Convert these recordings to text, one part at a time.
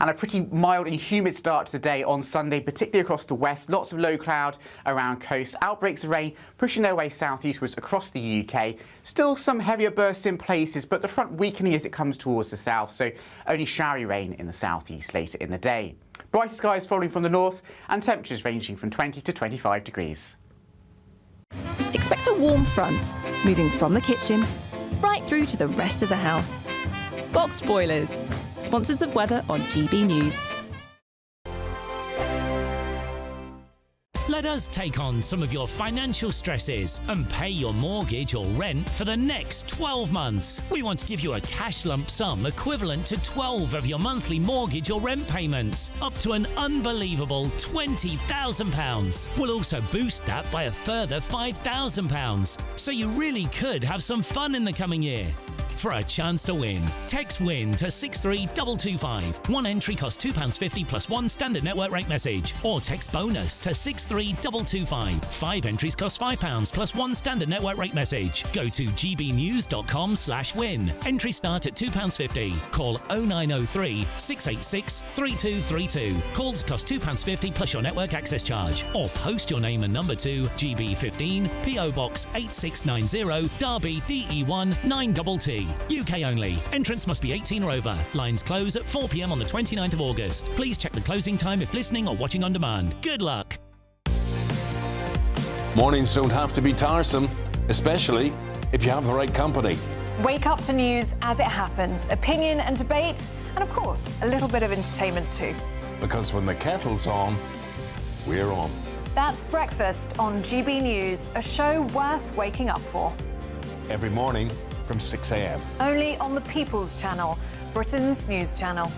And a pretty mild and humid start to the day on Sunday, particularly across the west. Lots of low cloud around coast. Outbreaks of rain pushing their way southeastwards across the UK. Still some heavier bursts in places, but the front weakening as it comes towards the south, so only showery rain in the southeast later in the day. Brighter skies falling from the north and temperatures ranging from 20 to 25 degrees. Expect a warm front, moving from the kitchen right through to the rest of the house. Boxed boilers, sponsors of weather on GB News. Let us take on some of your financial stresses and pay your mortgage or rent for the next 12 months. We want to give you a cash lump sum equivalent to 12 of your monthly mortgage or rent payments, up to an unbelievable £20,000. We'll also boost that by a further £5,000, so you really could have some fun in the coming year. For a chance to win, text WIN to 63225. One entry costs £2.50 plus one standard network rate message. Or text BONUS to 63225. 5 entries cost £5 plus one standard network rate message. Go to gbnews.com/win. Entries start at £2.50. Call 0903 686 3232. Calls cost £2.50 plus your network access charge. Or post your name and number to GB15 PO Box 8690 Derby DE1 9TT. UK only. Entrance must be 18 or over. Lines close at 4 p.m. on the 29th of August. Please check the closing time if listening or watching on demand. Good luck. Mornings don't have to be tiresome, especially if you have the right company. Wake up to news as it happens, opinion and debate, and of course, a little bit of entertainment too. Because when the kettle's on, we're on. That's Breakfast on GB News, a show worth waking up for. Every morning from 6 a.m. Only on the People's Channel, Britain's news channel.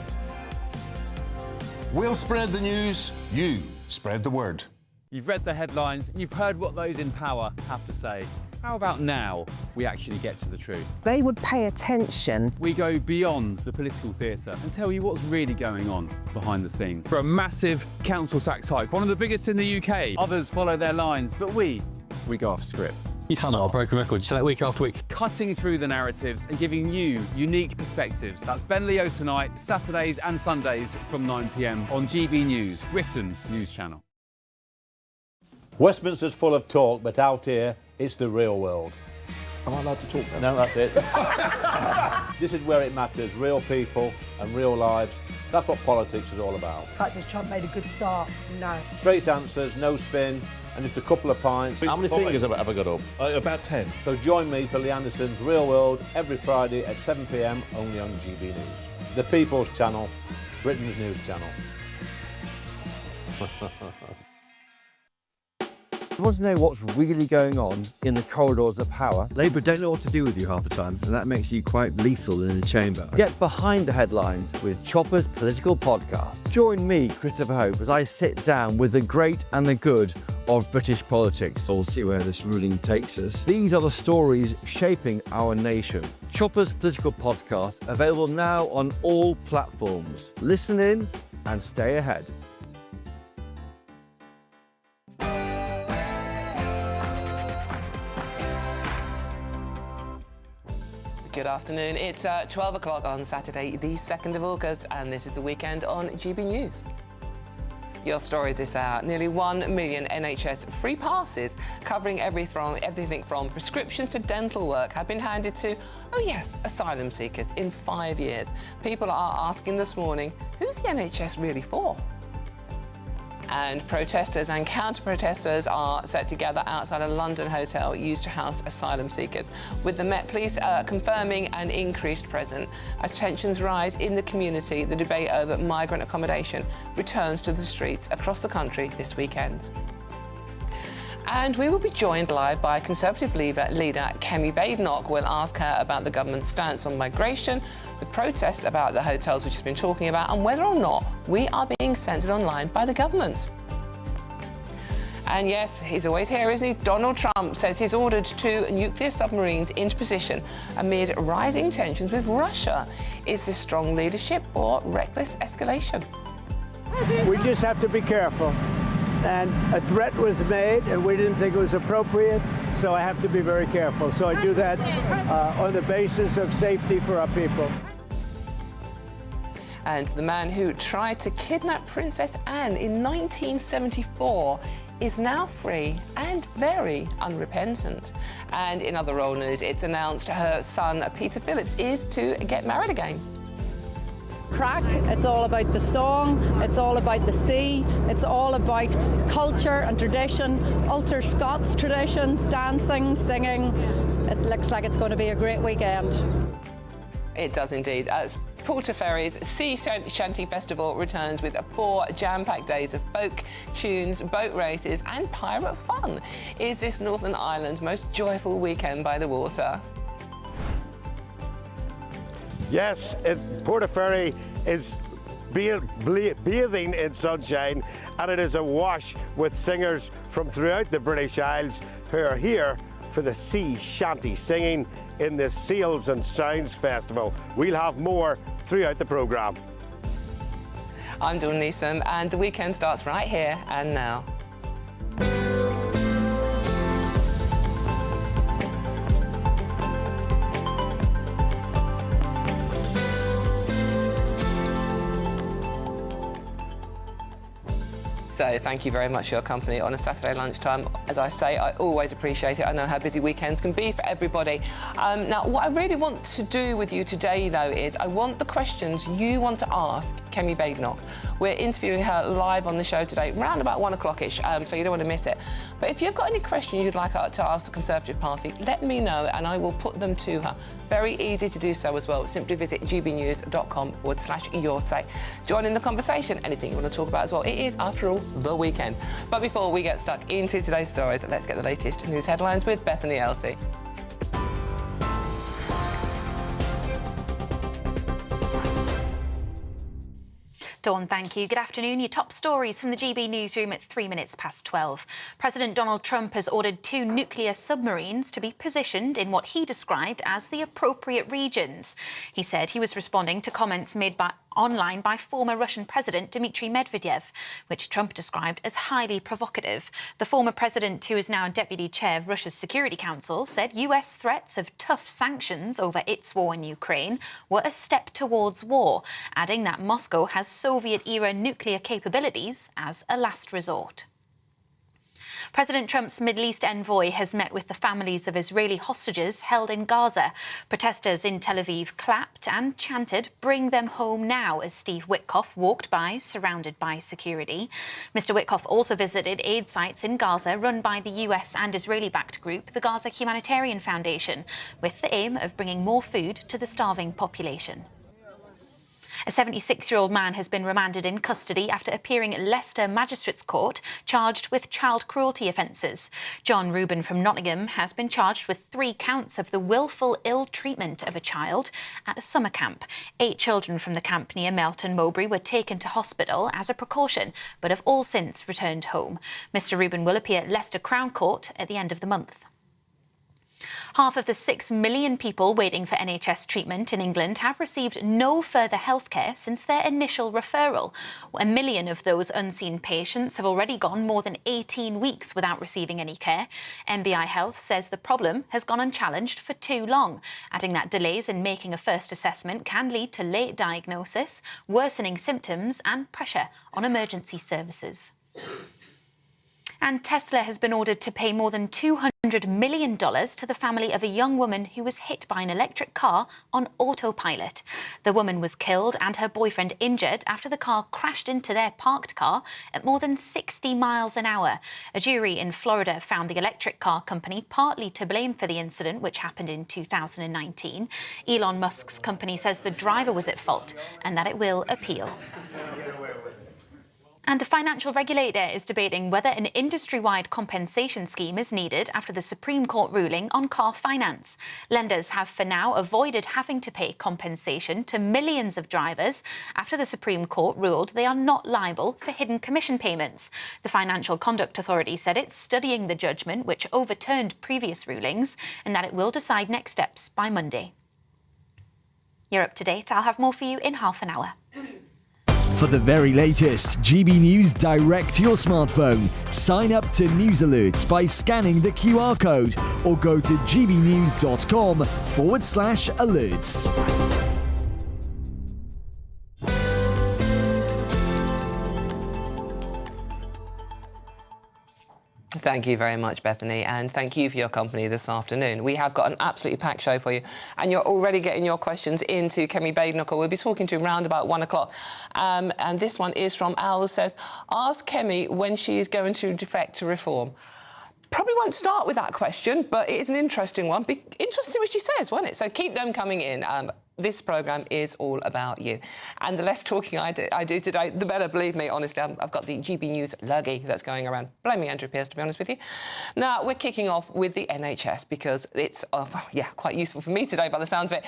We'll spread the news, you spread the word. You've read the headlines, you've heard what those in power have to say. How about now we actually get to the truth? They would pay attention. We go beyond the political theatre and tell you what's really going on behind the scenes. For a massive council tax hike, one of the biggest in the UK. Others follow their lines, but we go off script. You sound like a broken record. You say that week after week. Cutting through the narratives and giving you unique perspectives. That's Ben Leo tonight, Saturdays and Sundays from 9 p.m. on GB News, Britain's news channel. Westminster's full of talk, but out here, it's the real world. Am I allowed to talk now? No, that's it. This is where it matters, real people and real lives. That's what politics is all about. The fact that Trump made a good start, no. Straight answers, no spin, and just a couple of pints. How many fingers have I got up? About 10. So join me for Lee Anderson's Real World every Friday at 7 p.m. only on GB News. The People's Channel, Britain's news channel. You want to know what's really going on in the corridors of power? Labour don't know what to do with you half the time, and that makes you quite lethal in the chamber. Get behind the headlines with Chopper's Political Podcast. Join me, Christopher Hope, as I sit down with the great and the good of British politics. We'll see where this ruling takes us. These are the stories shaping our nation. Chopper's Political Podcast, available now on all platforms. Listen in and stay ahead. Good afternoon. It's 12 o'clock on Saturday, the 2nd of August, and this is the weekend on GB News. Your stories this hour. Nearly 1 million NHS free passes covering everything from prescriptions to dental work have been handed to, oh yes, asylum seekers in 5 years. People are asking this morning, who's the NHS really for? And protesters and counter-protesters are set together outside a London hotel used to house asylum seekers, with the Met Police confirming an increased presence. As tensions rise in the community, the debate over migrant accommodation returns to the streets across the country this weekend. And we will be joined live by Conservative leader Kemi Badenoch. We'll ask her about the government's stance on migration, the protests about the hotels we've just been talking about, and whether or not we are being censored online by the government. And yes, he's always here, isn't he? Donald Trump says he's ordered 2 nuclear submarines into position amid rising tensions with Russia. Is this strong leadership or reckless escalation? We just have to be careful. And a threat was made, and we didn't think it was appropriate, so I have to be very careful. So I do that on the basis of safety for our people. And the man who tried to kidnap Princess Anne in 1974 is now free and very unrepentant. And in other royal news, it's announced her son, Peter Phillips, is to get married again. Crack, it's all about the song, it's all about the sea, it's all about culture and tradition, Ulster Scots traditions, dancing, singing. It looks like it's going to be a great weekend. It does indeed. As Portaferry's Sea Shanty Festival returns with 4 jam-packed days of folk, tunes, boat races and pirate fun. Is this Northern Ireland's most joyful weekend by the water? Yes, Portaferry is bathing in sunshine, and it is awash with singers from throughout the British Isles who are here for the Sea Shanty singing in the Seals and Sounds Festival. We'll have more throughout the programme. I'm Dawn Neeson, and the weekend starts right here and now. So thank you very much for your company on a Saturday lunchtime. As I say, I always appreciate it. I know how busy weekends can be for everybody. Now, what I really want to do with you today, though, is I want the questions you want to ask Kemi Badenoch. We're interviewing her live on the show today, around about 1 o'clock-ish, so you don't want to miss it. But if you've got any questions you'd like to ask the Conservative Party, let me know and I will put them to her. Very easy to do so as well. Simply visit gbnews.com/yoursay. Join in the conversation. Anything you want to talk about as well. It is, after all, the weekend. But before we get stuck into today's stories, let's get the latest news headlines with Bethany Elsey. Dawn, thank you. Good afternoon. Your top stories from the GB newsroom at 12:03. President Donald Trump has ordered 2 nuclear submarines to be positioned in what he described as the appropriate regions. He said he was responding to comments made online by former Russian President Dmitry Medvedev, which Trump described as highly provocative. The former president, who is now deputy chair of Russia's Security Council, said US threats of tough sanctions over its war in Ukraine were a step towards war, adding that Moscow has Soviet-era nuclear capabilities as a last resort. President Trump's Middle East envoy has met with the families of Israeli hostages held in Gaza. Protesters in Tel Aviv clapped and chanted, "Bring them home now," as Steve Witkoff walked by, surrounded by security. Mr. Witkoff also visited aid sites in Gaza run by the US and Israeli-backed group, the Gaza Humanitarian Foundation, with the aim of bringing more food to the starving population. A 76-year-old man has been remanded in custody after appearing at Leicester Magistrates Court, charged with child cruelty offences. John Rubin from Nottingham has been charged with 3 counts of the willful ill-treatment of a child at a summer camp. 8 children from the camp near Melton Mowbray were taken to hospital as a precaution, but have all since returned home. Mr. Rubin will appear at Leicester Crown Court at the end of the month. Half of the 6 million people waiting for NHS treatment in England have received no further healthcare since their initial referral. 1 million of those unseen patients have already gone more than 18 weeks without receiving any care. MBI Health says the problem has gone unchallenged for too long, adding that delays in making a first assessment can lead to late diagnosis, worsening symptoms and pressure on emergency services. And Tesla has been ordered to pay more than $200 million to the family of a young woman who was hit by an electric car on autopilot. The woman was killed and her boyfriend injured after the car crashed into their parked car at more than 60 miles an hour. A jury in Florida found the electric car company partly to blame for the incident, which happened in 2019. Elon Musk's company says the driver was at fault and that it will appeal. And the financial regulator is debating whether an industry-wide compensation scheme is needed after the Supreme Court ruling on car finance. Lenders have for now avoided having to pay compensation to millions of drivers after the Supreme Court ruled they are not liable for hidden commission payments. The Financial Conduct Authority said it's studying the judgment, which overturned previous rulings, and that it will decide next steps by Monday. You're up to date. I'll have more for you in half an hour. For the very latest GB News direct to your smartphone, sign up to News Alerts by scanning the QR code or go to gbnews.com/alerts. Thank you very much, Bethany, and thank you for your company this afternoon. We have got an absolutely packed show for you, and you're already getting your questions into Kemi Badenoch. We'll be talking to round about 1 o'clock. And this one is from Al, who says, ask Kemi when she is going to defect to reform. Probably won't start with that question, but it is an interesting one. Be interesting what she says, won't it? So keep them coming in. This programme is all about you. And the less talking I do today, the better, believe me, honestly. I've got the GB News lurgy that's going around, blaming Andrew Pierce, to be honest with you. Now, we're kicking off with the NHS because it's, quite useful for me today by the sounds of it.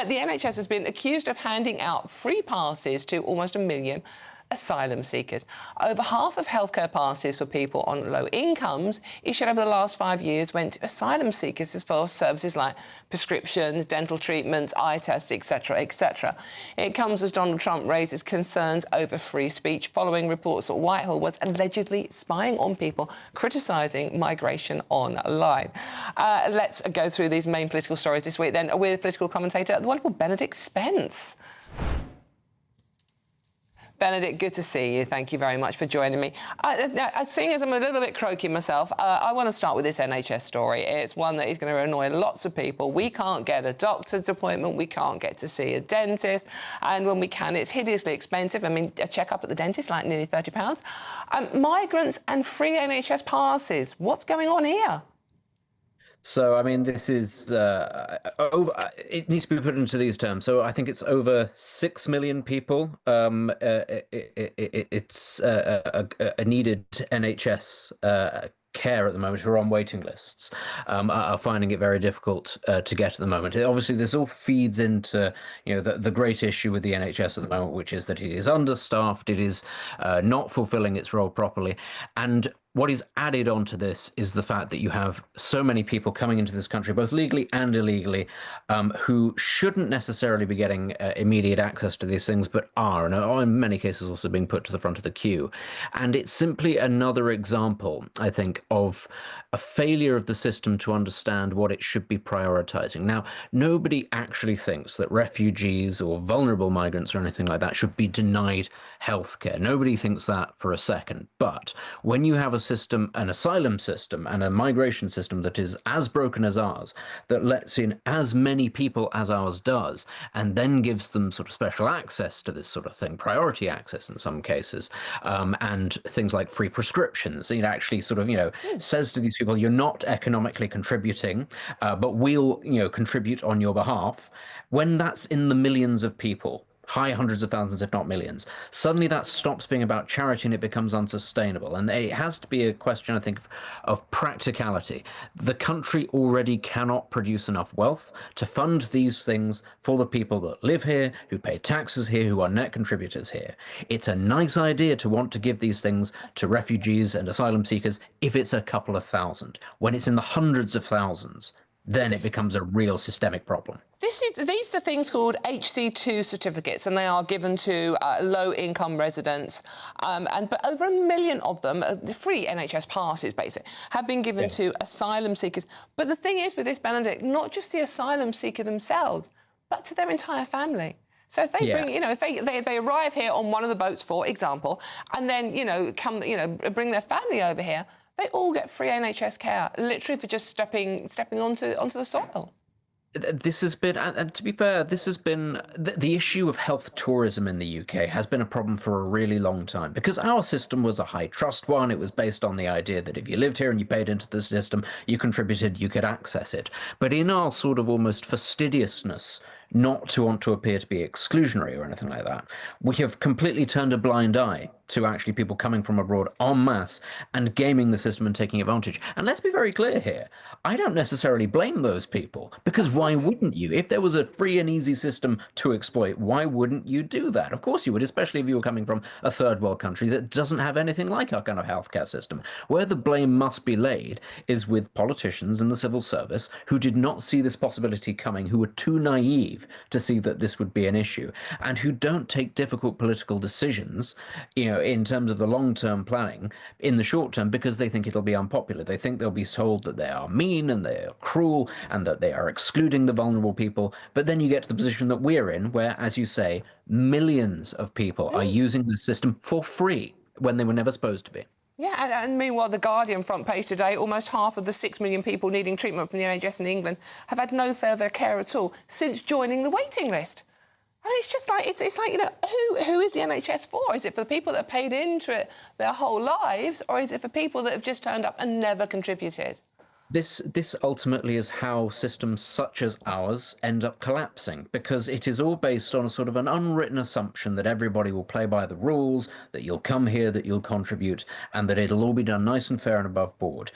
The NHS has been accused of handing out free passes to almost 1 million asylum seekers. Over half of healthcare passes for people on low incomes issued over the last 5 years went to asylum seekers for services like prescriptions, dental treatments, eye tests, etc., etc. It comes as Donald Trump raises concerns over free speech following reports that Whitehall was allegedly spying on people criticising migration online. Let's go through these main political stories this week then with political commentator, the wonderful Benedict Spence. Benedict, good to see you. Thank you very much for joining me. Seeing as I'm a little bit croaky myself, I want to start with this NHS story. It's one that is going to annoy lots of people. We can't get a doctor's appointment. We can't get to see a dentist. And when we can, it's hideously expensive. I mean, a checkup at the dentist, like nearly £30. Migrants and free NHS passes. What's going on here? So, I mean, this is it needs to be put into these terms. So I think it's over 6 million people. It's a needed NHS care at the moment who are on waiting lists are finding it very difficult to get at the moment. Obviously, this all feeds into the great issue with the NHS at the moment, which is that it is understaffed, it is not fulfilling its role properly, and what is added onto this is the fact that you have so many people coming into this country, both legally and illegally, who shouldn't necessarily be getting immediate access to these things, but are, and are in many cases also being put to the front of the queue. And it's simply another example, I think, of a failure of the system to understand what it should be prioritizing. Now, nobody actually thinks that refugees or vulnerable migrants or anything like that should be denied healthcare. Nobody thinks that for a second. But when you have a system, an asylum system and a migration system that is as broken as ours, that lets in as many people as ours does, and then gives them sort of special access to this sort of thing, priority access in some cases, and things like free prescriptions, it actually sort of, says to these people, you're not economically contributing, but we'll, contribute on your behalf. When that's in the millions of people, high hundreds of thousands, if not millions, suddenly that stops being about charity and it becomes unsustainable. And it has to be a question, I think, of practicality. The country already cannot produce enough wealth to fund these things for the people that live here, who pay taxes here, who are net contributors here. It's a nice idea to want to give these things to refugees and asylum seekers if it's a couple of thousand. When it's in the hundreds of thousands, then it becomes a real systemic problem. These are things called HC2 certificates, and they are given to low-income residents. But over 1 million of them, the free NHS passes, basically, have been given to asylum seekers. But the thing is with this, Benedict, not just the asylum seeker themselves, but to their entire family. So if they bring, if they arrive here on one of the boats, for example, and then, bring their family over here, they all get free NHS care, literally for just stepping onto the soil. This has been, and to be fair, this has been, the issue of health tourism in the UK has been a problem for a really long time, because our system was a high trust one. It was based on the idea that if you lived here and you paid into the system, you contributed, you could access it. But in our sort of almost fastidiousness, not to want to appear to be exclusionary or anything like that, we have completely turned a blind eye to actually people coming from abroad en masse and gaming the system and taking advantage. And let's be very clear here, I don't necessarily blame those people, because why wouldn't you? If there was a free and easy system to exploit, why wouldn't you do that? Of course you would, especially if you were coming from a third world country that doesn't have anything like our kind of healthcare system. Where the blame must be laid is with politicians and the civil service who did not see this possibility coming, who were too naive to see that this would be an issue, and who don't take difficult political decisions, in terms of the long-term planning in the short term, because they think it'll be unpopular. They think they'll be told that they are mean and they are cruel and that they are excluding the vulnerable people. But then you get to the position that we're in, where, as you say, millions of people are using the system for free when they were never supposed to be. Yeah, and meanwhile, The Guardian front page today, almost half of the 6 million people needing treatment from the NHS in England have had no further care at all since joining the waiting list. And it's just like, it's like, you know, who is the NHS for? Is it for the people that have paid into it their whole lives, or is it for people that have just turned up and never contributed? This ultimately is how systems such as ours end up collapsing, because it is all based on a sort of an unwritten assumption that everybody will play by the rules, that you'll come here, that you'll contribute, and that it'll all be done nice and fair and above board.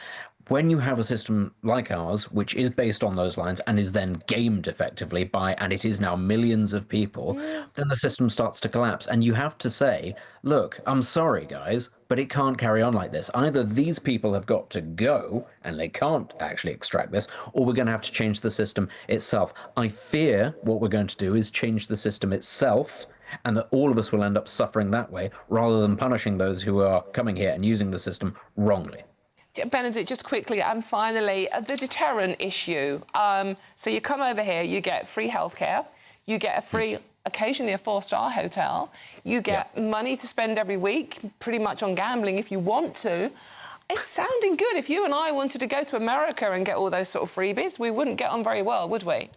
When you have a system like ours, which is based on those lines and is then gamed effectively by, and it is now millions of people, then the system starts to collapse. And you have to say, look, I'm sorry, guys, but it can't carry on like this. Either these people have got to go and they can't actually extract this, or we're going to have to change the system itself. I fear what we're going to do is change the system itself, and that all of us will end up suffering that way rather than punishing those who are coming here and using the system wrongly. Benedict, just quickly, and finally, the deterrent issue. So you come over here, you get free healthcare, you get a free, occasionally a 4-star hotel, you get money to spend every week, pretty much on gambling if you want to. It's sounding good. If you and I wanted to go to America and get all those sort of freebies, we wouldn't get on very well, would we?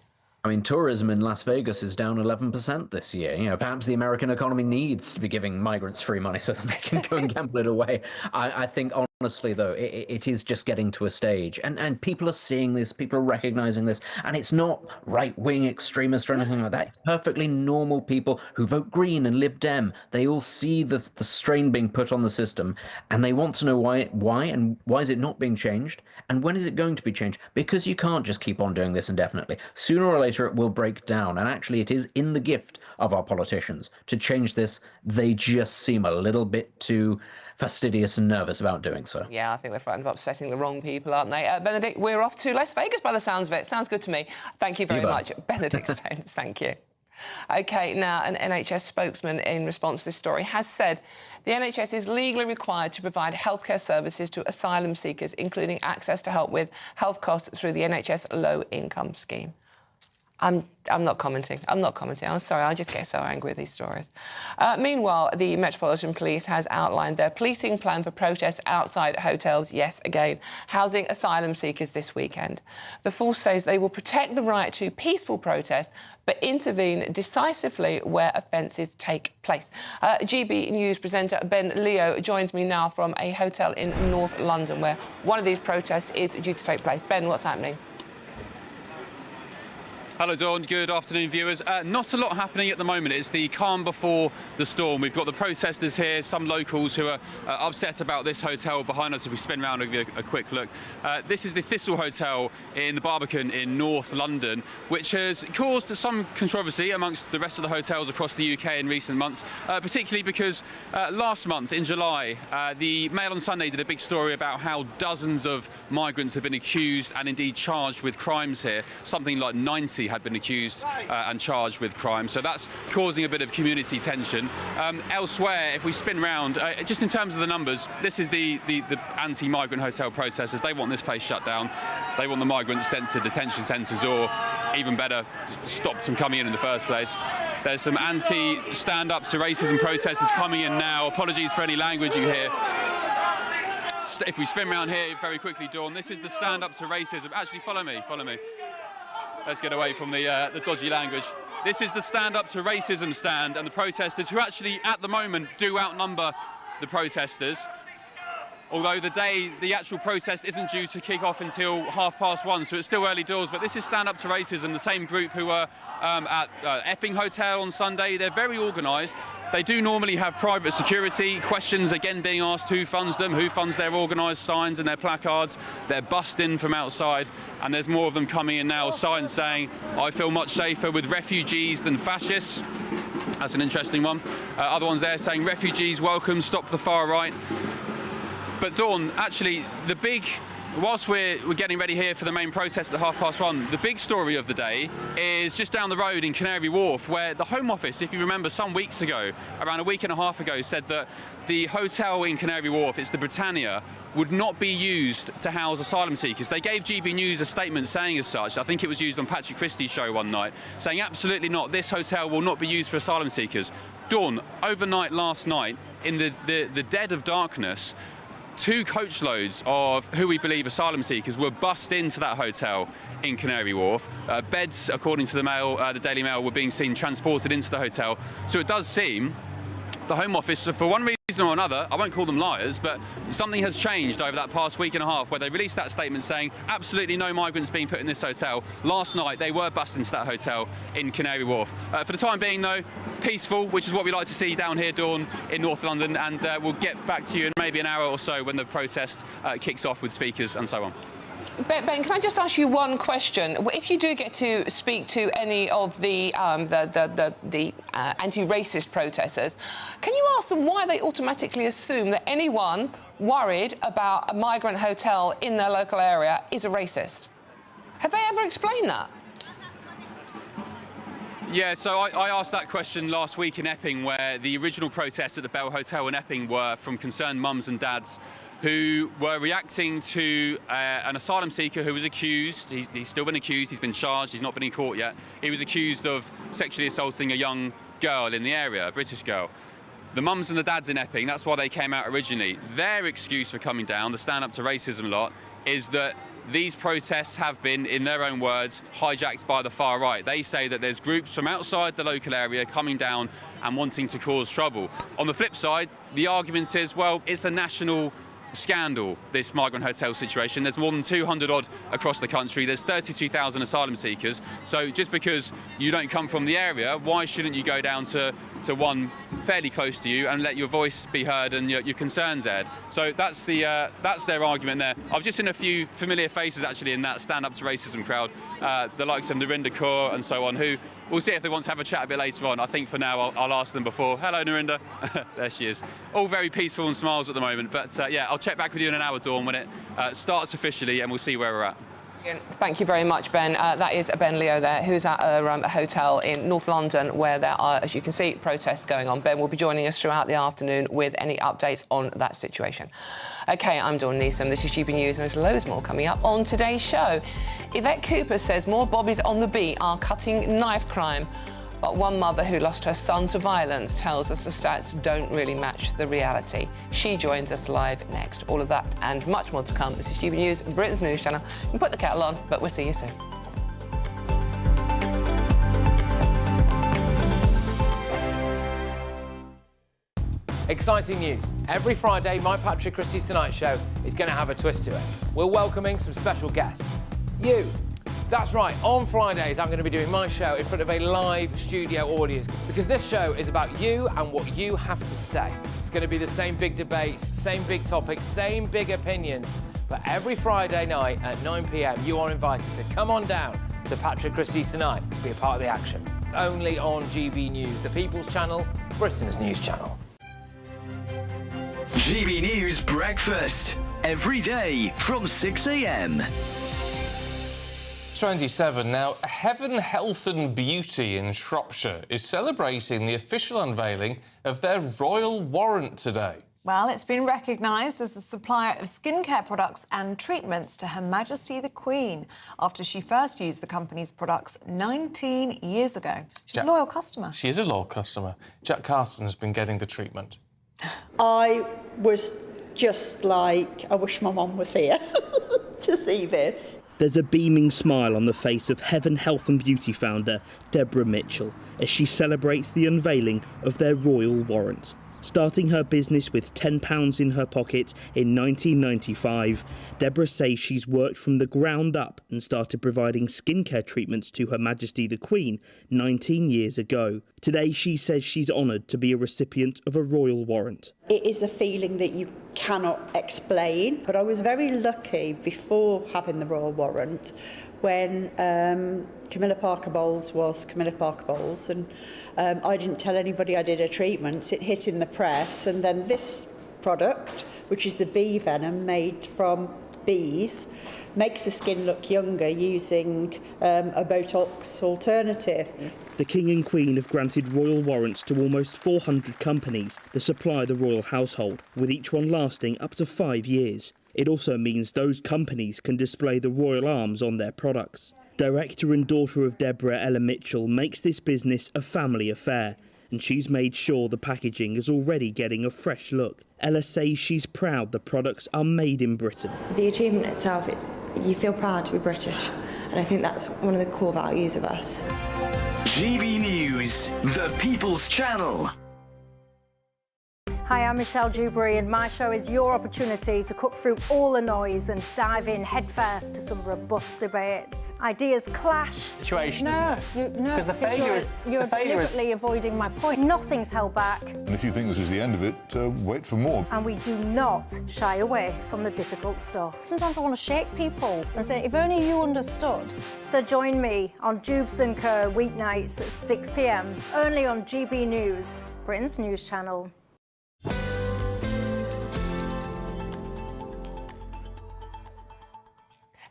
I mean, tourism in Las Vegas is down 11% this year. You know, perhaps the American economy needs to be giving migrants free money so that they can go and gamble it away. I think, honestly, though, it is just getting to a stage. And people are seeing this, people are recognizing this. And it's not right-wing extremists or anything like that. It's perfectly normal people who vote Green and Lib Dem. They all see the strain being put on the system. And they want to know why and why is it not being changed? And when is it going to be changed? Because you can't just keep on doing this indefinitely. Sooner or later, it will break down. And actually, it is in the gift of our politicians to change this. They just seem a little bit too fastidious and nervous about doing so. Yeah, I think they're frightened of upsetting the wrong people, aren't they? Benedict, we're off to Las Vegas by the sounds of it. Sounds good to me. Thank you very much, Benedict Spence. Thank you. OK, now an NHS spokesman in response to this story has said the NHS is legally required to provide healthcare services to asylum seekers, including access to help with health costs through the NHS low-income scheme. I'm not commenting. I'm sorry, I just get so angry with these stories. Meanwhile, the Metropolitan Police has outlined their policing plan for protests outside hotels, yes, again, housing asylum seekers this weekend. The force says they will protect the right to peaceful protest, but intervene decisively where offences take place. GB News presenter Ben Leo joins me now from a hotel in North London, where one of these protests is due to take place. Ben, what's happening? Hello, Dawn. Good afternoon, viewers. Not a lot happening at the moment. It's the calm before the storm. We've got the protesters here, some locals who are upset about this hotel behind us. If we spin around and give you a quick look. This is the Thistle Hotel in the Barbican in North London, which has caused some controversy amongst the rest of the hotels across the UK in recent months, particularly because last month, in July, the Mail on Sunday did a big story about how dozens of migrants have been accused and indeed charged with crimes here. Something like 90 had been accused and charged with crime. So that's causing a bit of community tension. Elsewhere, if we spin round, just in terms of the numbers, this is the anti-migrant hotel protesters. They want this place shut down. They want the migrants sent to detention centres, or even better, stopped from coming in the first place. There's some anti-stand-up to racism protesters coming in now. Apologies for any language you hear. If we spin round here very quickly, Dawn, this is the stand-up to racism. Actually, follow me. Let's get away from the dodgy language. This is the Stand Up to Racism stand, and the protesters, who actually at the moment do outnumber the protesters. Although the actual protest isn't due to kick off until 1:30, so it's still early doors. But this is Stand Up to Racism, the same group who were at Epping Hotel on Sunday. They're very organised. They do normally have private security. Questions again being asked: who funds them? Who funds their organised signs and their placards? They're bussed in from outside, and there's more of them coming in now. Signs saying, "I feel much safer with refugees than fascists." That's an interesting one. Other ones there saying, "Refugees welcome, stop the far right." But Dawn, actually, whilst we're getting ready here for the main protest at 1:30, the big story of the day is just down the road in Canary Wharf, where the Home Office, if you remember some weeks ago, around a week and a half ago, said that the hotel in Canary Wharf, it's the Britannia, would not be used to house asylum seekers. They gave GB News a statement saying as such. I think it was used on Patrick Christie's show one night, saying absolutely not, this hotel will not be used for asylum seekers. Dawn, overnight last night, in the dead of darkness, 2 coachloads of who we believe asylum seekers were bussed into that hotel in Canary Wharf. Beds, according to the Daily Mail, were being seen transported into the hotel. So it does seem the Home Office, for one reason or another, I won't call them liars, but something has changed over that past week and a half where they released that statement saying absolutely no migrants being put in this hotel. Last night they were bussed into that hotel in Canary Wharf. For the time being though, peaceful, which is what we like to see down here, Dawn, in North London, and we'll get back to you in maybe an hour or so when the protest kicks off with speakers and so on. Ben, can I just ask you one question? If you do get to speak to any of the anti-racist protesters, can you ask them why they automatically assume that anyone worried about a migrant hotel in their local area is a racist? Have they ever explained that? Yeah, so I asked that question last week in Epping, where the original protests at the Bell Hotel in Epping were from concerned mums and dads who were reacting to an asylum seeker who was accused. He's still been accused, he's been charged, he's not been in court yet. He was accused of sexually assaulting a young girl in the area, a British girl. The mums and the dads in Epping, that's why they came out originally. Their excuse for coming down, the Stand Up to Racism lot, is that these protests have been, in their own words, hijacked by the far right. They say that there's groups from outside the local area coming down and wanting to cause trouble. On the flip side, the argument is, well, it's a national scandal, this migrant hotel situation. There's more than 200 odd across the country. There's 32,000 asylum seekers. So just because you don't come from the area, why shouldn't you go down to one fairly close to you and let your voice be heard and your concerns aired? So that's their argument there. I've just seen a few familiar faces actually in that Stand Up to Racism crowd, the likes of Narinder Kaur and so on, who we'll see if they want to have a chat a bit later on. I think for now I'll ask them before. Hello, Narinder. There she is. All very peaceful and smiles at the moment. But yeah, I'll check back with you in an hour, Dawn, when it starts officially, and we'll see where we're at. Thank you very much, Ben. That is Ben Leo there, who's at a hotel in North London where there are, as you can see, protests going on. Ben will be joining us throughout the afternoon with any updates on that situation. OK, I'm Dawn Neeson. This is GB News, and there's loads more coming up on today's show. Yvette Cooper says more bobbies on the beat are cutting knife crime. But one mother who lost her son to violence tells us the stats don't really match the reality. She joins us live next. All of that and much more to come. This is GB News, Britain's news channel. You can put the kettle on, but we'll see you soon. Exciting news. Every Friday, my Patrick Christie's Tonight Show is going to have a twist to it. We're welcoming some special guests. You. That's right, on Fridays I'm going to be doing my show in front of a live studio audience because this show is about you and what you have to say. It's going to be the same big debates, same big topics, same big opinions, but every Friday night at 9 p.m. you are invited to come on down to Patrick Christie's Tonight to be a part of the action. Only on GB News, the People's Channel, Britain's news channel. GB News Breakfast, every day from 6 a.m. 27 now. Heaven, Health and Beauty in Shropshire is celebrating the official unveiling of their royal warrant today. Well, it's been recognised as the supplier of skincare products and treatments to Her Majesty the Queen after she first used the company's products 19 years ago. She's a loyal customer. She is a loyal customer. Jack Carson has been getting the treatment. I was just like, I wish my mum was here to see this. There's a beaming smile on the face of Heaven, Health and Beauty founder Deborah Mitchell as she celebrates the unveiling of their royal warrant. Starting her business with £10 in her pocket in 1995, Deborah says she's worked from the ground up and started providing skincare treatments to Her Majesty the Queen 19 years ago. Today she says she's honoured to be a recipient of a royal warrant. It is a feeling that you cannot explain, but I was very lucky before having the royal warrant when Camilla Parker Bowles was Camilla Parker Bowles, and I didn't tell anybody I did her treatments. It hit in the press, and then this product, which is the bee venom made from bees, makes the skin look younger using a Botox alternative. The King and Queen have granted royal warrants to almost 400 companies that supply the royal household, with each one lasting up to 5 years. It also means those companies can display the royal arms on their products. Director and daughter of Deborah, Ella Mitchell, makes this business a family affair and she's made sure the packaging is already getting a fresh look. Ella says she's proud the products are made in Britain. The achievement itself, you feel proud to be British, and I think that's one of the core values of us. GB News, the People's Channel. Hi, I'm Michelle Dewberry, and my show is your opportunity to cut through all the noise and dive in headfirst to some robust debates. Ideas clash. Situation, no, isn't it? No, Because the failure is you're deliberately avoiding my point. Nothing's held back, And if you think this is the end of it, wait for more. and we do not shy away from the difficult stuff. Sometimes I want to shake people and say, if only you understood. So join me on Jubes & Co weeknights at 6 p.m. only on GB News, Britain's news channel.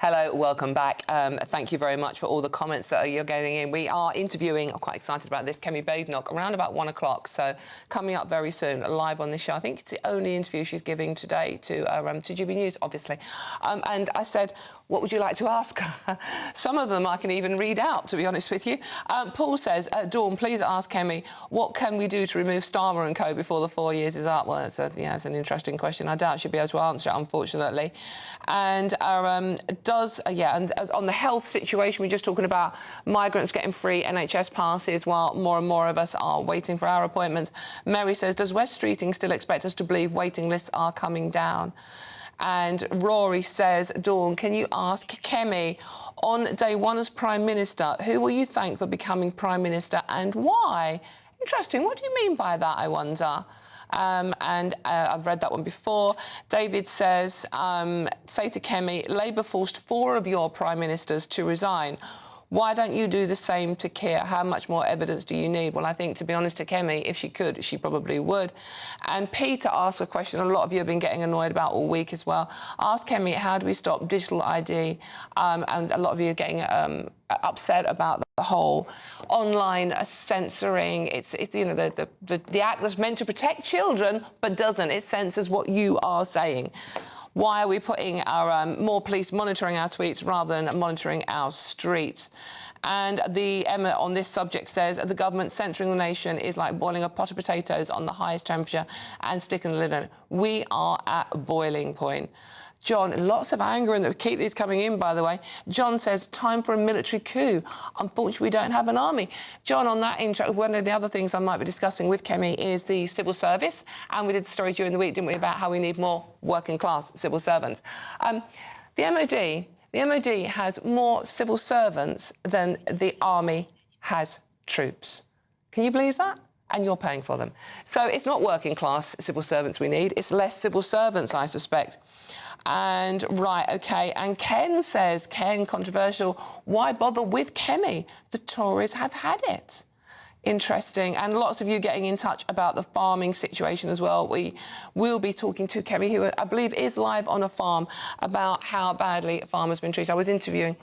Hello, welcome back. Thank you very much for all the comments that you're getting in. We are interviewing, I'm quite excited about this, Kemi Badenoch, around about 1 o'clock. So coming up very soon, live on the show. I think it's the only interview she's giving today to GB News, obviously. And I said, what would you like to ask her? Some of them I can even read out, to be honest with you. Paul says, Dawn, please ask Kemi, what can we do to remove Starmer & Co before the 4 years is up? Well, it's an interesting question. I doubt she'll be able to answer it, unfortunately. And and on the health situation, we're just talking about migrants getting free NHS passes while more and more of us are waiting for our appointments. Mary says, does West Streeting still expect us to believe waiting lists are coming down? And Rory says, Dawn, can you ask Kemi, on day one as Prime Minister, who will you thank for becoming Prime Minister and why? Interesting. What do you mean by that, I wonder? I've read that one before. David says, say to Kemi, Labour forced 4 of your Prime Ministers to resign. Why don't you do the same to Keir? How much more evidence do you need? Well, I think, to be honest, to Kemi, if she could, she probably would. And Peter asked a question a lot of you have been getting annoyed about all week as well. Ask Kemi, how do we stop digital ID? And a lot of you are getting upset about the whole online censoring. It's the act that's meant to protect children but doesn't. It censors what you are saying. Why are we putting our more police monitoring our tweets rather than monitoring our streets? And the Emma on this subject says the government censoring the nation is like boiling a pot of potatoes on the highest temperature and sticking the lid on it. We are at a boiling point. John, lots of anger, and keep these coming in, by the way. John says, time for a military coup. Unfortunately, we don't have an army. John, on that intro, one of the other things I might be discussing with Kemi is the civil service. And we did the story during the week, didn't we, about how we need more working-class civil servants. The MOD has more civil servants than the army has troops. Can you believe that? And you're paying for them. So it's not working-class civil servants we need. It's less civil servants, I suspect. And, right, OK, and Ken says, controversial, why bother with Kemi? The Tories have had it. Interesting. And lots of you getting in touch about the farming situation as well. We will be talking to Kemi, who I believe is live on a farm, about how badly farmers have been treated. I was interviewing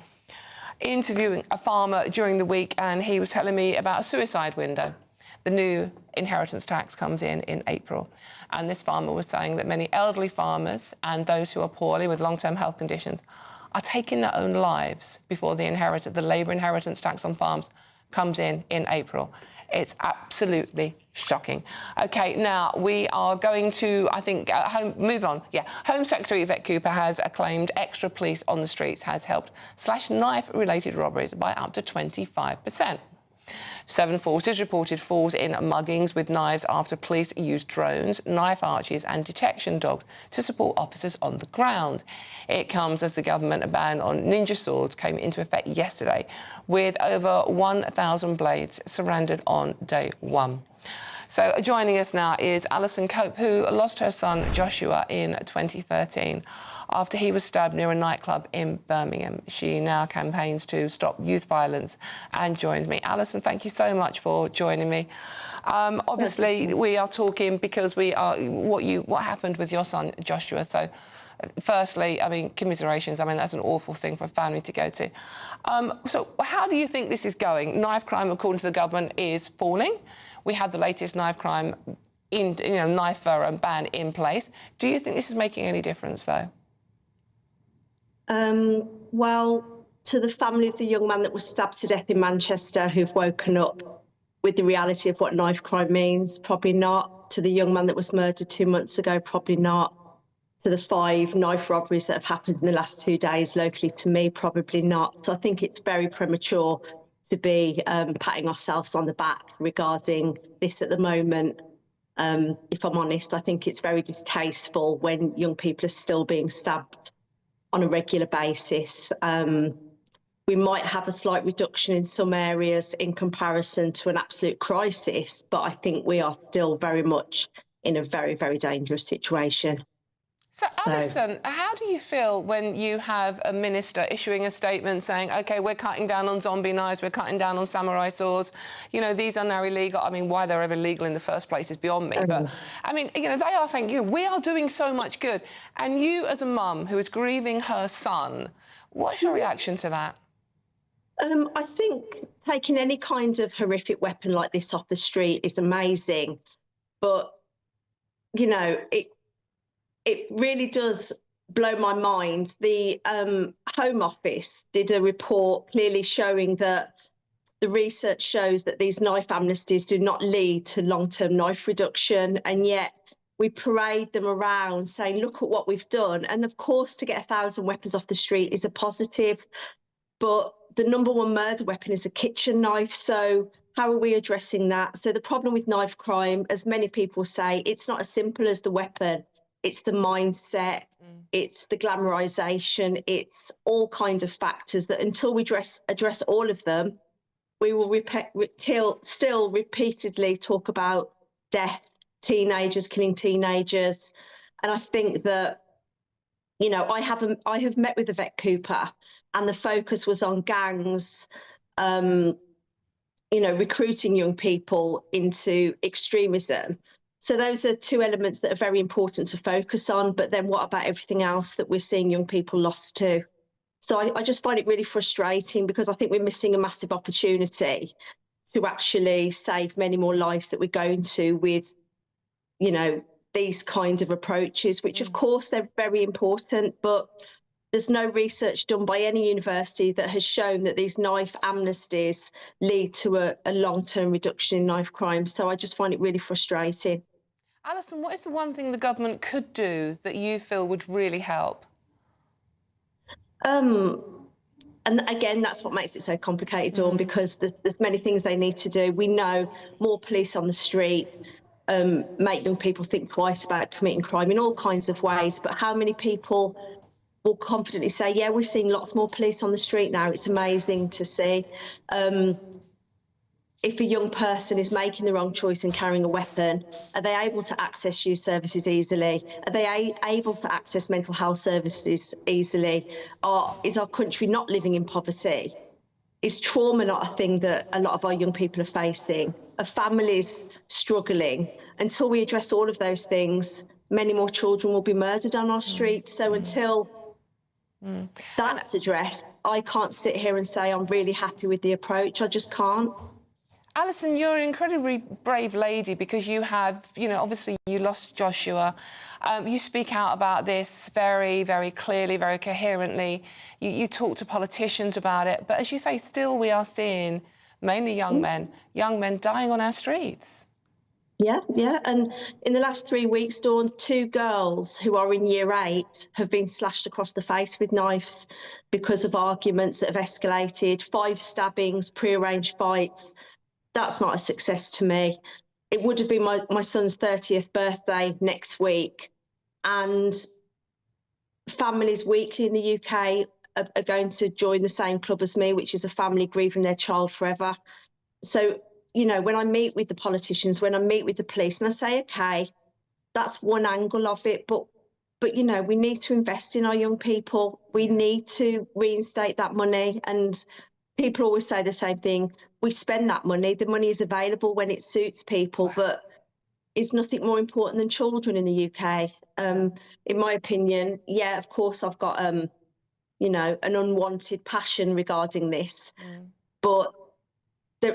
a farmer during the week, and he was telling me about a suicide window. The new inheritance tax comes in April. And this farmer was saying that many elderly farmers and those who are poorly with long-term health conditions are taking their own lives before the Labour inheritance tax on farms comes in April. It's absolutely shocking. OK, now we are going to, I think, move on. Yeah, Home Secretary Yvette Cooper has claimed extra police on the streets has helped slash knife-related robberies by up to 25%. 7 Forces reported falls in muggings with knives after police used drones, knife arches and detection dogs to support officers on the ground. It comes as the government ban on ninja swords came into effect yesterday, with over 1,000 blades surrendered on day one. So joining us now is Alison Cope, who lost her son Joshua in 2013 after he was stabbed near a nightclub in Birmingham. She now campaigns to stop youth violence and joins me. Alison, thank you so much for joining me. Obviously, we are talking because what happened with your son Joshua. So, firstly, I mean, commiserations. I mean, that's an awful thing for a family to go to. So, how do you think this is going? Knife crime, according to the government, is falling. We have the latest knife crime knife ban in place. Do you think this is making any difference, though? Well, to the family of the young man that was stabbed to death in Manchester who've woken up, with the reality of what knife crime means, probably not. To the young man that was murdered 2 months ago, probably not. To the 5 knife robberies that have happened in the last 2 days locally, to me, probably not. So I think it's very premature to be patting ourselves on the back regarding this at the moment. If I'm honest, I think it's very distasteful when young people are still being stabbed on a regular basis. We might have a slight reduction in some areas in comparison to an absolute crisis, but I think we are still very much in a very, very dangerous situation. So, Alison, how do you feel when you have a minister issuing a statement saying, OK, we're cutting down on zombie knives, we're cutting down on samurai swords, you know, these are now illegal. I mean, why they're ever legal in the first place is beyond me. But, I mean, you know, they are saying, you know, we are doing so much good. And you, as a mum who is grieving her son, what's your reaction to that? I think taking any kind of horrific weapon like this off the street is amazing. But, you know, it really does blow my mind. The Home Office did a report clearly showing that the research shows that these knife amnesties do not lead to long-term knife reduction, and yet we parade them around saying, look at what we've done. And of course, to get 1,000 weapons off the street is a positive, but the #1 murder weapon is a kitchen knife. So how are we addressing that? So the problem with knife crime, as many people say, it's not as simple as the weapon. It's the mindset, it's the glamorization, it's all kinds of factors that until we address all of them, we will still repeatedly talk about death, teenagers killing teenagers. And I think that, you know, I have met with Yvette Cooper, and the focus was on gangs, you know, recruiting young people into extremism. So those are 2 elements that are very important to focus on. But then what about everything else that we're seeing young people lost to? So I just find it really frustrating, because I think we're missing a massive opportunity to actually save many more lives that we're going to with, you know, these kind of approaches, which of course they're very important, but there's no research done by any university that has shown that these knife amnesties lead to a long-term reduction in knife crime. So I just find it really frustrating. Alison, what is the one thing the government could do that you feel would really help? And again, that's what makes it so complicated, Dawn, because there's many things they need to do. We know more police on the street make young people think twice about committing crime in all kinds of ways. But how many people will confidently say, yeah, we're seeing lots more police on the street now? It's amazing to see. If a young person is making the wrong choice and carrying a weapon, are they able to access youth services easily? Are they able to access mental health services easily? Or is our country not living in poverty? Is trauma not a thing that a lot of our young people are facing? Are families struggling? Until we address all of those things, many more children will be murdered on our streets. So until that's addressed, I can't sit here and say I'm really happy with the approach. I just can't. Alison, you're an incredibly brave lady, because you have, you know, obviously you lost Joshua. You speak out about this very, very clearly, very coherently. You talk to politicians about it. But as you say, still we are seeing mainly young men dying on our streets. Yeah. And in the last 3 weeks, Dawn, 2 girls who are in year 8 have been slashed across the face with knives because of arguments that have escalated, 5 stabbings, prearranged fights. That's not a success to me. It would have been my son's 30th birthday next week, and families weekly in the UK are going to join the same club as me, which is a family grieving their child forever. So, you know, when I meet with the politicians, when I meet with the police, and I say, OK, that's one angle of it, but you know, we need to invest in our young people. We need to reinstate that money. And people always say the same thing. We spend that money. The money is available when it suits people, but is nothing more important than children in the UK. In my opinion, yeah, of course, I've got, you know, an unwanted passion regarding this. But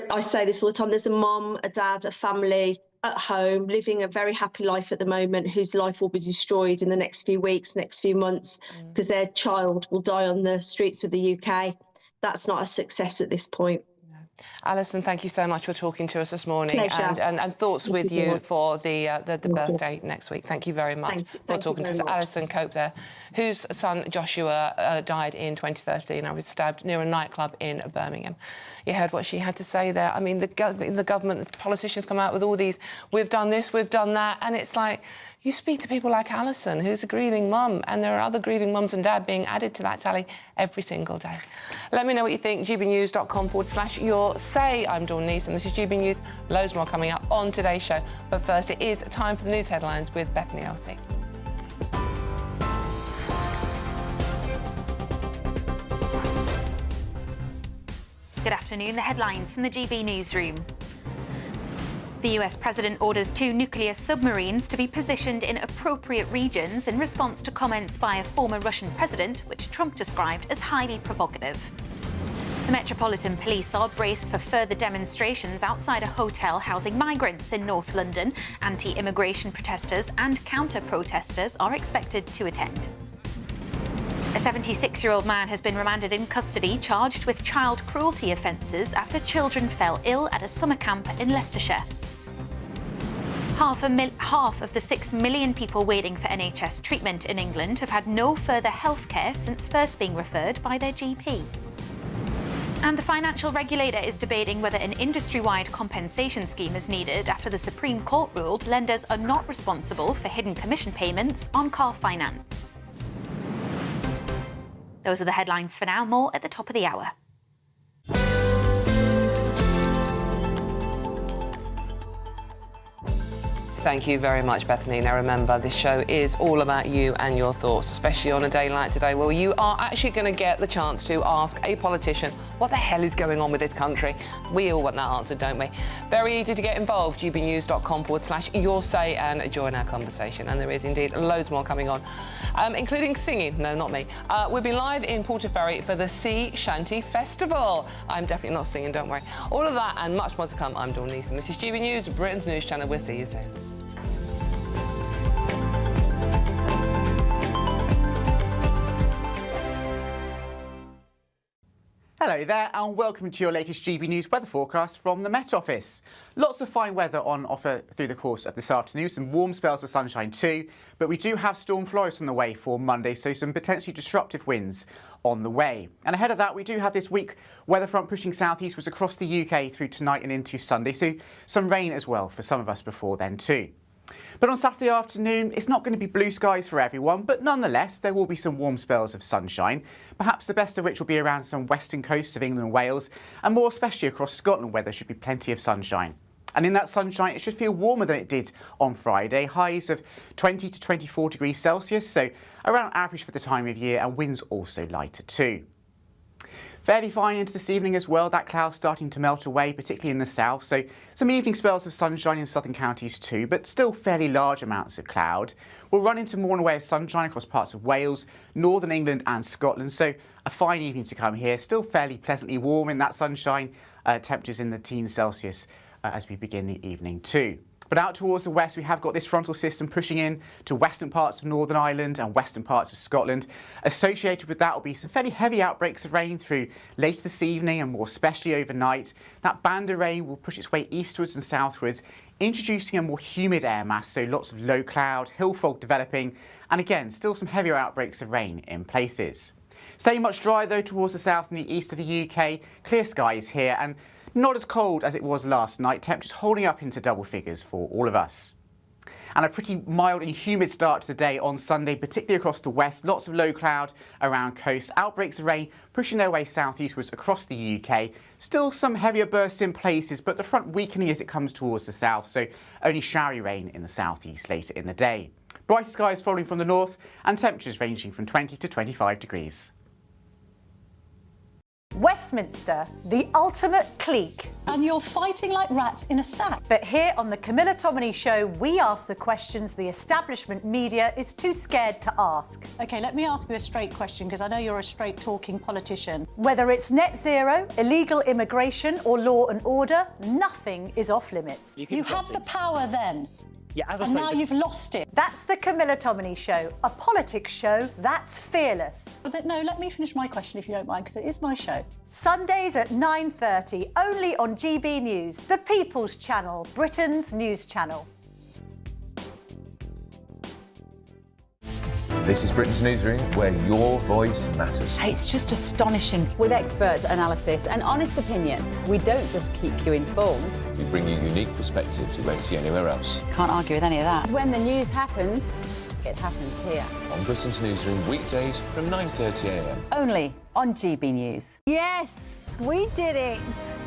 I say this all the time. There's a mum, a dad, a family at home living a very happy life at the moment, whose life will be destroyed in the next few weeks, next few months, because their child will die on the streets of the UK. That's not a success at this point. Alison, thank you so much for talking to us this morning and thoughts Thank with you. you for the birthday next week. Thank you very much for talking to us. Alison Cope there, whose son Joshua died in 2013 and was stabbed near a nightclub in Birmingham. You heard what she had to say there. I mean, the government, the politicians come out with all these, we've done this, we've done that, and it's like, you speak to people like Alison, who's a grieving mum, and there are other grieving mums and dads being added to that tally every single day. Let me know what you think. gbnews.com/your say. I'm Dawn Neeson. This is GB News. Loads more coming up on today's show. But first, it is time for the news headlines with Bethany Elsey. Good afternoon. The headlines from the GB newsroom. The US president orders 2 nuclear submarines to be positioned in appropriate regions in response to comments by a former Russian president, which Trump described as highly provocative. The Metropolitan Police are braced for further demonstrations outside a hotel housing migrants in North London. Anti-immigration protesters and counter-protesters are expected to attend. A 76-year-old man has been remanded in custody, charged with child cruelty offences after children fell ill at a summer camp in Leicestershire. Half of the 6 million people waiting for NHS treatment in England have had no further health care since first being referred by their GP. And the financial regulator is debating whether an industry-wide compensation scheme is needed after the Supreme Court ruled lenders are not responsible for hidden commission payments on car finance. Those are the headlines for now. More at the top of the hour. Thank you very much, Bethany. Now remember, this show is all about you and your thoughts, especially on a day like today, where you are actually going to get the chance to ask a politician what the hell is going on with this country. We all want that answer, don't we? Very easy to get involved. gbnews.com/your say and join our conversation. And there is indeed loads more coming on, including singing. No, not me. We'll be live in Portaferry for the Shanty Festival. I'm definitely not singing, don't worry. All of that and much more to come. I'm Dawn Neeson. This is GB News, Britain's news channel. We'll see you soon. Hello there and welcome to your latest GB News weather forecast from the Met Office. Lots of fine weather on offer through the course of this afternoon, some warm spells of sunshine too, but we do have storm flurries on the way for Monday, so some potentially disruptive winds on the way. And ahead of that, we do have this weak weather front pushing southeastwards across the UK through tonight and into Sunday, so some rain as well for some of us before then too. But on Saturday afternoon, it's not going to be blue skies for everyone, but nonetheless, there will be some warm spells of sunshine, perhaps the best of which will be around some western coasts of England and Wales, and more especially across Scotland, where there should be plenty of sunshine. And in that sunshine, it should feel warmer than it did on Friday, highs of 20 to 24 degrees Celsius, so around average for the time of year, and winds also lighter too. Fairly fine into this evening as well, that cloud starting to melt away, particularly in the south, so some evening spells of sunshine in southern counties too, but still fairly large amounts of cloud. We'll run into more in the way of sunshine across parts of Wales, northern England and Scotland, so a fine evening to come here, still fairly pleasantly warm in that sunshine, temperatures in the teens Celsius as we begin the evening too. But out towards the west, we have got this frontal system pushing in to western parts of Northern Ireland and western parts of Scotland. Associated with that will be some fairly heavy outbreaks of rain through later this evening and more especially overnight. That band of rain will push its way eastwards and southwards, introducing a more humid air mass, so lots of low cloud, hill fog developing, and again, still some heavier outbreaks of rain in places. Staying much drier though towards the south and the east of the UK, clear skies here and not as cold as it was last night, temperatures holding up into double figures for all of us. And a pretty mild and humid start to the day on Sunday, particularly across the west. Lots of low cloud around coast, outbreaks of rain pushing their way southeastwards across the UK. Still some heavier bursts in places, but the front weakening as it comes towards the south, so only showery rain in the southeast later in the day. Brighter skies following from the north and temperatures ranging from 20 to 25 degrees. Westminster, the ultimate clique. And you're fighting like rats in a sack. But here on the Camilla Tominey Show, we ask the questions the establishment media is too scared to ask. OK, let me ask you a straight question, because I know you're a straight-talking politician. Whether it's net zero, illegal immigration or law and order, nothing is off limits. You have the power then. Yeah, as I And say, now you've lost it. That's the Camilla Tominey Show, a politics show that's fearless. No, let me finish my question if you don't mind, because it is my show. Sundays at 9:30, only on GB News, the People's Channel, Britain's news channel. This is Britain's Newsroom, where your voice matters. It's just astonishing. With expert analysis and honest opinion, we don't just keep you informed. We bring you unique perspectives you won't see anywhere else. Can't argue with any of that. When the news happens, it happens here. On Britain's Newsroom, weekdays from 9:30 a.m. Only on GB News. Yes, we did it.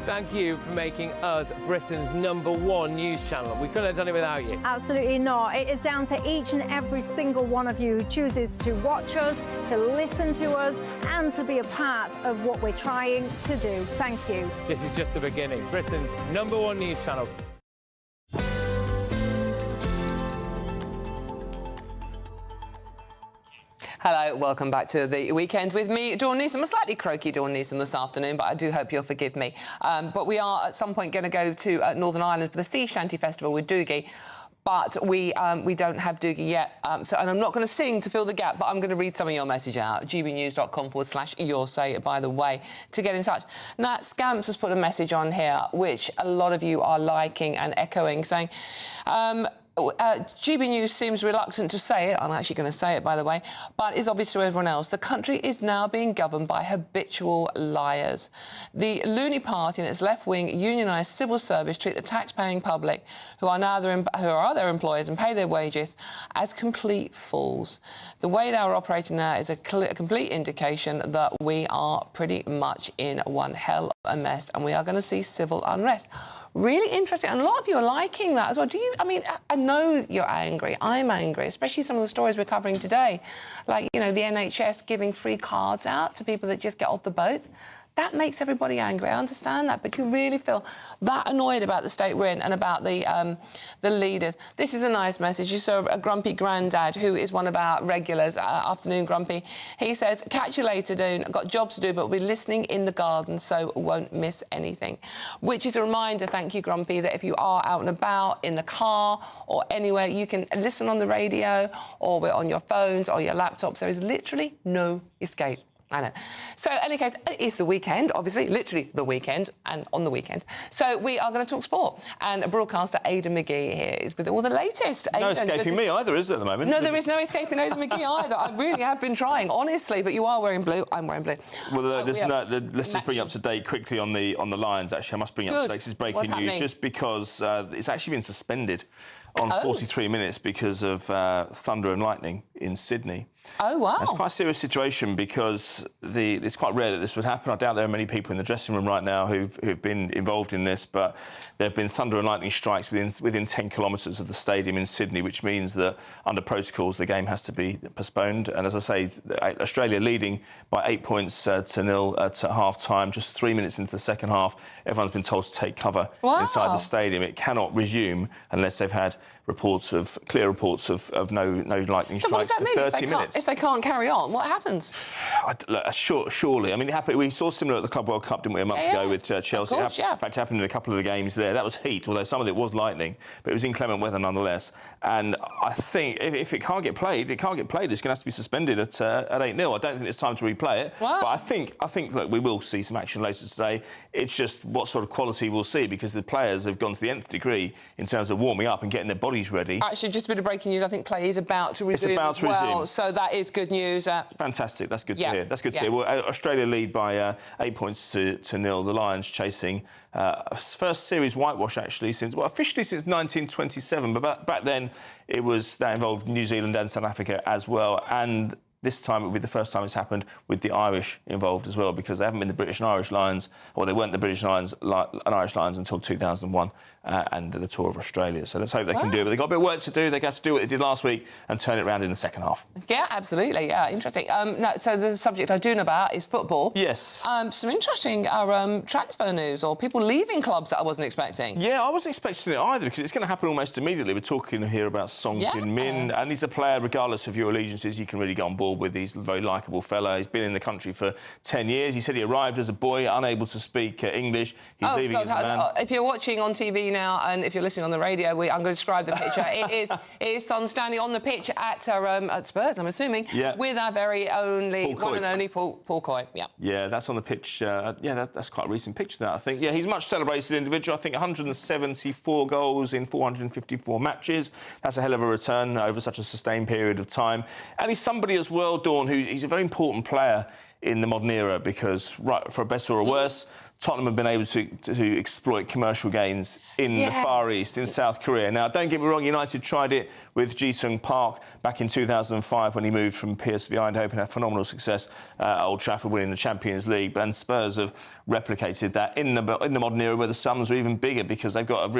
Thank you for making us Britain's #1 news channel. We couldn't have done it without you. Absolutely not. It is down to each and every single one of you who chooses to watch us, to listen to us, and to be a part of what we're trying to do. Thank you. This is just the beginning. Britain's #1 news channel. Hello, welcome back to the weekend with me, Dawn Neeson. A slightly croaky Dawn Neeson this afternoon, but I do hope you'll forgive me. But we are at some point going to go to Northern Ireland for the Sea Shanty Festival with Doogie. But we don't have Doogie yet. And I'm not going to sing to fill the gap, but I'm going to read some of your message out. gbnews.com/your say, by the way, to get in touch. Nat Scamps has put a message on here, which a lot of you are liking and echoing, saying... GB News seems reluctant to say it, I'm actually going to say it, by the way, but it's obvious to everyone else. The country is now being governed by habitual liars. The loony party and its left-wing unionised civil service treat the tax-paying public, who are their employers and pay their wages, as complete fools. The way they are operating now is a complete indication that we are pretty much in one hell of a mess, and we are going to see civil unrest. Really interesting, and a lot of you are liking that as well. I know you're angry. I'm angry, especially some of the stories we're covering today. Like, the NHS giving free cards out to people that just get off the boat. That makes everybody angry. I understand that, but you really feel that annoyed about the state we're in and about the leaders. This is a nice message. You saw a grumpy granddad who is one of our regulars, Afternoon Grumpy. He says, catch you later, Doon. I've got jobs to do, but we'll be listening in the garden, so won't miss anything. Which is a reminder, thank you, Grumpy, that if you are out and about, in the car or anywhere, you can listen on the radio or we're on your phones or your laptops. There is literally no escape. I know. So, in any case, it's the weekend, obviously, literally the weekend, and on the weekend. So, we are going to talk sport. And broadcaster Aidan McGee here is with all the latest. No escaping me either, is there, at the moment? No, there is no escaping Aidan McGee either. I really have been trying, honestly, but you are wearing blue. I'm wearing blue. Well, let's just bring you up to date quickly on the Lions, actually. I must bring you up to date. This is breaking news, just because it's actually been suspended on 43 minutes because of thunder and lightning in Sydney. Oh, wow. It's quite a serious situation because it's quite rare that this would happen. I doubt there are many people in the dressing room right now who've been involved in this, but there have been thunder and lightning strikes within 10 kilometres of the stadium in Sydney, which means that under protocols the game has to be postponed. And as I say, Australia leading by 8 points to 0 at half-time, just 3 minutes into the second half. Everyone's been told to take cover inside the stadium. It cannot resume unless they've had clear reports of no lightning strikes for 30 minutes. If they can't carry on, what happens? Surely. I mean, it happened. We saw similar at the Club World Cup, didn't we, a month ago with Chelsea? Of course, in fact, it happened in a couple of the games there. That was heat, although some of it was lightning, but it was inclement weather nonetheless. And I think if it can't get played, it can't get played. It's going to have to be suspended at 8-0. I don't think it's time to replay it. Wow. But I think look, we will see some action later today. It's just what sort of quality we'll see, because the players have gone to the nth degree in terms of warming up and getting their bodies ready. Actually, just a bit of breaking news. I think play is about to resume. It's about to resume. So that is good news. Fantastic. That's good to hear. That's good to hear. Well, Australia lead by 8 points to 0. The Lions chasing first series whitewash actually officially since 1927, but back then that involved New Zealand and South Africa as well, and this time it will be the first time it's happened with the Irish involved as well, because they haven't been the British and Irish Lions, or they weren't the British Lions and Irish Lions until 2001 and the Tour of Australia. So let's hope they can do it. But they've got a bit of work to do. They're going to have to do what they did last week and turn it around in the second half. Yeah, absolutely. Yeah, interesting. So the subject I do know about is football. Yes. Some interesting transfer news, or people leaving clubs that I wasn't expecting. Yeah, I wasn't expecting it either, because it's going to happen almost immediately. We're talking here about Song Min, and he's a player, regardless of your allegiances, you can really get on board board with. He's a very likeable fella. He's been in the country for 10 years. He said he arrived as a boy, unable to speak English. He's leaving as a man. If you're watching on TV now and if you're listening on the radio, I'm going to describe the picture. It is Son standing on the pitch at Spurs, I'm assuming, with our very only one and only Paul Coy. Yeah, that's on the pitch. That's quite a recent picture, that, I think. Yeah, he's a much celebrated individual. I think 174 goals in 454 matches. That's a hell of a return over such a sustained period of time. And he's somebody as well, Dawn, he's a very important player in the modern era because, right, for better or worse, Tottenham have been able to exploit commercial gains in the Far East, in South Korea. Now, don't get me wrong, United tried it with Ji-sung Park back in 2005 when he moved from PSV Eindhoven, had phenomenal success at Old Trafford, winning the Champions League. And Spurs have replicated that in the modern era where the sums are even bigger because they've got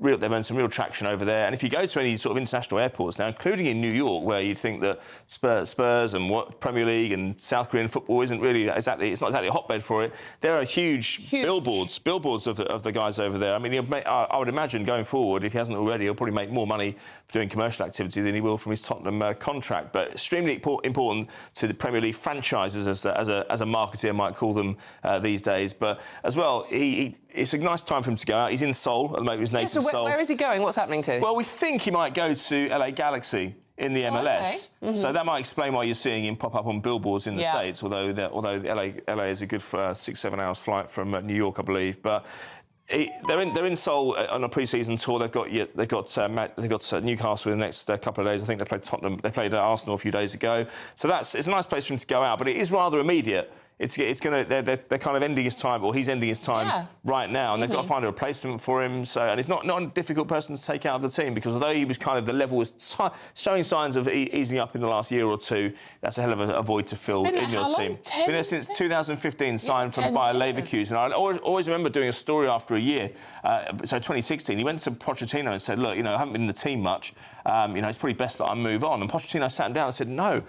they've earned some real traction over there. And if you go to any sort of international airports now, including in New York, where you'd think that Spurs and Premier League and South Korean football isn't really it's not exactly a hotbed for it, there are huge billboards of the guys over there. I mean, I would imagine going forward, if he hasn't already, he'll probably make more money for doing commercial activity than he will from his Tottenham contract. But extremely important to the Premier League franchises, as a marketeer might call them these days. But as well, it's a nice time for him to go out. He's in Seoul at the moment, his native Seoul. Where is he going? What's happening to? Well, we think he might go to LA Galaxy in the MLS. Okay. So that might explain why you're seeing him pop up on billboards in the States, although LA is a good 6-7 hours flight from New York, I believe. But they're in Seoul on a pre-season tour. They've got Newcastle in the next couple of days. I think they played Tottenham. They played Arsenal a few days ago. So it's a nice place for him to go out, but it is rather immediate. They're kind of ending his time, or he's ending his time right now, and they've got to find a replacement for him. So, and he's not a difficult person to take out of the team because although he was kind of the level was showing signs of easing up in the last year or two, that's a hell of a void to fill in your team. Been there since 2015, signed from Bayer Leverkusen. I always remember doing a story after a year. So 2016, he went to Pochettino and said, "Look, I haven't been in the team much. It's probably best that I move on." And Pochettino sat him down and said, No,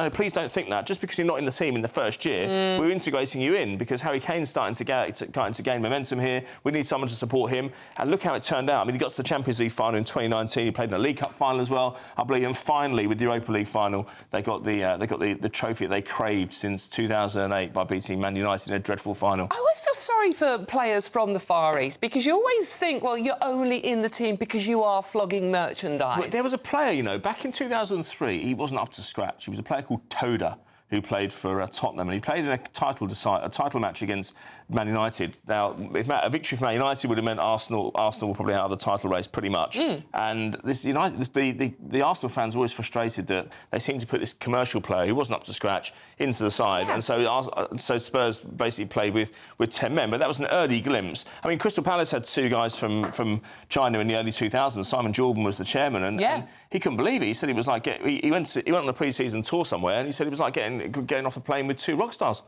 please don't think that. Just because you're not in the team in the first year, we're integrating you in because Harry Kane's starting to gain momentum here. We need someone to support him. And look how it turned out. I mean, he got to the Champions League final in 2019. He played in a League Cup final as well, I believe. And finally, with the Europa League final, they got the trophy that they craved since 2008 by beating Man United in a dreadful final. I always feel sorry for players from the Far East because you always think, well, you're only in the team because you are flogging merchandise. But there was a player, back in 2003, he wasn't up to scratch. He was a player called Toda, who played for Tottenham, and he played in a title match against Man United. Now, a victory for Man United would have meant Arsenal were probably out of the title race pretty much. And the Arsenal fans were always frustrated that they seemed to put this commercial player who wasn't up to scratch into the side, and so Spurs basically played with 10 men. But that was an early glimpse. I mean, Crystal Palace had two guys from China in the early 2000s. Simon Jordan was the chairman, and he couldn't believe it. He said it was like he went on a pre-season tour somewhere, and he said it was like getting off a plane with two rock stars.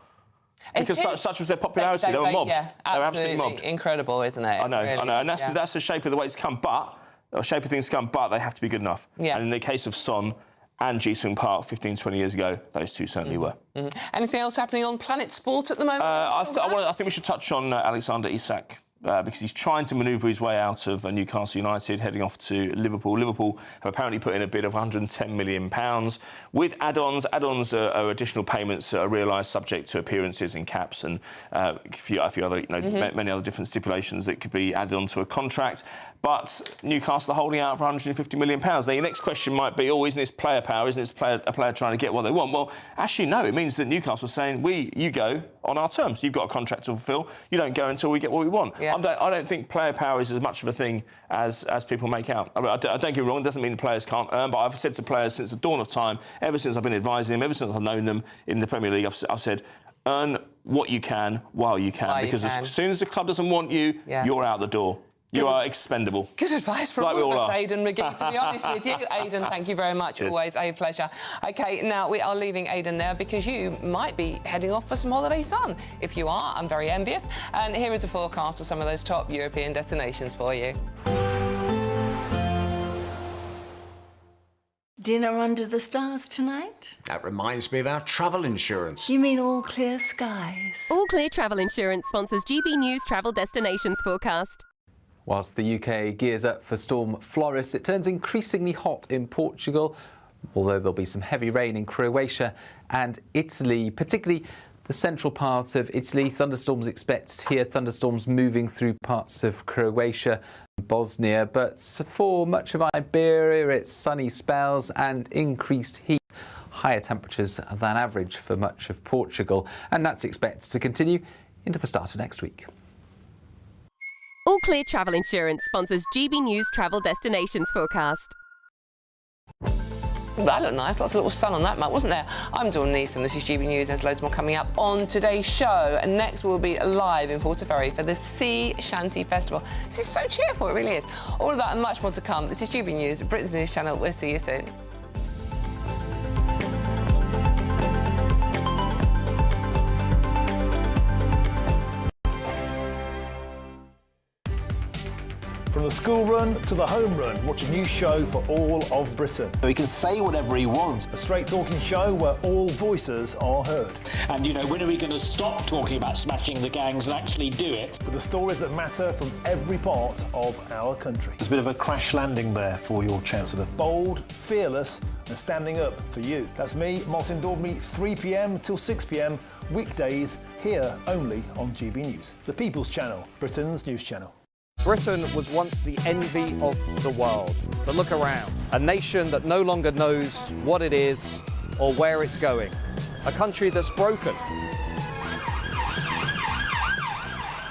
Because such was their popularity. They were mobbed. Yeah, they were absolutely mobbed. Incredible, isn't it? I know. And that's really, the shape of the way it's come. Shape of things to come, but they have to be good enough. Yeah. And in the case of Son and Ji-sung Park 15, 20 years ago, those two certainly were. Anything else happening on Planet Sport at the moment? I think we should touch on Alexander Isak. Because he's trying to manoeuvre his way out of Newcastle United, heading off to Liverpool. Liverpool have apparently put in a bid of £110 million with add-ons. Add-ons are additional payments that are realised subject to appearances and caps and a few other, many other different stipulations that could be added onto a contract. But Newcastle are holding out for £150 million. Now, your next question might be, isn't this player power? Isn't this a player trying to get what they want? Well, actually, no. It means that Newcastle are saying, you go on our terms. You've got a contract to fulfil. You don't go until we get what we want. Yeah. I don't think player power is as much of a thing as people make out. I don't get me wrong, it doesn't mean the players can't earn, but I've said to players since the dawn of time, ever since I've been advising them, ever since I've known them in the Premier League, I've said, earn what you can while you can. Because as soon as the club doesn't want you, you're out the door. You are expendable. Good advice from all of us, Aidan McGee, to be honest with you. Aidan, thank you very much. Cheers. Always a pleasure. OK, now we are leaving Aidan there because you might be heading off for some holiday sun. If you are, I'm very envious. And here is a forecast for some of those top European destinations for you. Dinner under the stars tonight? That reminds me of our travel insurance. You mean all clear skies? All Clear Travel Insurance sponsors GB News Travel Destinations forecast. Whilst the UK gears up for Storm Floris, it turns increasingly hot in Portugal. although there'll be some heavy rain in Croatia and Italy, particularly the central part of Italy. Thunderstorms expected here, thunderstorms moving through parts of Croatia, Bosnia, but for much of Iberia it's sunny spells and increased heat. Higher temperatures than average for much of Portugal, and that's expected to continue into the start of next week. All Clear Travel Insurance sponsors GB News Travel Destinations forecast. That looked nice. Lots of little sun on that map, wasn't there? I'm Dawn Neeson. This is GB News. There's loads more coming up on today's show. And next we'll be live in Portaferry for the Sea Shanty Festival. This is so cheerful, it really is. All of that and much more to come. This is GB News, Britain's news channel. We'll see you soon. From the school run to the home run, watch a new show for all of Britain. He can say whatever he wants. A straight talking show where all voices are heard. And, you know, when are we going to stop talking about smashing the gangs and actually do it? With the stories that matter from every part of our country. There's a bit of a crash landing there for your Chancellor. Bold, fearless and standing up for you. That's me, Martin Daubney, 3 p.m. till 6 p.m, weekdays, here only on GB News. The People's Channel, Britain's news channel. Britain was once the envy of the world. But look around. A nation that no longer knows what it is or where it's going. A country that's broken.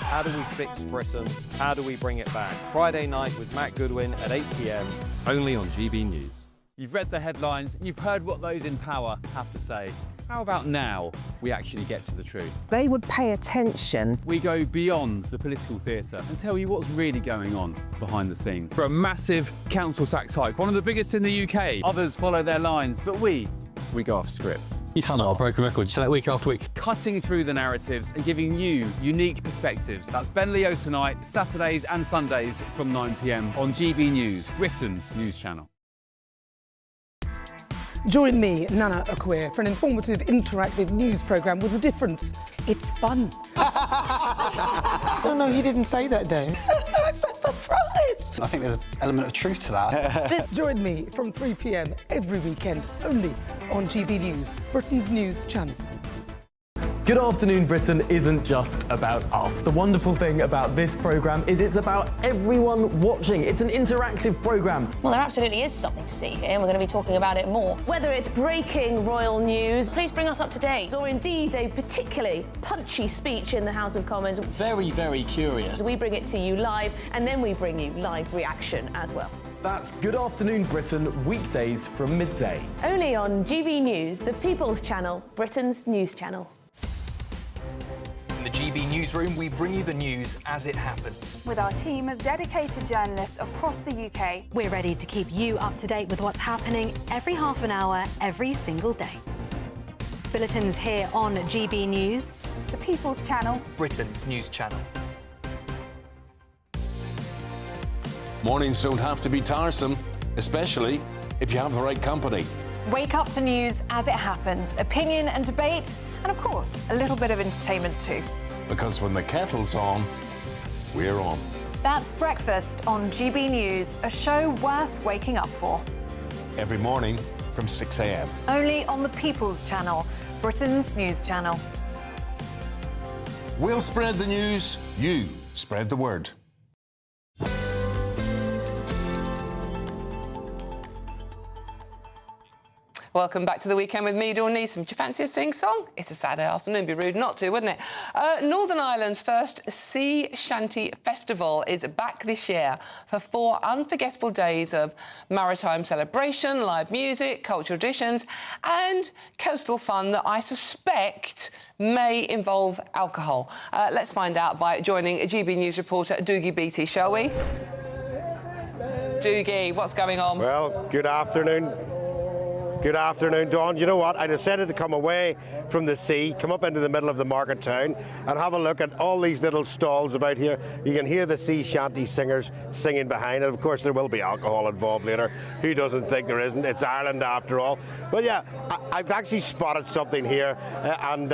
How do we fix Britain? How do we bring it back? Friday night with Matt Goodwin at 8 p.m, only on GB News. You've read the headlines, you've heard what those in power have to say. How about now we actually get to the truth? They would pay attention. We go beyond the political theatre and tell you what's really going on behind the scenes. For a massive council tax hike, one of the biggest in the UK. Others follow their lines, but we go off script. You sound like a broken record, you say that week after week. Cutting through the narratives and giving you unique perspectives. That's Ben Leo tonight, Saturdays and Sundays from 9 p.m. on GB News, Britain's news channel. Join me, Nana Akwe, for an informative, interactive news programme with a difference. It's fun. No, he didn't say that, Dave. I'm so surprised. I think there's an element of truth to that. Join me from 3 p.m. every weekend, only on GB News, Britain's news channel. Good Afternoon Britain isn't just about us. The wonderful thing about this programme is it's about everyone watching. It's an interactive programme. Well, there absolutely is something to see here, and we're going to be talking about it more. Whether it's breaking royal news, please bring us up to date, or indeed a particularly punchy speech in the House of Commons. Very, very curious. We bring it to you live, and then we bring you live reaction as well. That's Good Afternoon Britain, weekdays from midday. Only on GB News, the People's Channel, Britain's news channel. In the GB Newsroom, we bring you the news as it happens. With our team of dedicated journalists across the UK, we're ready to keep you up to date with what's happening every half an hour, every single day. Bulletins here on GB News, the People's Channel, Britain's news channel. Mornings don't have to be tiresome, especially if you have the right company. Wake up to news as it happens, opinion and debate, and of course, a little bit of entertainment too. Because when the kettle's on, we're on. That's Breakfast on GB News, a show worth waking up for. Every morning from 6 a.m. Only on the People's Channel, Britain's news channel. We'll spread the news, you spread the word. Welcome back to the weekend with me, Dawn Neeson. Do you fancy a sing-song? It's a Saturday afternoon, be rude not to, wouldn't it? Northern Ireland's first Sea Shanty Festival is back this year for 4 unforgettable days of maritime celebration, live music, cultural traditions and coastal fun that I suspect may involve alcohol. Let's find out by joining GB News reporter Doogie Beattie, shall we? Doogie, what's going on? Well, good afternoon. Good afternoon, Dawn. You know what? I decided to come away from the sea, come up into the middle of the market town and have a look at all these little stalls about here. You can hear the sea shanty singers singing behind it. Of course, there will be alcohol involved later. Who doesn't think there isn't? It's Ireland after all. But yeah, I've actually spotted something here and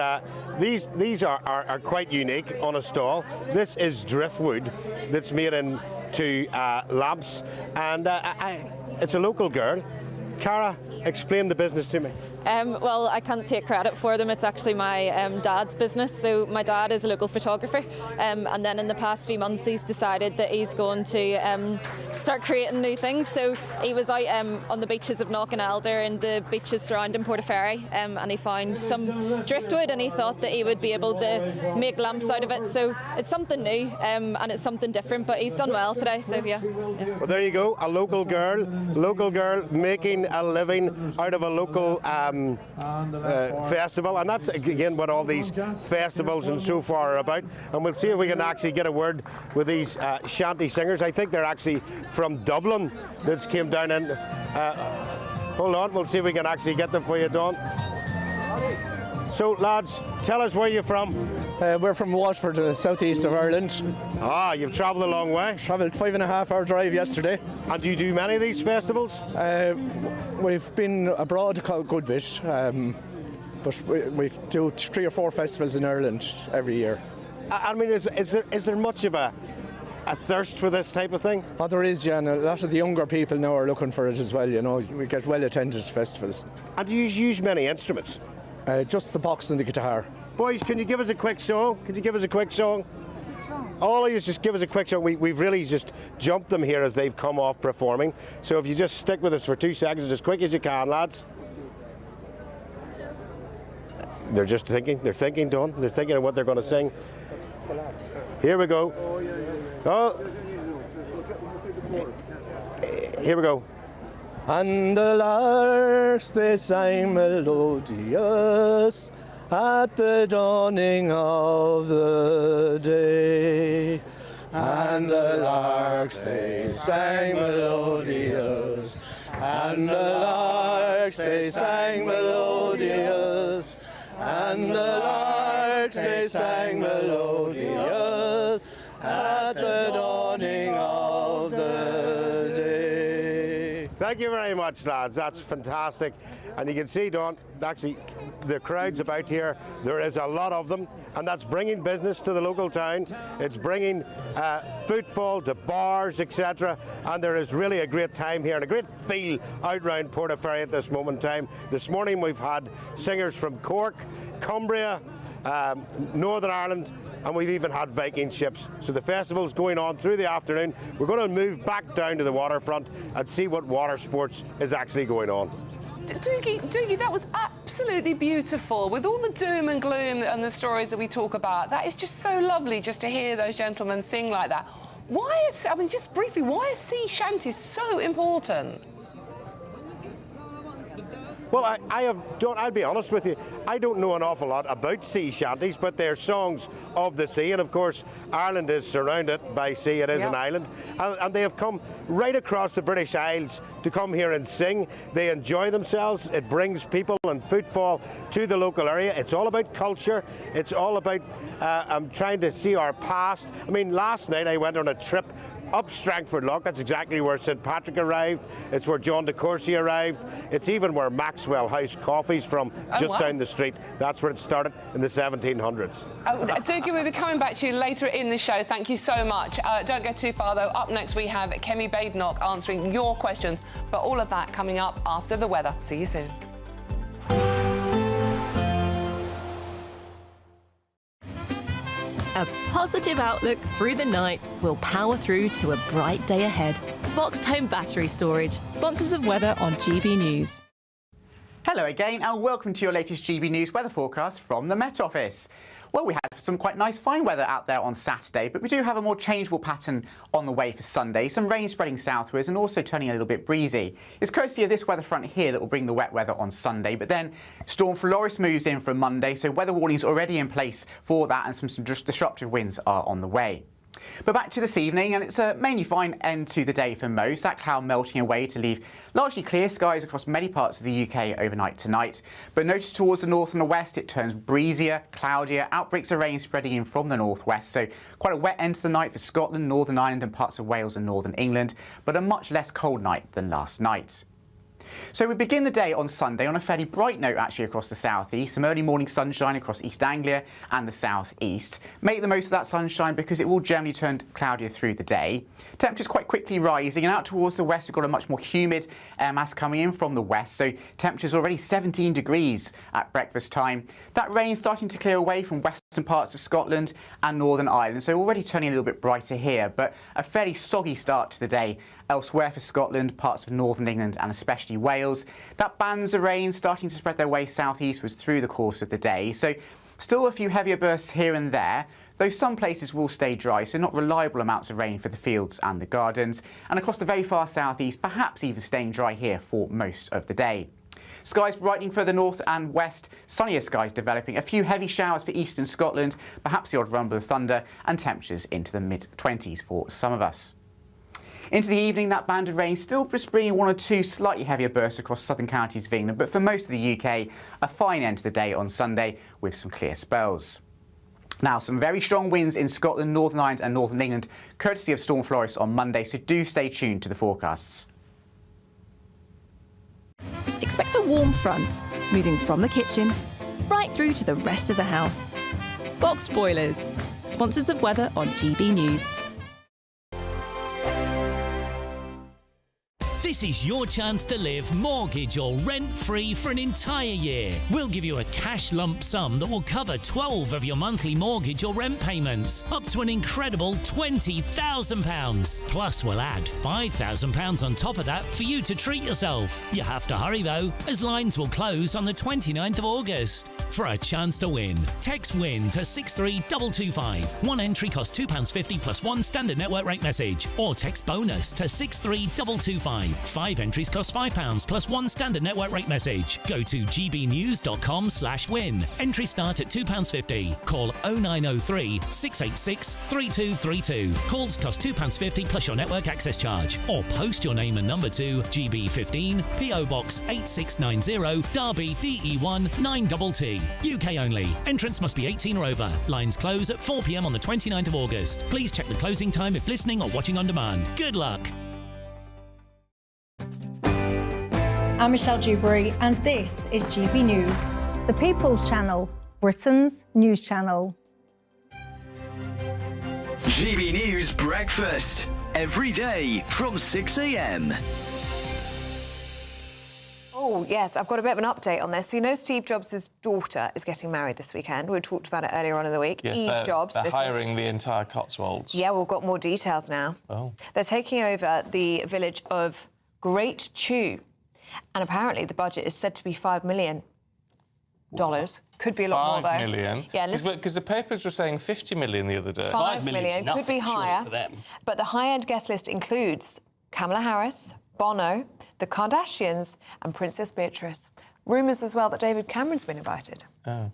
these are quite unique on a stall. This is driftwood that's made into lamps and it's a local girl. Cara, explain the business to me. Well, I can't take credit for them. It's actually my dad's business. So my dad is a local photographer, and then in the past few months he's decided that he's going to start creating new things. So he was out on the beaches of Knockanelder and the beaches surrounding Portaferry, and he found some driftwood, and he thought that he would be able to make lamps out of it. So it's something new, and it's something different, but he's done well today, so yeah. Well, there you go, a local girl making a living out of a local festival, and that's again what all these festivals and so far are about. And we'll see if we can actually get a word with these shanty singers. I think they're actually from Dublin. That came down in. Hold on, we'll see if we can actually get them for you, Don. So, lads, tell us where you're from. We're from Waterford, the southeast of Ireland. Ah, you've travelled a long way. Travelled 5.5-hour drive yesterday. And do you do many of these festivals? We've been abroad a good bit, but we do 3 or 4 festivals in Ireland every year. I mean, is there much of a thirst for this type of thing? Oh, there is, yeah, and a lot of the younger people now are looking for it as well, you know. We get well-attended festivals. And do you use many instruments? Just the box and the guitar. Boys, can you give us a quick song? Could you give us a quick song? All of you just give us a quick song. We've really just jumped them here as they've come off performing. So if you just stick with us for 2 seconds, as quick as you can, lads. They're just thinking. They're thinking, Don. They're thinking of what they're going to sing. Here we go. Oh. Here we go. And the larks they sang melodious at the dawning of the day. And the larks they sang melodious. And the larks they sang melodious. And the larks they sang melodious at the dawning of the day. Thank you very much, lads. That's fantastic. And you can see, Don, actually, the crowds about here, there is a lot of them, and that's bringing business to the local town. It's bringing footfall to bars, etc. And there is really a great time here and a great feel out round Portaferry at this moment in time. This morning we've had singers from Cork, Cumbria, Northern Ireland, and we've even had Viking ships. So the festival's going on through the afternoon. We're going to move back down to the waterfront and see what water sports is actually going on. Doogie, that was absolutely beautiful. With all the doom and gloom and the stories that we talk about, that is just so lovely just to hear those gentlemen sing like that. Why is, I mean, just briefly, why is sea shanties so important? Well, I'll be honest with you, I don't know an awful lot about sea shanties, but they're songs of the sea, and of course Ireland is surrounded by sea. It is an island, and they have come right across the British Isles to come here and sing. They enjoy themselves. It brings people and footfall to the local area. It's all about culture. It's all about trying to see our past. I mean, last night I went on a trip up Strangford Lough. That's exactly where St Patrick arrived. It's where John de Courcy arrived. It's even where Maxwell House Coffee's from, just down the street. That's where it started in the 1700s. Doogie, we'll be coming back to you later in the show. Thank you so much. Don't go too far, though. Up next, we have Kemi Badenoch answering your questions. But all of that coming up after the weather. See you soon. A positive outlook through the night will power through to a bright day ahead. Boxed Home Battery Storage, sponsors of weather on GB News. Hello again and welcome to your latest GB News weather forecast from the Met Office. Well, we had some quite nice fine weather out there on Saturday, but we do have a more changeable pattern on the way for Sunday. Some rain spreading southwards and also turning a little bit breezy. It's courtesy of this weather front here that will bring the wet weather on Sunday, but then Storm Flores moves in from Monday, so weather warnings already in place for that and some disruptive winds are on the way. But back to this evening, and it's a mainly fine end to the day for most. That cloud melting away to leave largely clear skies across many parts of the UK overnight tonight. But notice towards the north and the west it turns breezier, cloudier, outbreaks of rain spreading in from the northwest. So quite a wet end to the night for Scotland, Northern Ireland and parts of Wales and Northern England, but a much less cold night than last night. So we begin the day on Sunday on a fairly bright note actually across the southeast. Some early morning sunshine across East Anglia and the southeast. Make the most of that sunshine because it will generally turn cloudier through the day. Temperatures quite quickly rising, and out towards the west we've got a much more humid air mass coming in from the west. So temperatures already 17 degrees at breakfast time. That rain starting to clear away from western parts of Scotland and Northern Ireland. So already turning a little bit brighter here, but a fairly soggy start to the day elsewhere for Scotland, parts of northern England and especially Wales. That bands of rain starting to spread their way southeastwards through the course of the day. So still a few heavier bursts here and there, though some places will stay dry, so not reliable amounts of rain for the fields and the gardens. And across the very far southeast, perhaps even staying dry here for most of the day. Skies brightening further north and west, sunnier skies developing, a few heavy showers for eastern Scotland, perhaps the odd rumble of thunder, and temperatures into the mid-20s for some of us. Into the evening, that band of rain still just bringing one or two slightly heavier bursts across southern counties of England, but for most of the UK, a fine end to the day on Sunday with some clear spells. Now, some very strong winds in Scotland, Northern Ireland and Northern England, courtesy of Storm Florence on Monday, so do stay tuned to the forecasts. Expect a warm front, moving from the kitchen right through to the rest of the house. Boxed Boilers, sponsors of weather on GB News. This is your chance to live mortgage or rent-free for an entire year. We'll give you a cash lump sum that will cover 12 of your monthly mortgage or rent payments, up to an incredible £20,000. Plus, we'll add £5,000 on top of that for you to treat yourself. You have to hurry though, as lines will close on the 29th of August. For a chance to win, text WIN to 63225. One entry costs £2.50 plus one standard network rate message, or text BONUS to 63225. 5 entries cost £5 plus one standard network rate message. Go to gbnews.com/win. Entries start at £2.50. Call 0903 686 3232. Calls cost £2.50 plus your network access charge. Or post your name and number to GB15 PO Box 8690 Derby DE1 9TT. UK only. Entrance must be 18 or over. Lines close at 4 p.m. on the 29th of August. Please check the closing time if listening or watching on demand. Good luck. I'm Michelle Dewberry, and this is GB News, the People's Channel, Britain's news channel. GB News Breakfast, every day from 6 a.m. Oh, yes, I've got a bit of an update on this. So you know Steve Jobs' daughter is getting married this weekend. We talked about it earlier on in the week. Yes, Eve Jobs. They're hiring the entire Cotswolds. Yeah, we've got more details now. Oh. They're taking over the village of Great Chew. And apparently the budget is said to be $5 million. Could be a lot more, though. $5 million? Yeah, because the papers were saying 50 million the other day. $5 million could be higher. For them. But the high-end guest list includes Kamala Harris, Bono, the Kardashians and Princess Beatrice. Rumours as well that David Cameron's been invited. Oh.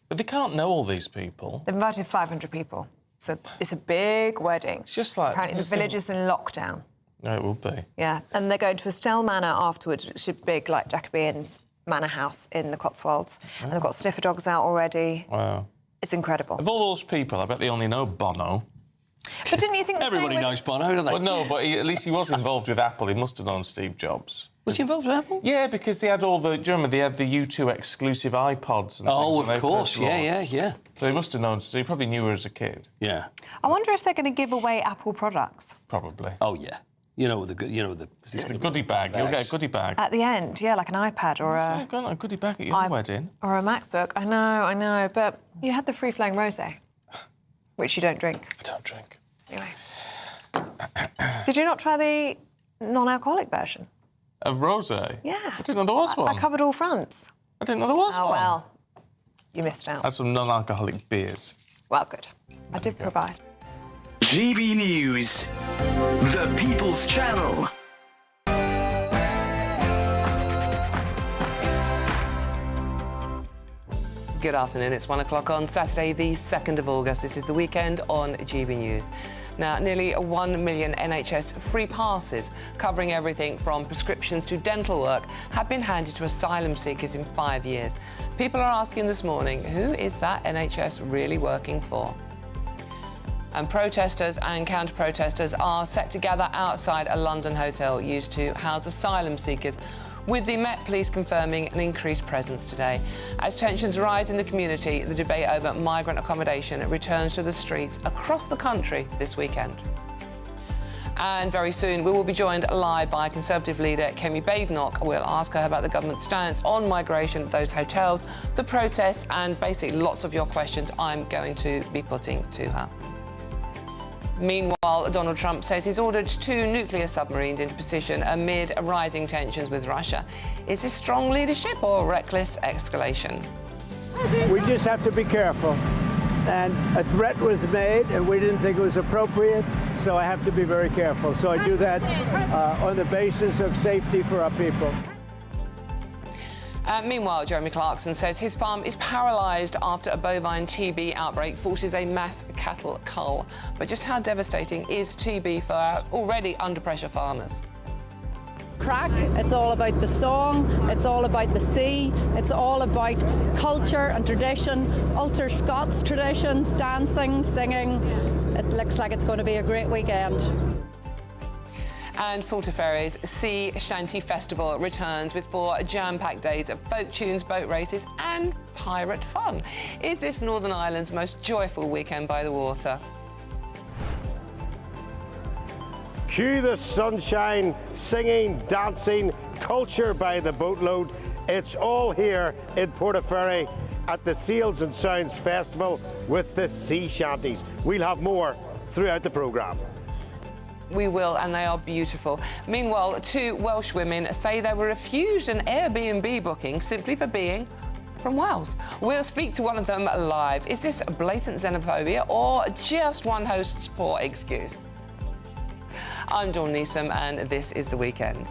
But they can't know all these people. They've invited 500 people. So it's a big wedding. It's just like... Apparently the village is in lockdown. No, it will be. Yeah, and they're going to Estelle Manor afterwards, which is a big, like, Jacobean manor house in the Cotswolds. Oh. And they've got sniffer dogs out already. Wow. It's incredible. Of all those people, I bet they only know Bono. But didn't you think everybody knows Bono, don't they? Well, no, but at least he was involved with Apple. He must have known Steve Jobs. Was he involved with Apple? Yeah, because they had all the... Do you remember they had the U2 exclusive iPods and things of course, yeah. So he must have known... So he probably knew her as a kid. Yeah. I wonder if they're going to give away Apple products. Probably. Oh, yeah. You know the goodie bag. You'll get a goodie bag. At the end, yeah, like an iPad or So you've got a goodie bag at your wedding. Or a MacBook. I know, but you had the free-flowing rosé, which you don't drink. I don't drink. Anyway. Did you not try the non-alcoholic version? Of rosé? Yeah. I didn't know there was one. I covered all fronts. I didn't know there was one. Oh, well, you missed out. I had some non-alcoholic beers. Well, good. I did provide. GB News, the People's Channel. Good afternoon, it's 1 o'clock on Saturday, the 2nd of August. This is the weekend on GB News. Now, nearly 1 million NHS free passes, covering everything from prescriptions to dental work, have been handed to asylum seekers in 5 years. People are asking this morning, who is that NHS really working for? And protesters and counter-protesters are set to gather outside a London hotel used to house asylum seekers, with the Met Police confirming an increased presence today. As tensions rise in the community, the debate over migrant accommodation returns to the streets across the country this weekend. And very soon we will be joined live by Conservative leader Kemi Badenoch. We'll ask her about the government's stance on migration, those hotels, the protests, and basically lots of your questions I'm going to be putting to her. Meanwhile, Donald Trump says he's ordered 2 nuclear submarines into position amid rising tensions with Russia. Is this strong leadership or reckless escalation? We just have to be careful. And a threat was made, and we didn't think it was appropriate, so I have to be very careful. So I do that on the basis of safety for our people. Meanwhile, Jeremy Clarkson says his farm is paralysed after a bovine TB outbreak forces a mass cattle cull. But just how devastating is TB for our already under-pressure farmers? Crack, it's all about the song, it's all about the sea, it's all about culture and tradition, Ulster Scots traditions, dancing, singing. It looks like it's going to be a great weekend. And Portaferry's Sea Shanty Festival returns with 4 jam-packed days of folk tunes, boat races and pirate fun. Is this Northern Ireland's most joyful weekend by the water? Cue the sunshine, singing, dancing, culture by the boatload. It's all here in Portaferry at the Seals and Sounds Festival with the sea shanties. We'll have more throughout the programme. We will, and they are beautiful. Meanwhile, 2 Welsh women say they were refused an Airbnb booking simply for being from Wales. We'll speak to one of them live. Is this blatant xenophobia or just one host's poor excuse? I'm Dawn Newsom, and this is The Weekend.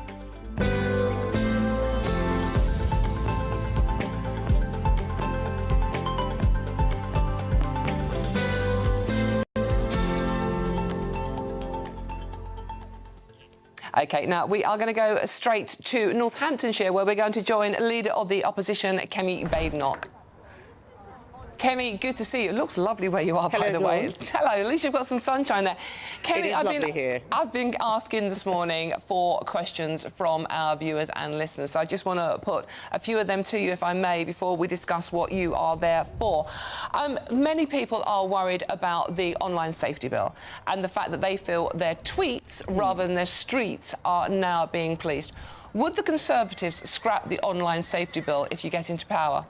OK, now we are going to go straight to Northamptonshire, where we're going to join Leader of the Opposition, Kemi Badenoch. Kemi, good to see you. It looks lovely where you are, by the way. Hello, at least you've got some sunshine there. Kemi, I've been asking this morning for questions from our viewers and listeners, so I just want to put a few of them to you, if I may, before we discuss what you are there for. Many people are worried about the online safety bill and the fact that they feel their tweets, rather than their streets, are now being policed. Would the Conservatives scrap the online safety bill if you get into power?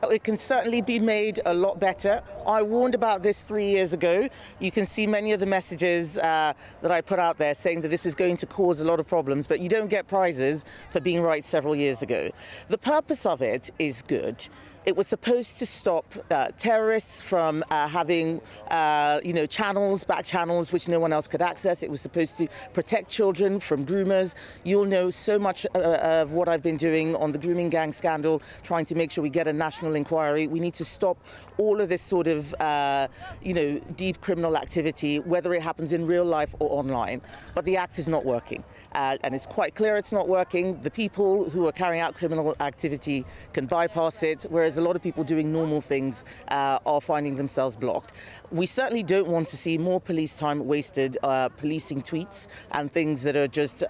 It can certainly be made a lot better. I warned about this 3 years ago. You can see many of the messages that I put out there saying that this was going to cause a lot of problems, but you don't get prizes for being right several years ago. The purpose of it is good. It was supposed to stop terrorists from having, channels, back channels, which no one else could access. It was supposed to protect children from groomers. You'll know so much of what I've been doing on the grooming gang scandal, trying to make sure we get a national inquiry. We need to stop all of this sort of, deep criminal activity, whether it happens in real life or online. But the act is not working. And it's quite clear it's not working. The people who are carrying out criminal activity can bypass it, whereas a lot of people doing normal things are finding themselves blocked. We certainly don't want to see more police time wasted policing tweets and things that are just,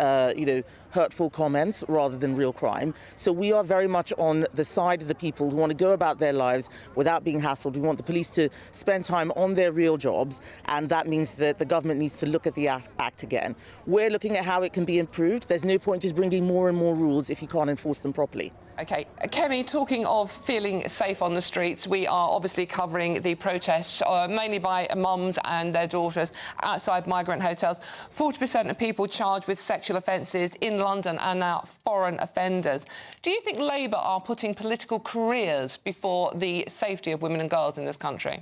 hurtful comments rather than real crime. So we are very much on the side of the people who want to go about their lives without being hassled. We want the police to spend time on their real jobs, and that means that the government needs to look at the act again. We're looking at how it can be improved. There's no point just bringing more and more rules if you can't enforce them properly. OK. Kemi, talking of feeling safe on the streets, we are obviously covering the protests, mainly by mums and their daughters outside migrant hotels. 40% of people charged with sexual offences in London are now foreign offenders. Do you think Labour are putting political careers before the safety of women and girls in this country?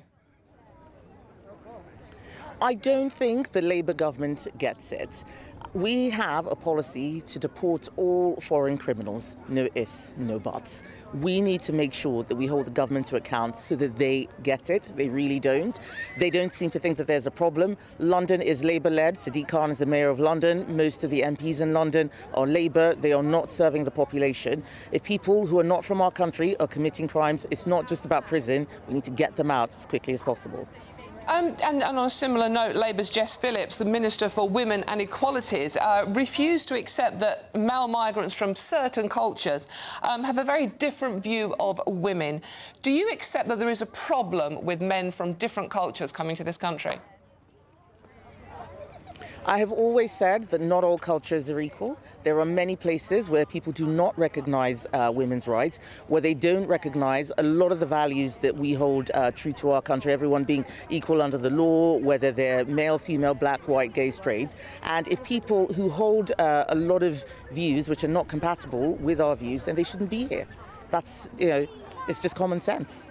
I don't think the Labour government gets it. We have a policy to deport all foreign criminals, no ifs, no buts. We need to make sure that we hold the government to account so that they get it. They really don't. They don't seem to think that there's a problem. London is Labour-led. Sadiq Khan is the Mayor of London. Most of the MPs in London are Labour. They are not serving the population. If people who are not from our country are committing crimes, it's not just about prison. We need to get them out as quickly as possible. And on a similar note, Labour's Jess Phillips, the Minister for Women and Equalities, refused to accept that male migrants from certain cultures have a very different view of women. Do you accept that there is a problem with men from different cultures coming to this country? I have always said that not all cultures are equal. There are many places where people do not recognise women's rights, where they don't recognise a lot of the values that we hold true to our country, everyone being equal under the law, whether they're male, female, black, white, gay, straight. And if people who hold a lot of views which are not compatible with our views, then they shouldn't be here. That's, you know, it's just common sense.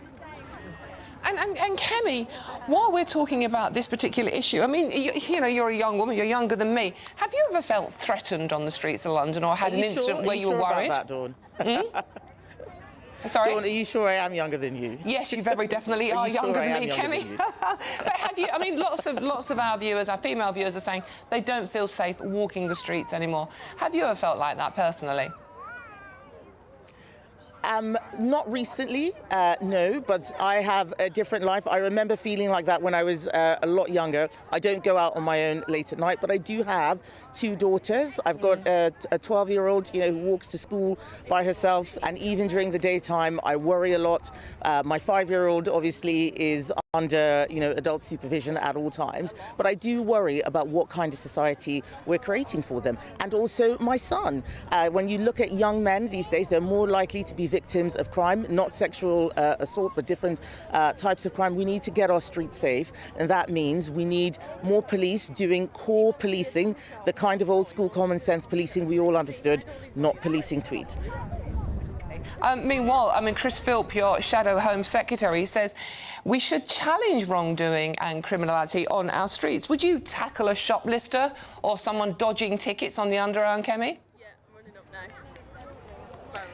And Kemi, while we're talking about this particular issue, I mean, you know, you're a young woman, you're younger than me. Have you ever felt threatened on the streets of London or had an incident where you were worried? About that, Dawn? Sorry? Dawn, are you sure I am younger than you? Yes, you very definitely are younger than me, Kemi. But have you, I mean, lots of our viewers, our female viewers are saying they don't feel safe walking the streets anymore. Have you ever felt like that personally? Not recently, no, but I have a different life. I remember feeling like that when I was a lot younger. I don't go out on my own late at night, but I do have 2 daughters. I've got a 12-year-old, you know, who walks to school by herself, and even during the daytime, I worry a lot. My 5-year-old obviously is under, you know, adult supervision at all times, but I do worry about what kind of society we're creating for them. And also my son. When you look at young men these days, they're more likely to be victims of crime, not sexual assault, but different types of crime. We need to get our streets safe, and that means we need more police doing core policing, the kind of old school common sense policing we all understood, not policing tweets. Meanwhile, I mean, Chris Philp, your Shadow Home Secretary, says we should challenge wrongdoing and criminality on our streets. Would you tackle a shoplifter or someone dodging tickets on the Underground, Kemi?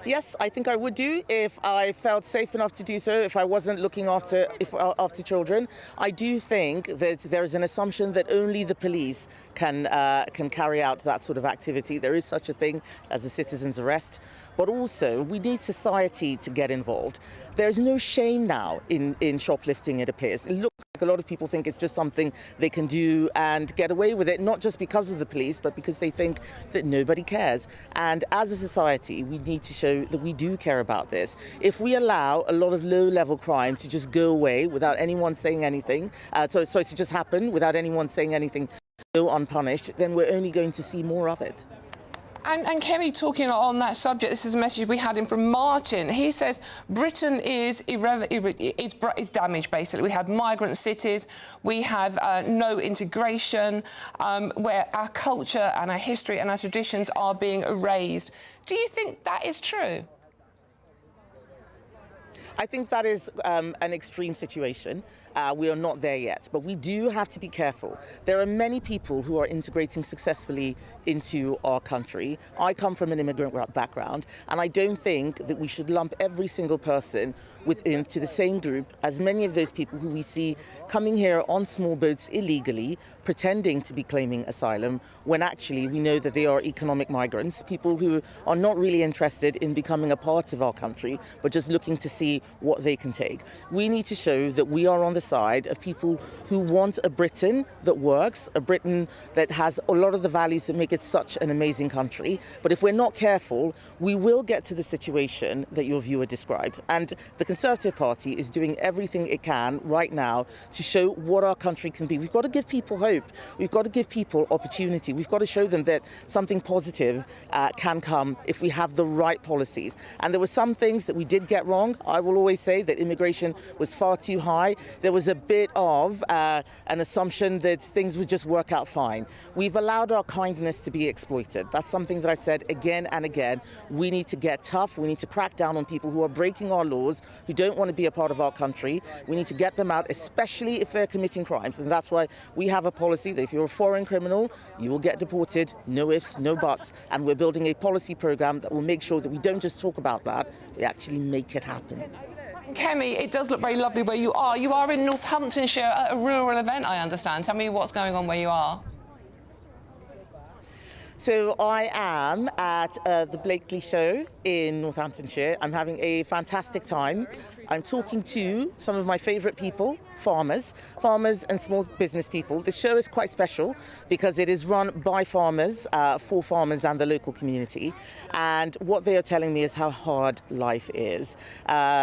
Yes, I think I would do if I felt safe enough to do so, if I wasn't looking after children. I do think that there is an assumption that only the police can carry out that sort of activity. There is such a thing as a citizen's arrest. But also, we need society to get involved. There's no shame now in shoplifting, it appears. It looks like a lot of people think it's just something they can do and get away with it, not just because of the police, but because they think that nobody cares. And as a society, we need to show that we do care about this. If we allow a lot of low-level crime to just go away without anyone saying anything, to just happen without anyone saying anything, go unpunished, then we're only going to see more of it. And Kemi, talking on that subject, this is a message we had in from Martin. He says Britain is damaged, basically. We have migrant cities, we have no integration, where our culture and our history and our traditions are being erased. Do you think that is true? I think that is an extreme situation. We are not there yet, but we do have to be careful. There are many people who are integrating successfully into our country. I come from an immigrant background, and I don't think that we should lump every single person into the same group as many of those people who we see coming here on small boats illegally, pretending to be claiming asylum, when actually we know that they are economic migrants, people who are not really interested in becoming a part of our country, but just looking to see what they can take. We need to show that we are on the side of people who want a Britain that works, a Britain that has a lot of the values that make it such an amazing country. But if we're not careful, we will get to the situation that your viewer described. And the Conservative Party is doing everything it can right now to show what our country can be. We've got to give people hope. We've got to give people opportunity. We've got to show them that something positive can come if we have the right policies. And there were some things that we did get wrong. I will always say that immigration was far too high. There was a bit of an assumption that things would just work out fine. We've allowed our kindness to be exploited. That's something that I said again and again. We need to get tough. We need to crack down on people who are breaking our laws, who don't want to be a part of our country. We need to get them out, especially if they're committing crimes. And that's why we have a policy that if you're a foreign criminal, you will get deported, no ifs, no buts. And we're building a policy program that will make sure that we don't just talk about that, we actually make it happen. Kemi, it does look very lovely where you are. You are in Northamptonshire at a rural event, I understand. Tell me what's going on where you are. So I am at the Blakely Show in Northamptonshire. I'm having a fantastic time. I'm talking to some of my favourite people, farmers and small business people. The show is quite special because it is run by farmers, for farmers and the local community. And what they are telling me is how hard life is.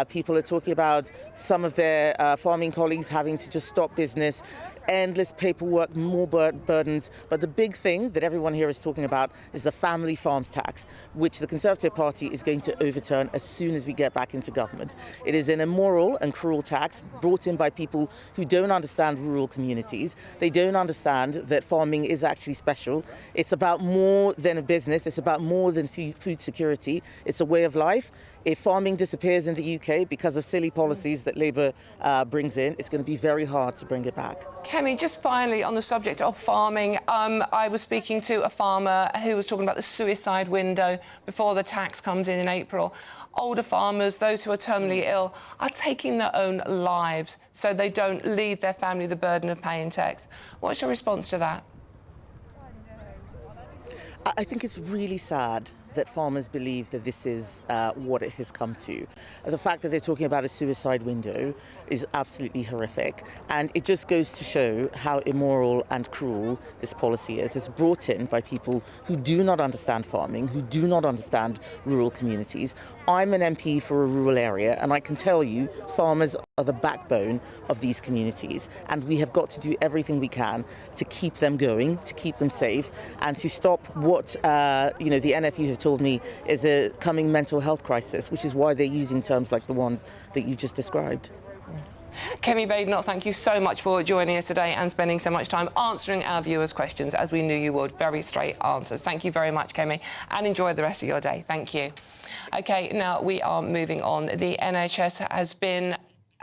People are talking about some of their farming colleagues having to just stop business, endless paperwork, more burdens. But the big thing that everyone here is talking about is the family farms tax, which the Conservative Party is going to overturn as soon as we get back into government. It is an immoral and cruel tax brought in by people who don't understand rural communities. They don't understand that farming is actually special. It's about more than a business. It's about more than food security. It's a way of life. If farming disappears in the UK because of silly policies that Labour brings in, it's going to be very hard to bring it back. Kemi, just finally on the subject of farming, I was speaking to a farmer who was talking about the suicide window before the tax comes in April. Older farmers, those who are terminally ill, are taking their own lives so they don't leave their family the burden of paying tax. What's your response to that? I think it's really sad that farmers believe that this is what it has come to. The fact that they're talking about a suicide window is absolutely horrific, and it just goes to show how immoral and cruel this policy is. It's brought in by people who do not understand farming, who do not understand rural communities. I'm an MP for a rural area, and I can tell you farmers are the backbone of these communities, and we have got to do everything we can to keep them going, to keep them safe, and to stop what the NFU have told me is a coming mental health crisis, which is why they're using terms like the ones that you just described. Kemi Badenoch, thank you so much for joining us today and spending so much time answering our viewers' questions, as we knew you would. Very straight answers. Thank you very much, Kemi, and enjoy the rest of your day. Thank you. OK, now we are moving on. The NHS has been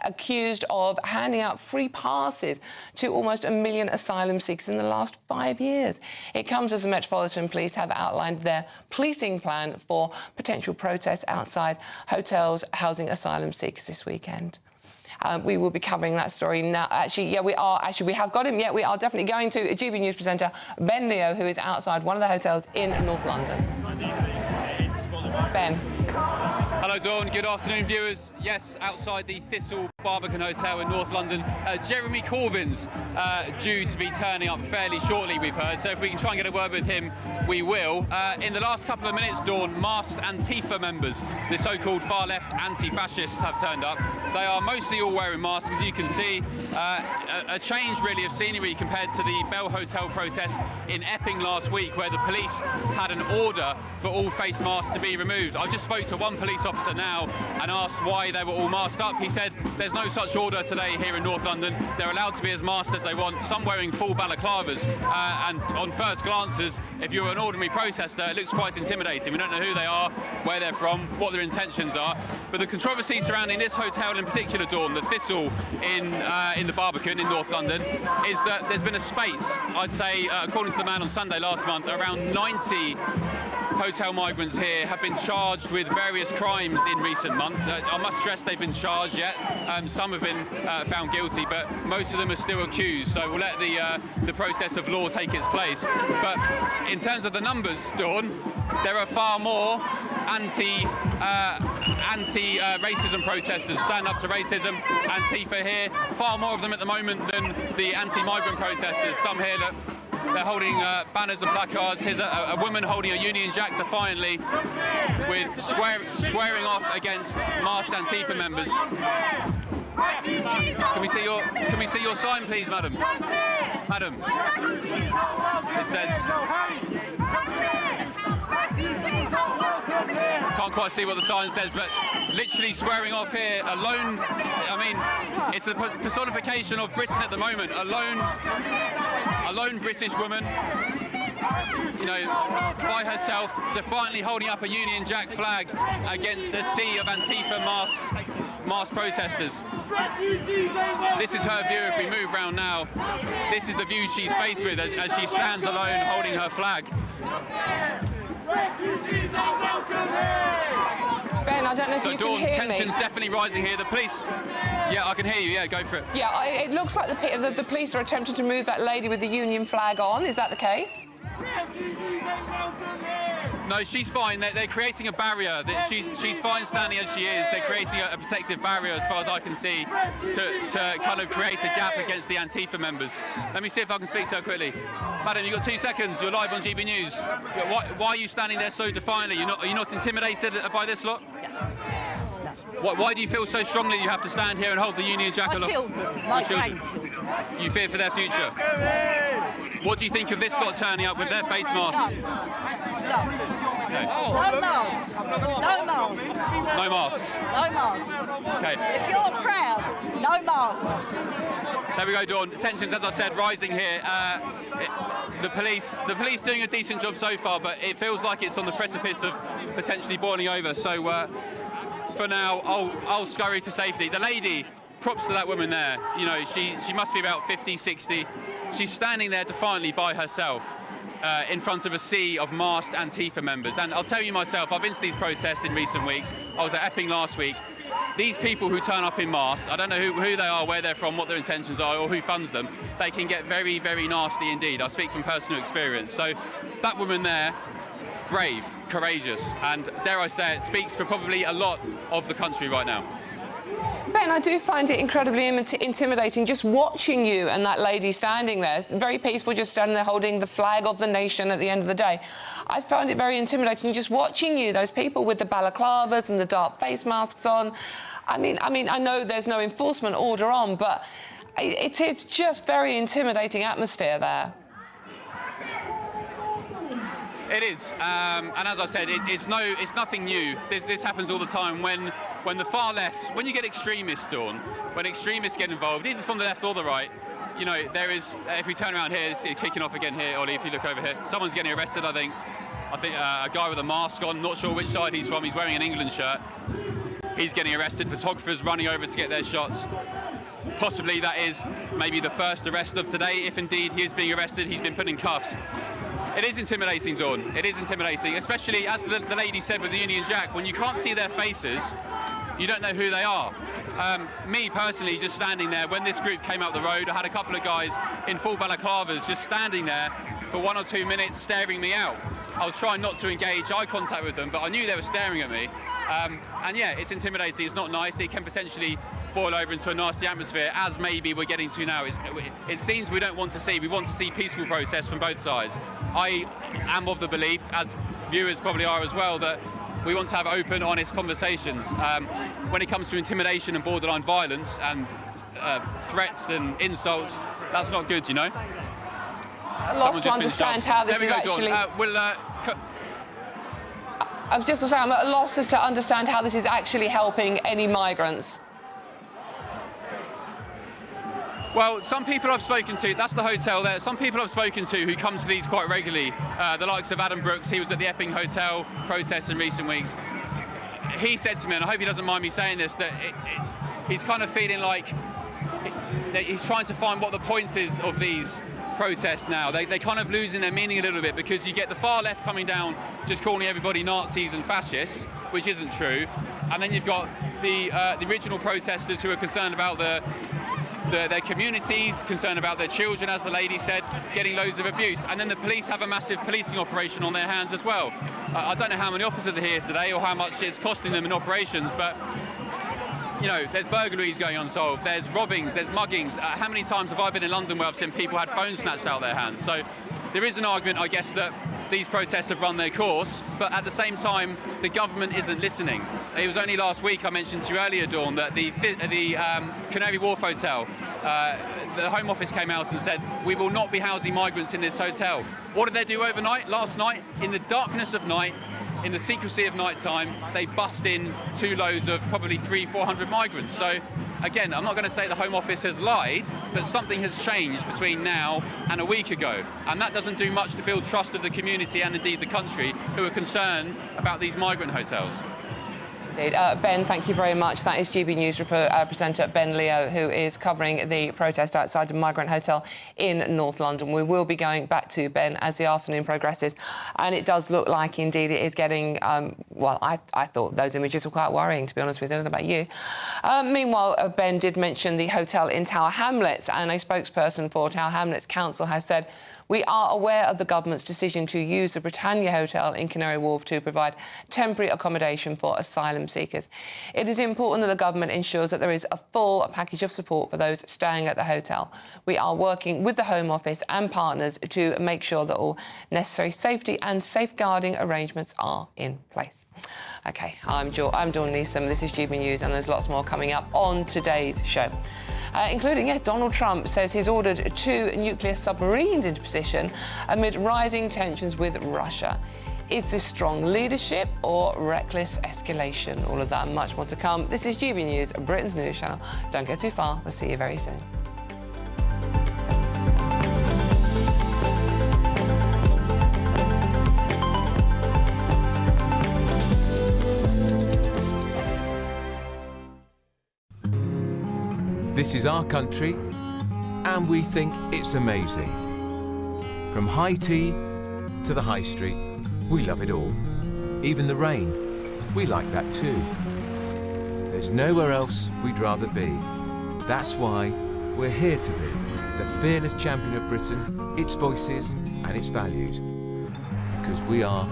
accused of handing out free passes to almost 1 million asylum seekers in the last 5 years. It comes as the Metropolitan Police have outlined their policing plan for potential protests outside hotels housing asylum seekers this weekend. We will be covering that story now. We have got him. Yeah, we are definitely going to GB News presenter Ben Leo, who is outside one of the hotels in North London. Ben. Hello, Dawn. Good afternoon, viewers. Yes, outside the Thistle Barbican Hotel in North London, Jeremy Corbyn's due to be turning up fairly shortly, we've heard. So if we can try and get a word with him, we will. In the last couple of minutes, Dawn, masked Antifa members, the so-called far-left anti-fascists, have turned up. They are mostly all wearing masks, as you can see. A change, really, of scenery compared to the Bell Hotel protest in Epping last week, where the police had an order for all face masks to be removed. I just spoke to one police officer now and asked why they were all masked up. He said there's no such order today here in North London. They're allowed to be as masked as they want, some wearing full balaclavas. And on first glances, if you're an ordinary protester, it looks quite intimidating. We don't know who they are, where they're from, what their intentions are. But the controversy surrounding this hotel in particular, Dawn, the Thistle in the Barbican in North London, is that there's been a spate, I'd say, according to the man on Sunday last month, around 90 hotel migrants here have been charged with various crimes in recent months. I must stress they've been charged yet. Some have been found guilty, but most of them are still accused. So we'll let the process of law take its place. But in terms of the numbers, Dawn, there are far more anti-racism protesters, stand up to racism, Antifa here, far more of them at the moment than the anti-migrant protesters. Some here that they're holding banners and placards. Here's a woman holding a Union Jack defiantly, with squaring off against masked Antifa members. Can we see your sign, please, madam? Madam. It says. Can't quite see what the sign says, but literally squaring off here, alone. I mean, it's the personification of Britain at the moment. A lone British woman, you know, by herself, defiantly holding up a Union Jack flag against a sea of Antifa masked protesters. This is her view if we move round now. This is the view she's faced with as she stands alone holding her flag. Ben, I don't know if you can hear me. Tension's definitely rising here. The police... Yeah, I can hear you. Yeah, go for it. Yeah, it looks like the police are attempting to move that lady with the Union flag on. Is that the case? No, she's fine. They're creating a barrier. She's fine standing as she is. They're creating a protective barrier, as far as I can see, to kind of create a gap against the Antifa members. Let me see if I can speak to her quickly. Madam, you've got 2 seconds. You're live on GB News. Why are you standing there so defiantly? Are you not intimidated by this lot? Why do you feel so strongly you have to stand here and hold the Union Jack aloft? My grandchildren. You fear for their future? What do you think of this lot turning up with their face masks? Stop. Okay. No masks. No masks. No masks? No masks. Okay. If you're proud, no masks. There we go, Dawn. Tensions, as I said, rising here. The police doing a decent job so far, but it feels like it's on the precipice of potentially boiling over. So for now, I'll scurry to safety. The lady, props to that woman there. You know, she must be about 50, 60. She's standing there defiantly by herself in front of a sea of masked Antifa members. And I'll tell you myself, I've been to these protests in recent weeks. I was at Epping last week. These people who turn up in masks, I don't know who they are, where they're from, what their intentions are, or who funds them, they can get very, very nasty indeed. I speak from personal experience. So that woman there, brave, courageous, and dare I say it, speaks for probably a lot of the country right now. Ben, I do find it incredibly intimidating just watching you and that lady standing there. Very peaceful, just standing there holding the flag of the nation at the end of the day. I found it very intimidating just watching you, those people with the balaclavas and the dark face masks on. I mean, I know there's no enforcement order on, but it's just very intimidating atmosphere there. It is, and as I said, it's nothing new. This happens all the time when the far left, when you get extremists, Dawn, when extremists get involved, either from the left or the right, you know, there is. If we turn around here, it's kicking off again here, Ollie. If you look over here, someone's getting arrested. I think a guy with a mask on. Not sure which side he's from. He's wearing an England shirt. He's getting arrested. Photographers running over to get their shots. Possibly that is maybe the first arrest of today. If indeed he is being arrested, he's been put in cuffs. It is intimidating, Dawn. It is intimidating, especially, as the lady said with the Union Jack, when you can't see their faces, you don't know who they are. Me, personally, just standing there, when this group came up the road, I had a couple of guys in full balaclavas just standing there for 1 or 2 minutes staring me out. I was trying not to engage eye contact with them, but I knew they were staring at me. And yeah, it's intimidating. It's not nice. It can potentially boil over into a nasty atmosphere, as maybe we're getting to now. It's scenes we don't want to see. We want to see peaceful protests from both sides. I am of the belief, as viewers probably are as well, that we want to have open, honest conversations. When it comes to intimidation and borderline violence and threats and insults, that's not good, you know? Lost to understand how this is actually... I was just going to say, I'm at a loss as to understand how this is actually helping any migrants. Well, some people I've spoken to, that's the hotel there, some people I've spoken to who come to these quite regularly, the likes of Adam Brooks, he was at the Epping Hotel protest in recent weeks. He said to me, and I hope he doesn't mind me saying this, that he's kind of feeling like that he's trying to find what the point is of these protests now. They're kind of losing their meaning a little bit, because you get the far left coming down just calling everybody Nazis and fascists, which isn't true, and then you've got the original protesters who are concerned about their communities, concerned about their children, as the lady said, getting loads of abuse. And then the police have a massive policing operation on their hands as well. I don't know how many officers are here today or how much it's costing them in operations, but you know, there's burglaries going unsolved, there's robbings, there's muggings. How many times have I been in London where I've seen people had phones snatched out of their hands? So there is an argument, I guess, that these protests have run their course, but at the same time, the government isn't listening. It was only last week, I mentioned to you earlier, Dawn, that the Canary Wharf Hotel, the Home Office came out and said, we will not be housing migrants in this hotel. What did they do overnight? Last night, in the darkness of night, in the secrecy of night time, they bust in 2 loads of probably 300-400 migrants. So again, I'm not going to say the Home Office has lied, but something has changed between now and a week ago. And that doesn't do much to build trust of the community and indeed the country who are concerned about these migrant hotels. Indeed. Ben, thank you very much. That is GB News presenter Ben Leo, who is covering the protest outside the Migrant Hotel in North London. We will be going back to Ben as the afternoon progresses, and it does look like, indeed, it is getting... well, I thought those images were quite worrying, to be honest with you. I don't know about you. Meanwhile, Ben did mention the hotel in Tower Hamlets, and a spokesperson for Tower Hamlets Council has said, We are aware of the government's decision to use the Britannia Hotel in Canary Wharf to provide temporary accommodation for asylum seekers. It is important that the government ensures that there is a full package of support for those staying at the hotel. We are working with the Home Office and partners to make sure that all necessary safety and safeguarding arrangements are in place. OK, I'm Dawn Neeson, this is GB News, and there's lots more coming up on today's show. Including, Donald Trump says he's ordered 2 nuclear submarines into position amid rising tensions with Russia. Is this strong leadership or reckless escalation? All of that and much more to come. This is GB News, Britain's news channel. Don't go too far. We'll see you very soon. This is our country, and we think it's amazing. From high tea to the high street, we love it all. Even the rain, we like that too. There's nowhere else we'd rather be. That's why we're here to be the fearless champion of Britain, its voices and its values. Because we are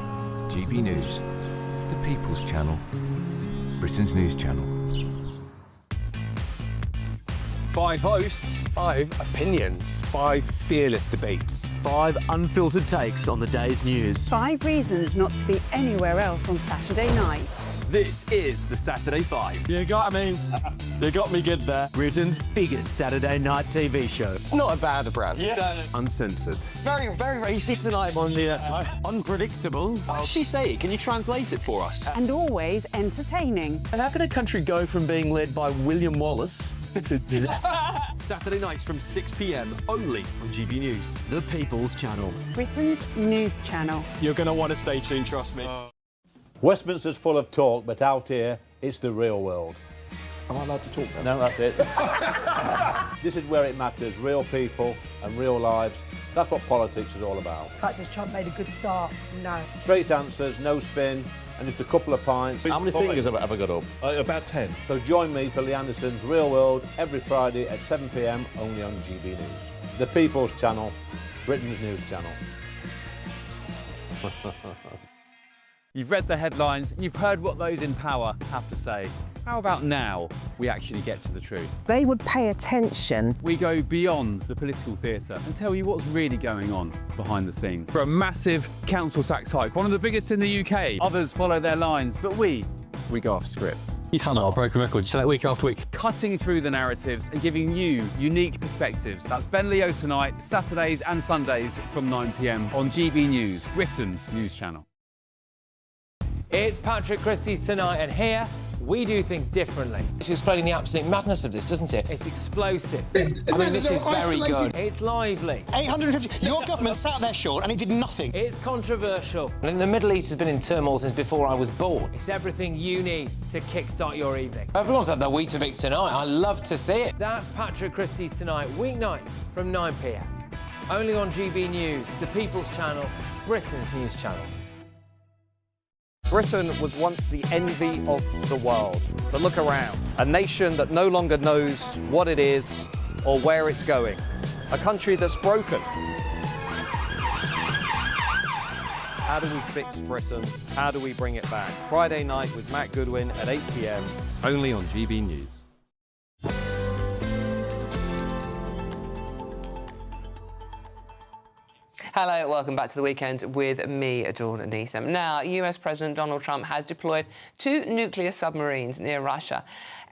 GB News, the People's Channel, Britain's news channel. 5 hosts, 5 opinions, 5 fearless debates, 5 unfiltered takes on the day's news. 5 reasons not to be anywhere else on Saturday night. This is the Saturday 5. You got me good there. Britain's biggest Saturday night TV show. It's not a bad brand. Yeah. Uncensored. Very, very racy tonight. On the unpredictable. What does she say? Can you translate it for us? And always entertaining. And how can a country go from being led by William Wallace Saturday nights from 6 p.m. only on GB News, the People's Channel. Britain's news channel. You're going to want to stay tuned, trust me. Westminster's full of talk, but out here, it's the real world. Am I allowed to talk No, now? that's it. This is where it matters, real people and real lives. That's what politics is all about. In fact, has Trump made a good start? No. Straight answers, no spin, and just a couple of pints. How many fingers have I got up? About 10. So join me for Lee Anderson's Real World every Friday at 7 p.m. only on GB News. The People's Channel, Britain's news channel. You've read the headlines, you've heard what those in power have to say. How about now we actually get to the truth? They would pay attention. We go beyond the political theatre and tell you what's really going on behind the scenes. For a massive council tax hike, one of the biggest in the UK. Others follow their lines, but we go off script. You sound like a broken record, you say that week after week. Cutting through the narratives and giving you unique perspectives. That's Ben Leo tonight, Saturdays and Sundays from 9 p.m. on GB News, Britain's news channel. It's Patrick Christie's Tonight, and here we do things differently. It's explaining the absolute madness of this, doesn't it? It's explosive. I mean, this is very good. It's lively. 850. Your government sat there, Sean, and it did nothing. It's controversial. And the Middle East has been in turmoil since before I was born. It's everything you need to kickstart your evening. Everyone's had their Weetabix tonight. I love to see it. That's Patrick Christie's Tonight, weeknights from 9 p.m. Only on GB News, the People's Channel, Britain's news channel. Britain was once the envy of the world. But look around. A nation that no longer knows what it is or where it's going. A country that's broken. How do we fix Britain? How do we bring it back? Friday night with Matt Goodwin at 8 p.m. Only on GB News. Hello, welcome back to the weekend with me, Dawn Neeson. Now, US President Donald Trump has deployed 2 nuclear submarines near Russia,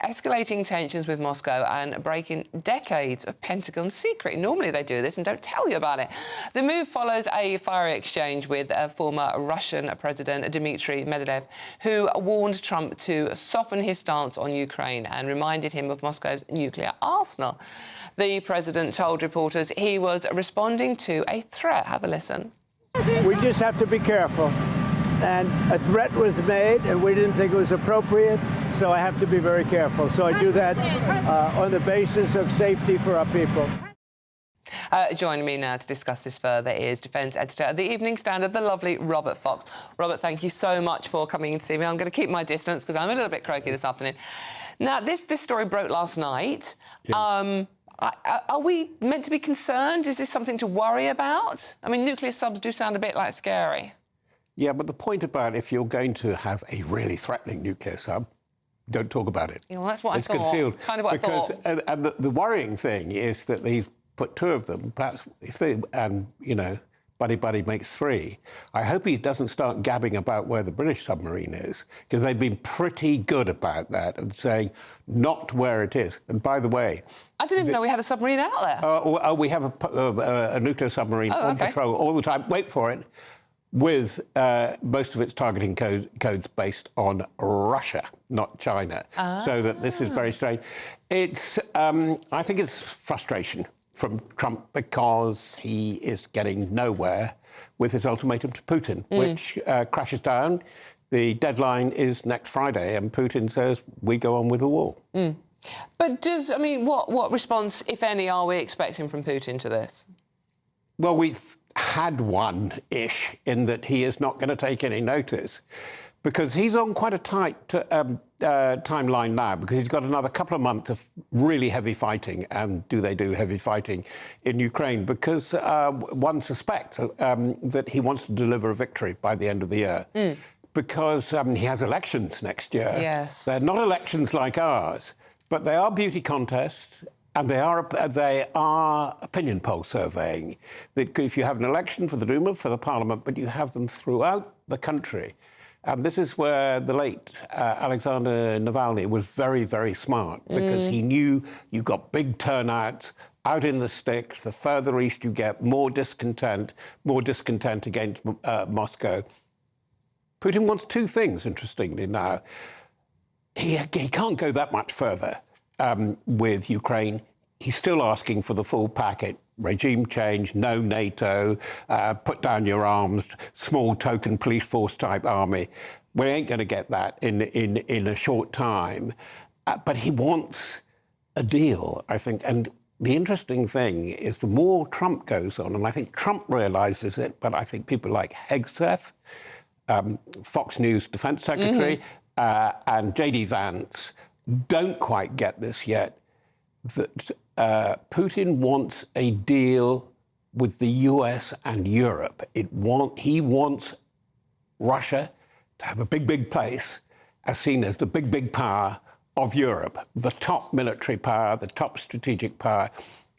escalating tensions with Moscow and breaking decades of Pentagon secret. Normally they do this and don't tell you about it. The move follows a fiery exchange with former Russian President Dmitry Medvedev, who warned Trump to soften his stance on Ukraine and reminded him of Moscow's nuclear arsenal. The president told reporters he was responding to a threat. Have a listen. We just have to be careful. And a threat was made, and we didn't think it was appropriate, so I have to be very careful. So I do that on the basis of safety for our people. Joining me now to discuss this further is Defence Editor at the Evening Standard, the lovely Robert Fox. Robert, thank you so much for coming in to see me. I'm going to keep my distance because I'm a little bit croaky this afternoon. Now, this story broke last night. Yeah. Are we meant to be concerned? Is this something to worry about? I mean, nuclear subs do sound a bit like scary. Yeah, but the point about if you're going to have a really threatening nuclear sub, don't talk about it. Yeah, well, that's what it's I thought. Concealed. Kind of what because, I thought. And the worrying thing is that they've put two of them, perhaps if they, and, you know, buddy makes three. I hope he doesn't start gabbing about where the British submarine is, because they've been pretty good about that and saying not where it is. And by the way... I didn't even know we had a submarine out there. We have a nuclear submarine on patrol all the time. Wait for it. With most of its targeting codes based on Russia, not China. So that this is very strange. It's, I think it's frustration from Trump because he is getting nowhere with his ultimatum to Putin, which crashes down. The deadline is next Friday, and Putin says, we go on with the war. But I mean, what response, if any, are we expecting from Putin to this? Well, we've had one-ish in that he is not going to take any notice because he's on quite a tight timeline now because he's got another couple of months of really heavy fighting. And do they do heavy fighting in Ukraine? Because one suspects that he wants to deliver a victory by the end of the year. Because he has elections next year. Yes. They're not elections like ours, but they are beauty contests. And they are opinion poll surveying. That if you have an election for the Duma, for the Parliament, but you have them throughout the country. And this is where the late Alexander Navalny was very, very smart, because he knew you got big turnouts out in the sticks. The further east you get, more discontent against Moscow. Putin wants two things, interestingly, now. He can't go that much further. With Ukraine, he's still asking for the full packet. Regime change, no NATO, put down your arms, small token police force type army. We ain't going to get that in a short time. But he wants a deal, I think. And the interesting thing is the more Trump goes on, and I think Trump realizes it, but I think people like Hegseth, Fox News Defense Secretary, and J.D. Vance don't quite get this yet, that Putin wants a deal with the US and Europe. He wants Russia to have a big place, as seen as the big power of Europe, the top military power, the top strategic power.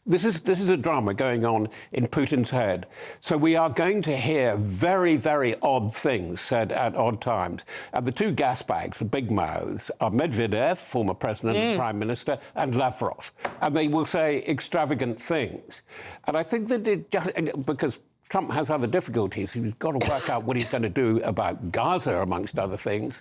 This is a drama going on in Putin's head. So we are going to hear very, very odd things said at odd times. And the two gas bags, the big mouths, are Medvedev, former president and prime minister, and Lavrov. And they will say extravagant things. And I think that because Trump has other difficulties, he's got to work out what he's going to do about Gaza, amongst other things.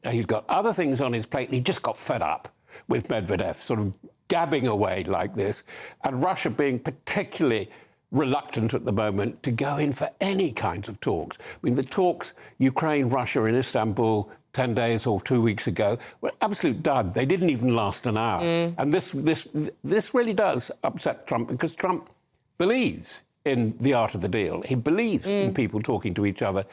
He's got other things on his plate, and he just got fed up with Medvedev, sort of gabbing away like this, and Russia being particularly reluctant at the moment to go in for any kinds of talks. I mean, the talks, Ukraine, Russia in Istanbul 10 days or 2 weeks ago, were absolute dud. They didn't even last an hour. And this really does upset Trump, because Trump believes in the art of the deal. He believes in people talking to each other,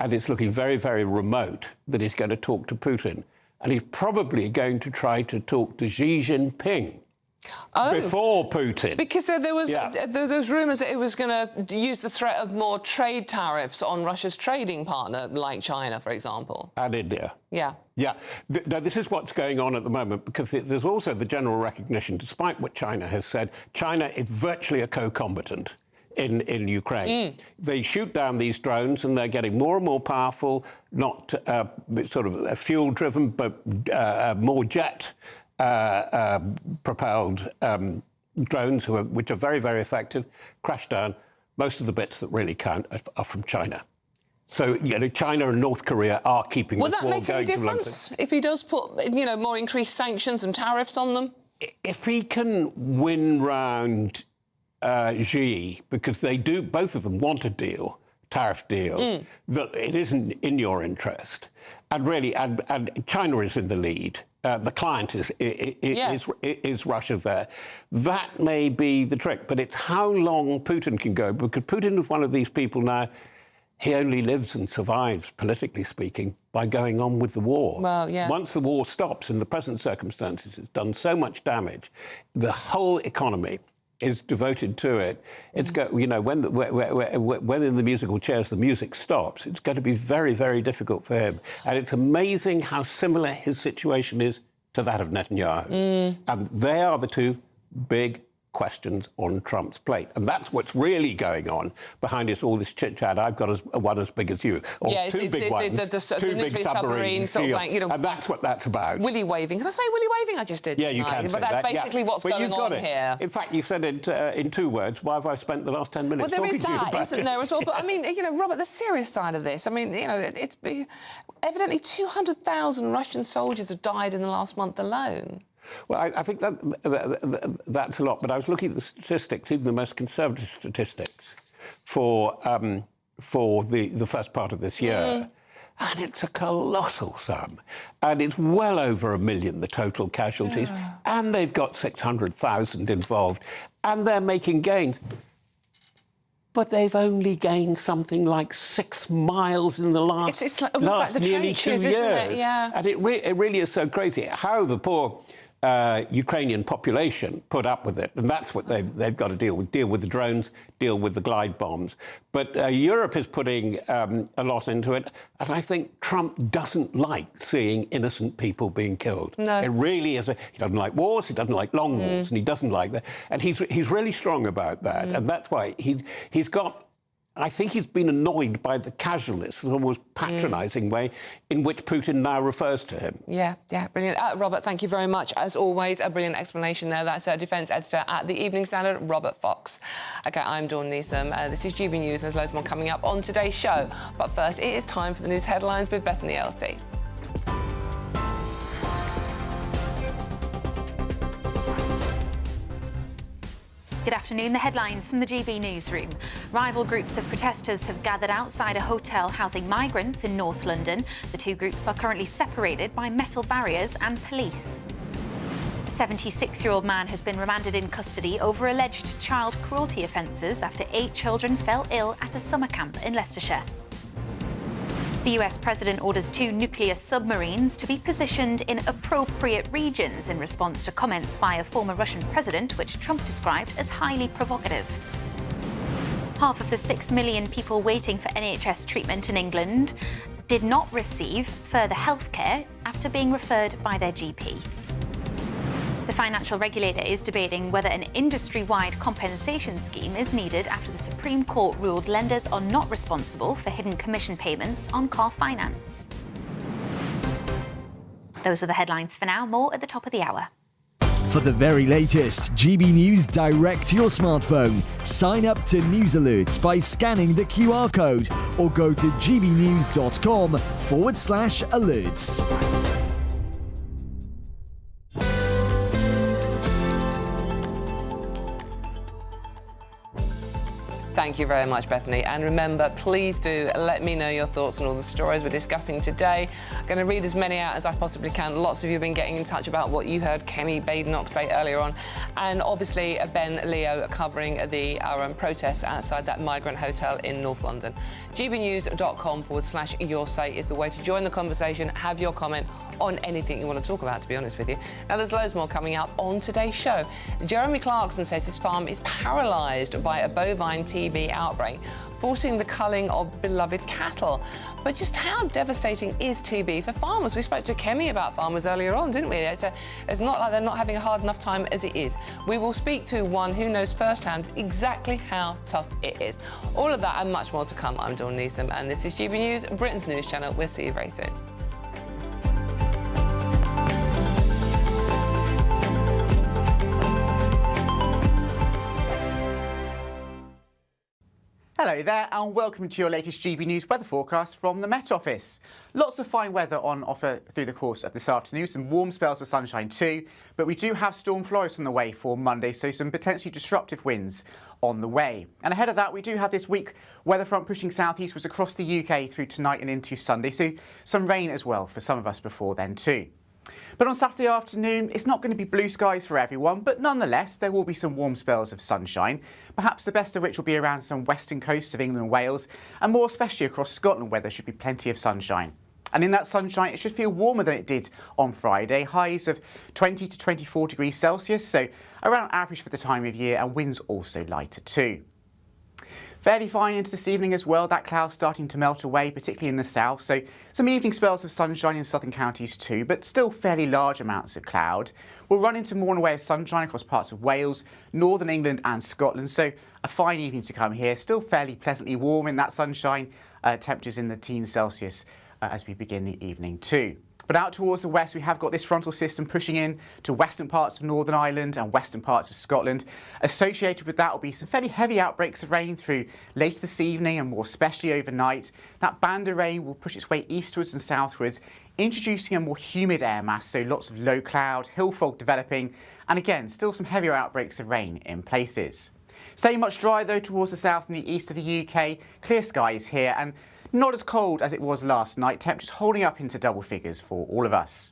and it's looking very, very remote that he's going to talk to Putin. And he's probably going to try to talk to Xi Jinping before Putin. Because there was rumours that it was going to use the threat of more trade tariffs on Russia's trading partner, like China, for example. And India. Yeah. Yeah. Now, this is what's going on at the moment, because there's also the general recognition, despite what China has said, China is virtually a co-combatant in Ukraine. They shoot down these drones, and they're getting more and more powerful, not sort of fuel-driven, but more jet-propelled drones, which are very, very effective, crash down. Most of the bits that really count are from China. So, you know, China and North Korea are keeping this war going. Will that make any difference if he does put, you know, more increased sanctions and tariffs on them? If he can win round Xi, because they do, both of them want a deal, tariff deal, that it isn't in your interest, and really, and China is in the lead. The client is Russia there. That may be the trick, but it's how long Putin can go, because Putin is one of these people now. he only lives and survives, politically speaking, by going on with the war. Well, yeah. Once the war stops, in the present circumstances, it's done so much damage. The whole economy is devoted to it. It's when in the musical chairs the music stops, it's going to be very, very difficult for him. And it's amazing how similar his situation is to that of Netanyahu. And they are the two big questions on Trump's plate. And that's what's really going on behind it, all this chit-chat. I've got one as big as you, or two big ones, two big submarines, sort of like, and that's what that's about. Willy waving. Can I say willy waving? I just did. Yeah, you can say But that's that, basically what's well, going on here. In fact, you said it in 2 words. Why have I spent the last 10 minutes talking to you about it? Well, there is that, isn't there, as well? But I mean, Robert, the serious side of this, I mean, it's evidently 200,000 Russian soldiers have died in the last month alone. Well, I think that's a lot, but I was looking at the statistics, even the most conservative statistics, for the first part of this year, and it's a colossal sum. And it's well over 1 million, the total casualties, and they've got 600,000 involved, and they're making gains. But they've only gained something like 6 miles in the last like the nearly trenches, 2 years. isn't it? Yeah. And it really is so crazy how the poor Ukrainian population put up with it. And that's what they've got to deal with the drones, deal with the glide bombs. But Europe is putting a lot into it. And I think Trump doesn't like seeing innocent people being killed. No. It really is. He doesn't like wars, he doesn't like long wars, and he doesn't like that. And he's really strong about that. And that's why he's got... I think he's been annoyed by the casualness, the almost patronising way in which Putin now refers to him. Yeah, brilliant. Robert, thank you very much. As always, a brilliant explanation there. That's our defence editor at the Evening Standard, Robert Fox. OK, I'm Dawn Neeson. This is GB News, and there's loads more coming up on today's show. But first, it is time for the news headlines with Bethany Elsey. Good afternoon. The headlines from the GB newsroom. Rival groups of protesters have gathered outside a hotel housing migrants in North London. The two groups are currently separated by metal barriers and police. A 76-year-old man has been remanded in custody over alleged child cruelty offences after 8 children fell ill at a summer camp in Leicestershire. The US president orders 2 nuclear submarines to be positioned in appropriate regions in response to comments by a former Russian president, which Trump described as highly provocative. Half of the 6 million people waiting for NHS treatment in England did not receive further health care after being referred by their GP. The financial regulator is debating whether an industry-wide compensation scheme is needed after the Supreme Court ruled lenders are not responsible for hidden commission payments on car finance. Those are the headlines for now. More at the top of the hour. For the very latest GB News direct to your smartphone, sign up to News Alerts by scanning the QR code or go to gbnews.com/alerts. Thank you very much, Bethany. And remember, please do let me know your thoughts on all the stories we're discussing today. I'm going to read as many out as I possibly can. Lots of you have been getting in touch about what you heard Kemi Badenoch say earlier on. And obviously, Ben Leo covering the protests outside that migrant hotel in North London. gbnews.com/your say is the way to join the conversation, have your comment on anything you want to talk about, to be honest with you. Now, there's loads more coming up on today's show. Jeremy Clarkson says his farm is paralysed by a bovine TB outbreak, forcing the culling of beloved cattle. But just how devastating is TB for farmers? We spoke to Kemi about farmers earlier on, didn't we? It's not like they're not having a hard enough time as it is. We will speak to one who knows firsthand exactly how tough it is. All of that and much more to come. I'm Dawn Neeson, and this is GB News, Britain's news channel. We'll see you very soon. Hello there and welcome to your latest GB News weather forecast from the Met Office. Lots of fine weather on offer through the course of this afternoon, some warm spells of sunshine too, but we do have storm flurries on the way for Monday, so some potentially disruptive winds on the way. And ahead of that, we do have this weak weather front pushing southeastwards across the UK through tonight and into Sunday, so some rain as well for some of us before then too. But on Saturday afternoon, it's not going to be blue skies for everyone, but nonetheless, there will be some warm spells of sunshine, perhaps the best of which will be around some western coasts of England and Wales, and more especially across Scotland, where there should be plenty of sunshine. And in that sunshine, it should feel warmer than it did on Friday, highs of 20 to 24 degrees Celsius, so around average for the time of year, and winds also lighter too. Fairly fine into this evening as well, that cloud starting to melt away, particularly in the south, so some evening spells of sunshine in southern counties too, but still fairly large amounts of cloud. We'll run into more in the way of sunshine across parts of Wales, northern England and Scotland, so a fine evening to come here, still fairly pleasantly warm in that sunshine, temperatures in the teens Celsius as we begin the evening too. But out towards the west, we have got this frontal system pushing in to western parts of Northern Ireland and western parts of Scotland. Associated with that will be some fairly heavy outbreaks of rain through later this evening and more especially overnight. That band of rain will push its way eastwards and southwards, introducing a more humid air mass, so lots of low cloud, hill fog developing, and again, still some heavier outbreaks of rain in places. Staying much drier though towards the south and the east of the UK, clear skies here, and not as cold as it was last night, temperatures holding up into double figures for all of us.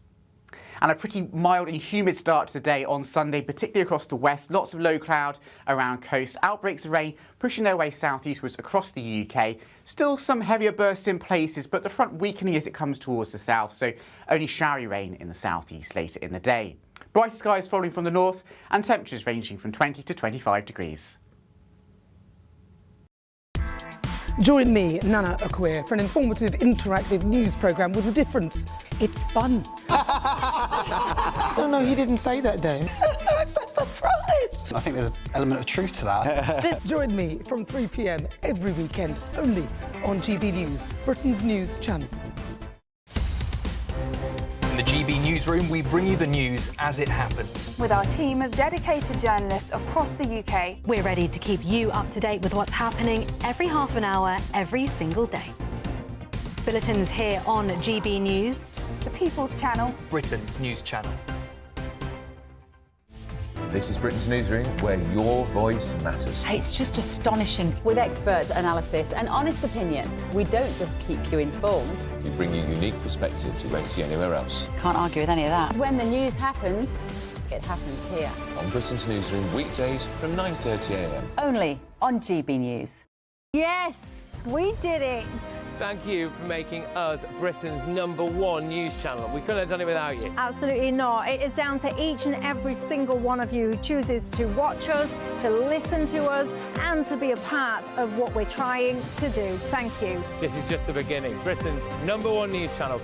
And a pretty mild and humid start to the day on Sunday, particularly across the west. Lots of low cloud around coast, outbreaks of rain pushing their way southeastwards across the UK. Still some heavier bursts in places, but the front weakening as it comes towards the south, so only showery rain in the southeast later in the day. Brighter skies following from the north and temperatures ranging from 20 to 25 degrees. Join me, Nana Akweer, for an informative, interactive news programme with a difference. It's fun. No, he didn't say that, Dave. I'm so surprised. I think there's an element of truth to that. Join me from 3 p.m. every weekend, only on GB News, Britain's news channel. In the GB Newsroom, we bring you the news as it happens. With our team of dedicated journalists across the UK, we're ready to keep you up to date with what's happening every half an hour, every single day. Bulletins here on GB News, the People's Channel, Britain's news channel. This is Britain's Newsroom, where your voice matters. It's just astonishing. With expert analysis and honest opinion, we don't just keep you informed. We bring you unique perspectives you won't see anywhere else. Can't argue with any of that. When the news happens, it happens here. On Britain's Newsroom, weekdays from 9:30 a.m. Only on GB News. Yes, we did it. Thank you for making us Britain's #1 news channel. We couldn't have done it without you. Absolutely not. It is down to each and every single one of you who chooses to watch us, to listen to us, and to be a part of what we're trying to do. Thank you. This is just the beginning. Britain's #1 news channel.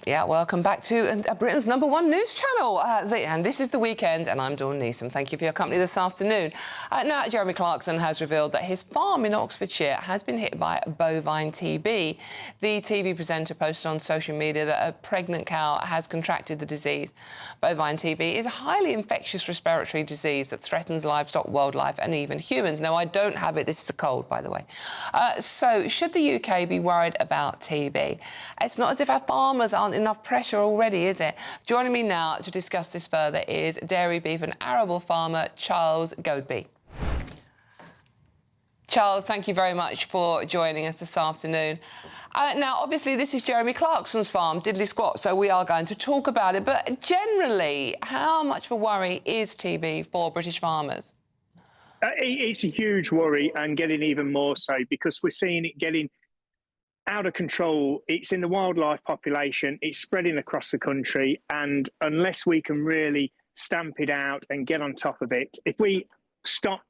Yeah, welcome back to Britain's #1 news channel. And this is The Weekend, and I'm Dawn Neeson. Thank you for your company this afternoon. Now, Jeremy Clarkson has revealed that his farm in Oxfordshire has been hit by bovine TB. The TV presenter posted on social media that a pregnant cow has contracted the disease. Bovine TB is a highly infectious respiratory disease that threatens livestock, wildlife and even humans. Now, I don't have it. This is a cold, by the way. So should the UK be worried about TB? It's not as if our farmers aren't enough pressure already, is it? Joining me now to discuss this further is dairy beef and arable farmer Charles Godby. Charles, thank you very much for joining us this afternoon. Now, obviously, this is Jeremy Clarkson's farm, Diddley Squat, so we are going to talk about it. But generally, how much of a worry is TB for British farmers? It's a huge worry, and getting even more so because we're seeing it getting out of control. It's in the wildlife population, it's spreading across the country, and unless we can really stamp it out and get on top of it, if we stop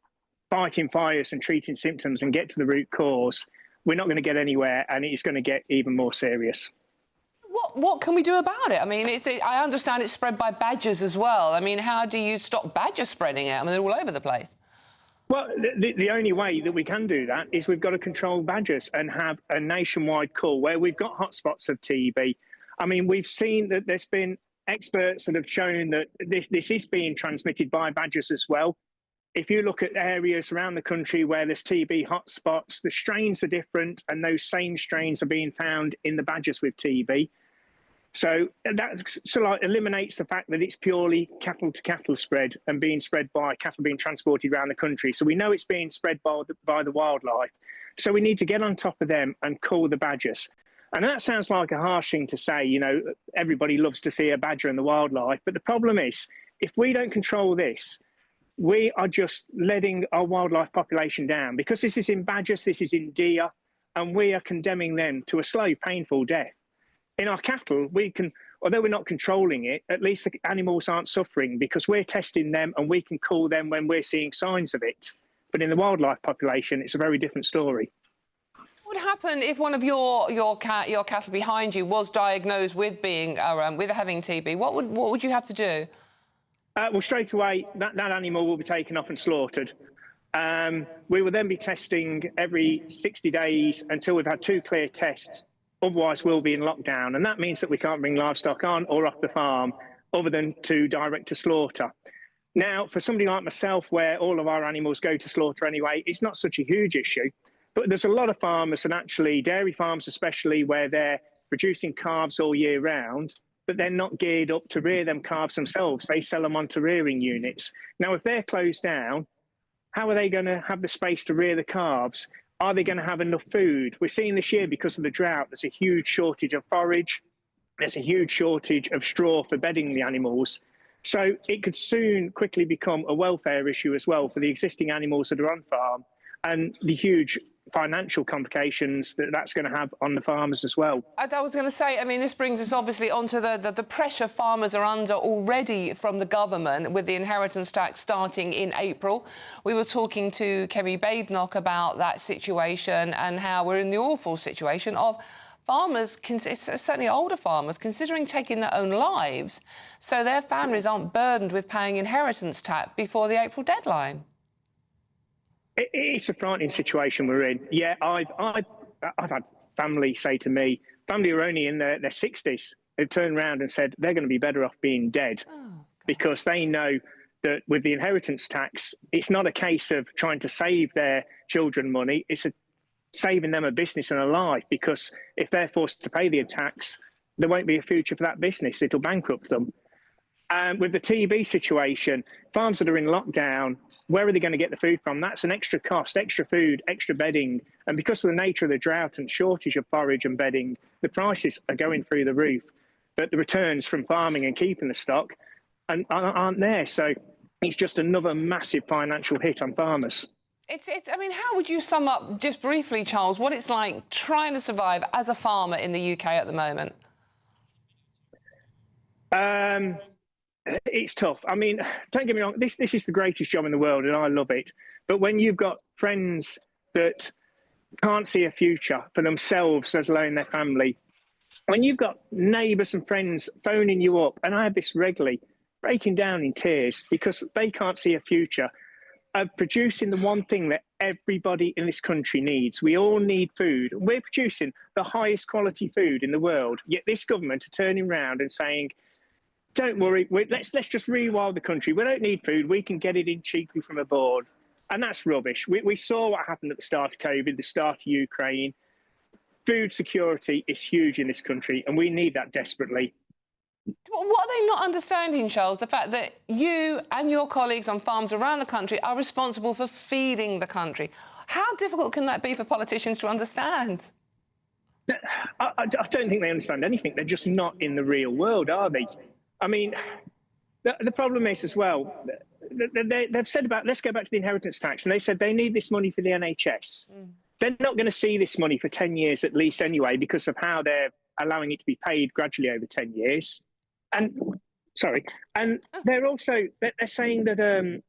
fighting fires and treating symptoms and get to the root cause, we're not going to get anywhere, and it's going to get even more serious. What can we do about it? I mean, I understand it's spread by badgers as well. I mean, how do you stop badgers spreading it? I mean, they're all over the place. Well, the only way that we can do that is we've got to control badgers and have a nationwide call where we've got hotspots of TB. I mean, we've seen that there's been experts that have shown that this is being transmitted by badgers as well. If you look at areas around the country where there's TB hotspots, the strains are different, and those same strains are being found in the badgers with TB. So that eliminates the fact that it's purely cattle-to-cattle spread and being spread by cattle being transported around the country. So we know it's being spread by the wildlife. So we need to get on top of them and cull the badgers. And that sounds like a harsh thing to say, you know, everybody loves to see a badger in the wildlife. But the problem is, if we don't control this, we are just letting our wildlife population down, because this is in badgers, this is in deer, and we are condemning them to a slow, painful death. In our cattle, we can, although we're not controlling it, at least the animals aren't suffering because we're testing them and we can cull them when we're seeing signs of it. But in the wildlife population, it's a very different story. What would happen if one of your cattle behind you was diagnosed with being with having TB? What would you have to do? Well, straight away, that animal will be taken off and slaughtered. We will then be testing every 60 days until we've had 2 clear tests. Otherwise, we'll be in lockdown. And that means that we can't bring livestock on or off the farm other than to direct to slaughter. Now, for somebody like myself, where all of our animals go to slaughter anyway, it's not such a huge issue. But there's a lot of farmers, and actually dairy farms especially, where they're producing calves all year round, but they're not geared up to rear them calves themselves. They sell them onto rearing units. Now, if they're closed down, how are they going to have the space to rear the calves? Are they going to have enough food? We're seeing this year, because of the drought, there's a huge shortage of forage. There's a huge shortage of straw for bedding the animals. So it could soon quickly become a welfare issue as well for the existing animals that are on farm, and the huge financial complications that that's going to have on the farmers as well. I was going to say, I mean, this brings us obviously onto the pressure farmers are under already from the government with the inheritance tax starting in April. We were talking to Kemi Badenoch about that situation and how we're in the awful situation of farmers, certainly older farmers, considering taking their own lives so their families aren't burdened with paying inheritance tax before the April deadline. It's a frightening situation we're in. Yeah, I've had family say to me, family who are only in their 60s, who've turned around and said they're going to be better off being dead, because they know that with the inheritance tax, it's not a case of trying to save their children money, it's saving them a business and a life, because if they're forced to pay the tax, there won't be a future for that business. It'll bankrupt them. With the TB situation, farms that are in lockdown, where are they going to get the food from? That's an extra cost, extra food, extra bedding. And because of the nature of the drought and shortage of forage and bedding, the prices are going through the roof. But the returns from farming and keeping the stock aren't there. So it's just another massive financial hit on farmers. I mean, how would you sum up, just briefly, Charles, what it's like trying to survive as a farmer in the UK at the moment? It's tough. I mean, don't get me wrong, this is the greatest job in the world and I love it. But when you've got friends that can't see a future for themselves, let alone their family, when you've got neighbours and friends phoning you up, and I have this regularly, breaking down in tears because they can't see a future of producing the one thing that everybody in this country needs. We all need food. We're producing the highest quality food in the world, yet this government are turning around and saying, don't worry, let's just rewild the country. We don't need food. We can get it in cheaply from abroad. And that's rubbish. We saw what happened at the start of COVID, the start of Ukraine. Food security is huge in this country, and we need that desperately. What are they not understanding, Charles? The fact that you and your colleagues on farms around the country are responsible for feeding the country. How difficult can that be for politicians to understand? I don't think they understand anything. They're just not in the real world, are they? I mean, the problem is as well, they've said about, let's go back to the inheritance tax, and they said they need this money for the NHS. They're not going to see this money for 10 years at least anyway, because of how they're allowing it to be paid gradually over 10 years. And, sorry, and they're also, they're saying that,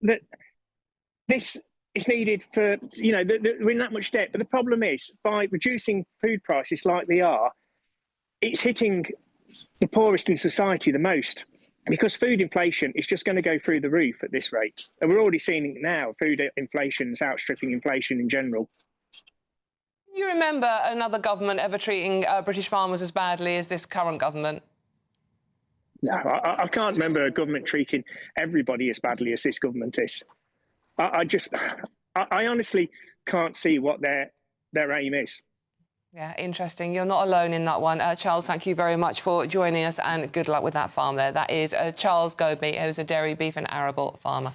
that this is needed for, you know, we're in that much debt. But the problem is, by reducing food prices like they are, it's hitting the poorest in society the most, because food inflation is just going to go through the roof at this rate. And we're already seeing it now. Food inflation is outstripping inflation in general. You remember another government ever treating British farmers as badly as this current government? No, I can't remember a government treating everybody as badly as this government is. I honestly can't see what their aim is. Yeah, interesting. You're not alone in that one. Charles, thank you very much for joining us, and good luck with that farm there. That is Charles Goby, who's a dairy, beef and arable farmer.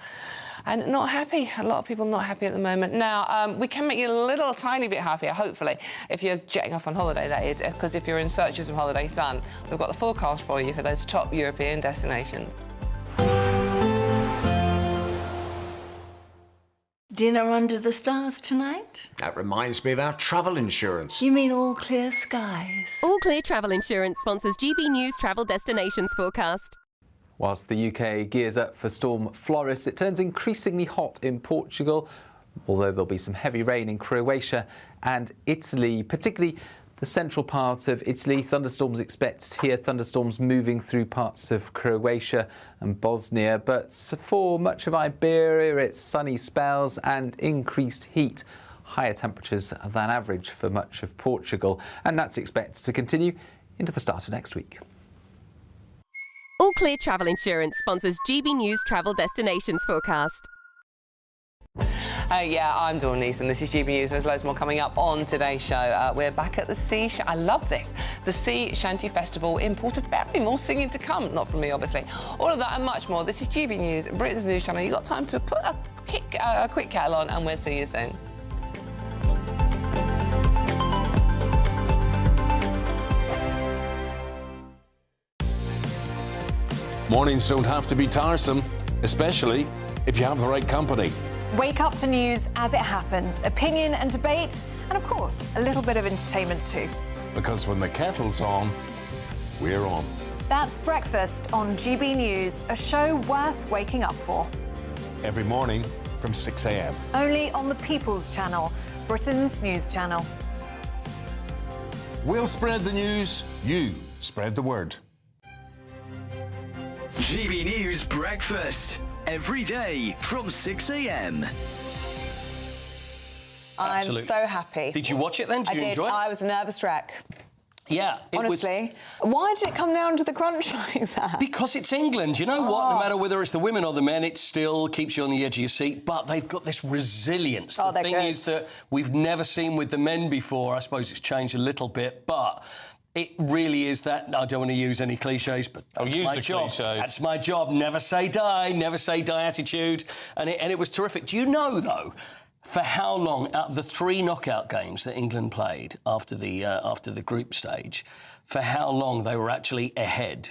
and not happy. A lot of people not happy at the moment. Now, we can make you a little tiny bit happier, hopefully, if you're jetting off on holiday, that is, because if you're in search of some holiday sun, we've got the forecast for you for those top European destinations. Dinner under the stars tonight? That reminds me of our travel insurance. You mean all clear skies? All Clear Travel Insurance sponsors GB News Travel Destinations forecast. Whilst the UK gears up for Storm Floris, it turns increasingly hot in Portugal, although there'll be some heavy rain in Croatia and Italy, particularly the central part of Italy. Thunderstorms expected here, thunderstorms moving through parts of Croatia and Bosnia. But for much of Iberia, it's sunny spells and increased heat. Higher temperatures than average for much of Portugal. And that's expected to continue into the start of next week. All Clear Travel Insurance sponsors GB News Travel Destinations forecast. Yeah, I'm Dawn Neeson. This is GB News. There's loads more coming up on today's show. We're back at the Sea. I love this. The Sea Shanty Festival in Portobello. More singing to come. Not from me, obviously. All of that and much more. This is GB News, Britain's news channel. You've got time to put a quick kettle on, and we'll see you soon. Mornings don't have to be tiresome, especially if you have the right company. Wake up to news as it happens, opinion and debate, and of course, a little bit of entertainment too. Because when the kettle's on, we're on. That's Breakfast on GB News, a show worth waking up for. Every morning from 6 a.m. Only on the People's Channel, Britain's news channel. We'll spread the news, you spread the word. GB News Breakfast. Every day from 6 a.m. I'm so happy. Did you watch it then? Did you enjoy it? I was a nervous wreck. Yeah. Honestly. Why did it come down to the crunch like that? Because it's England. You know what? No matter whether it's the women or the men, it still keeps you on the edge of your seat. But they've got this resilience. The thing is that we've never seen with the men before. I suppose it's changed a little bit, but it really is that. I don't want to use any cliches, but that's my job. Cliches. That's my job. Never say die attitude. And it was terrific. Do you know, though, for how long, out of the 3 knockout games that England played after the group stage, for how long they were actually ahead?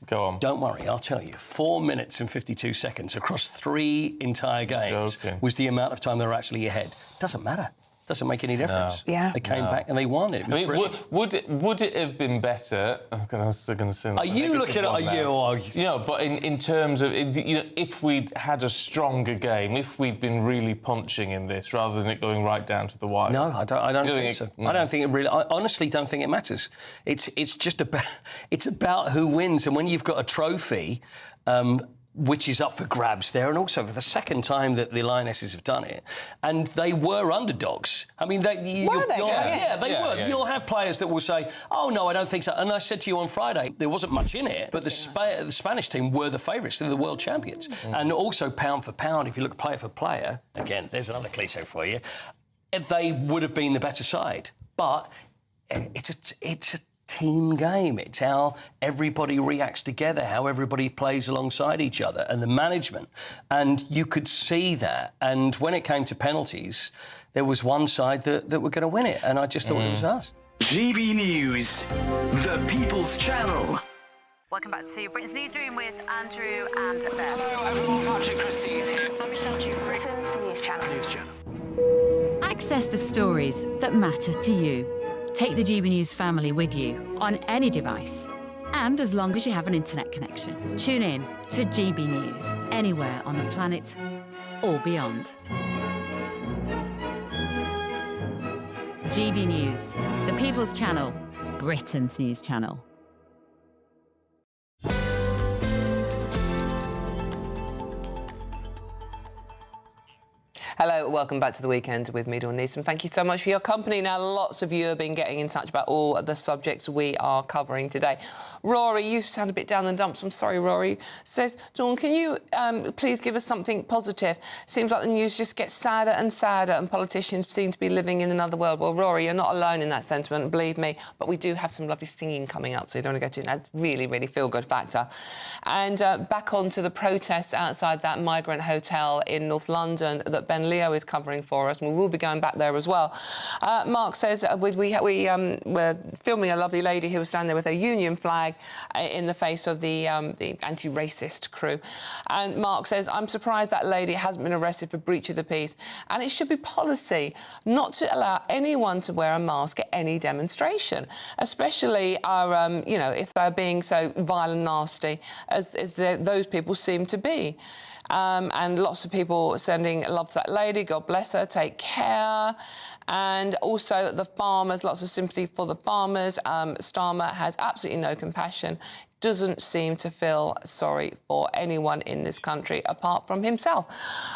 Go on. Don't worry, I'll tell you. 4 minutes and 52 seconds across 3 entire games was the amount of time they were actually ahead. Doesn't matter. Doesn't make any difference. No. Yeah. They came back and they won it. It was would it have been better? I was going to say. Are you looking at you know, but in terms of if we'd had a stronger game, if we'd been really punching in this rather than it going right down to the wire. No, I don't think so. No. I don't think it really. I honestly don't think it matters. It's just about who wins, and when you've got a trophy. Which is up for grabs there, and also for the second time that the Lionesses have done it. And they were underdogs. I mean, were they? Yeah, they were. Yeah. You'll have players that will say, oh, no, I don't think so. And I said to you on Friday, there wasn't much in it, but the Spanish team were the favourites. They're the world champions. And also, pound for pound, if you look player for player, again, there's another cliche for you, they would have been the better side. But it's a team game. It's how everybody reacts together, how everybody plays alongside each other, and the management. And you could see that. And when it came to penalties, there was one side that were going to win it, and I just thought it was us. GB News, the People's Channel. Welcome back to Britain's Newsroom with Andrew and Beth. Hello everyone, Patrick Christie is here. I'm Shanty, Britain's news channel. Access the stories that matter to you. Take the GB News family with you on any device. And as long as you have an internet connection, tune in to GB News anywhere on the planet or beyond. GB News, the People's Channel, Britain's news channel. Hello, welcome back to The Weekend with me, Dawn Neeson. Thank you so much for your company. Now, lots of you have been getting in touch about all the subjects we are covering today. Rory, you sound a bit down in the dumps. I'm sorry, Rory. Says, Dawn, can you please give us something positive? Seems like the news just gets sadder and sadder and politicians seem to be living in another world. Well, Rory, you're not alone in that sentiment, believe me, but we do have some lovely singing coming up, so you don't want to go to that really, really feel-good factor. And back on to the protests outside that Migrant hotel in North London that Ben Leo is covering for us, and we will be going back there as well. Mark says we're filming a lovely lady who was standing there with a union flag in the face of the anti-racist crew. And Mark says, I'm surprised that lady hasn't been arrested for breach of the peace, and it should be policy not to allow anyone to wear a mask at any demonstration, especially you know, if they're being so vile and nasty as those people seem to be. And lots of people sending love to that lady. God bless her. Take care. And also the farmers, lots of sympathy for the farmers. Starmer has absolutely no compassion. Doesn't seem to feel sorry for anyone in this country apart from himself.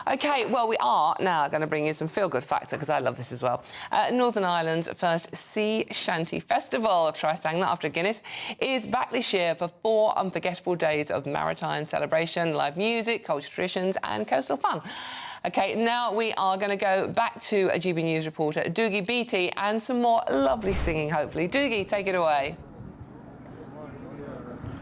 OK, well, we are now going to bring you some feel-good factor, because I love this as well. Northern Ireland's first Sea Shanty Festival, try saying that after Guinness, is back this year for 4 unforgettable days of maritime celebration, live music, cultural traditions and coastal fun. OK, now we are going to go back to a GB News reporter, Doogie Beattie, and some more lovely singing, hopefully. Doogie, take it away.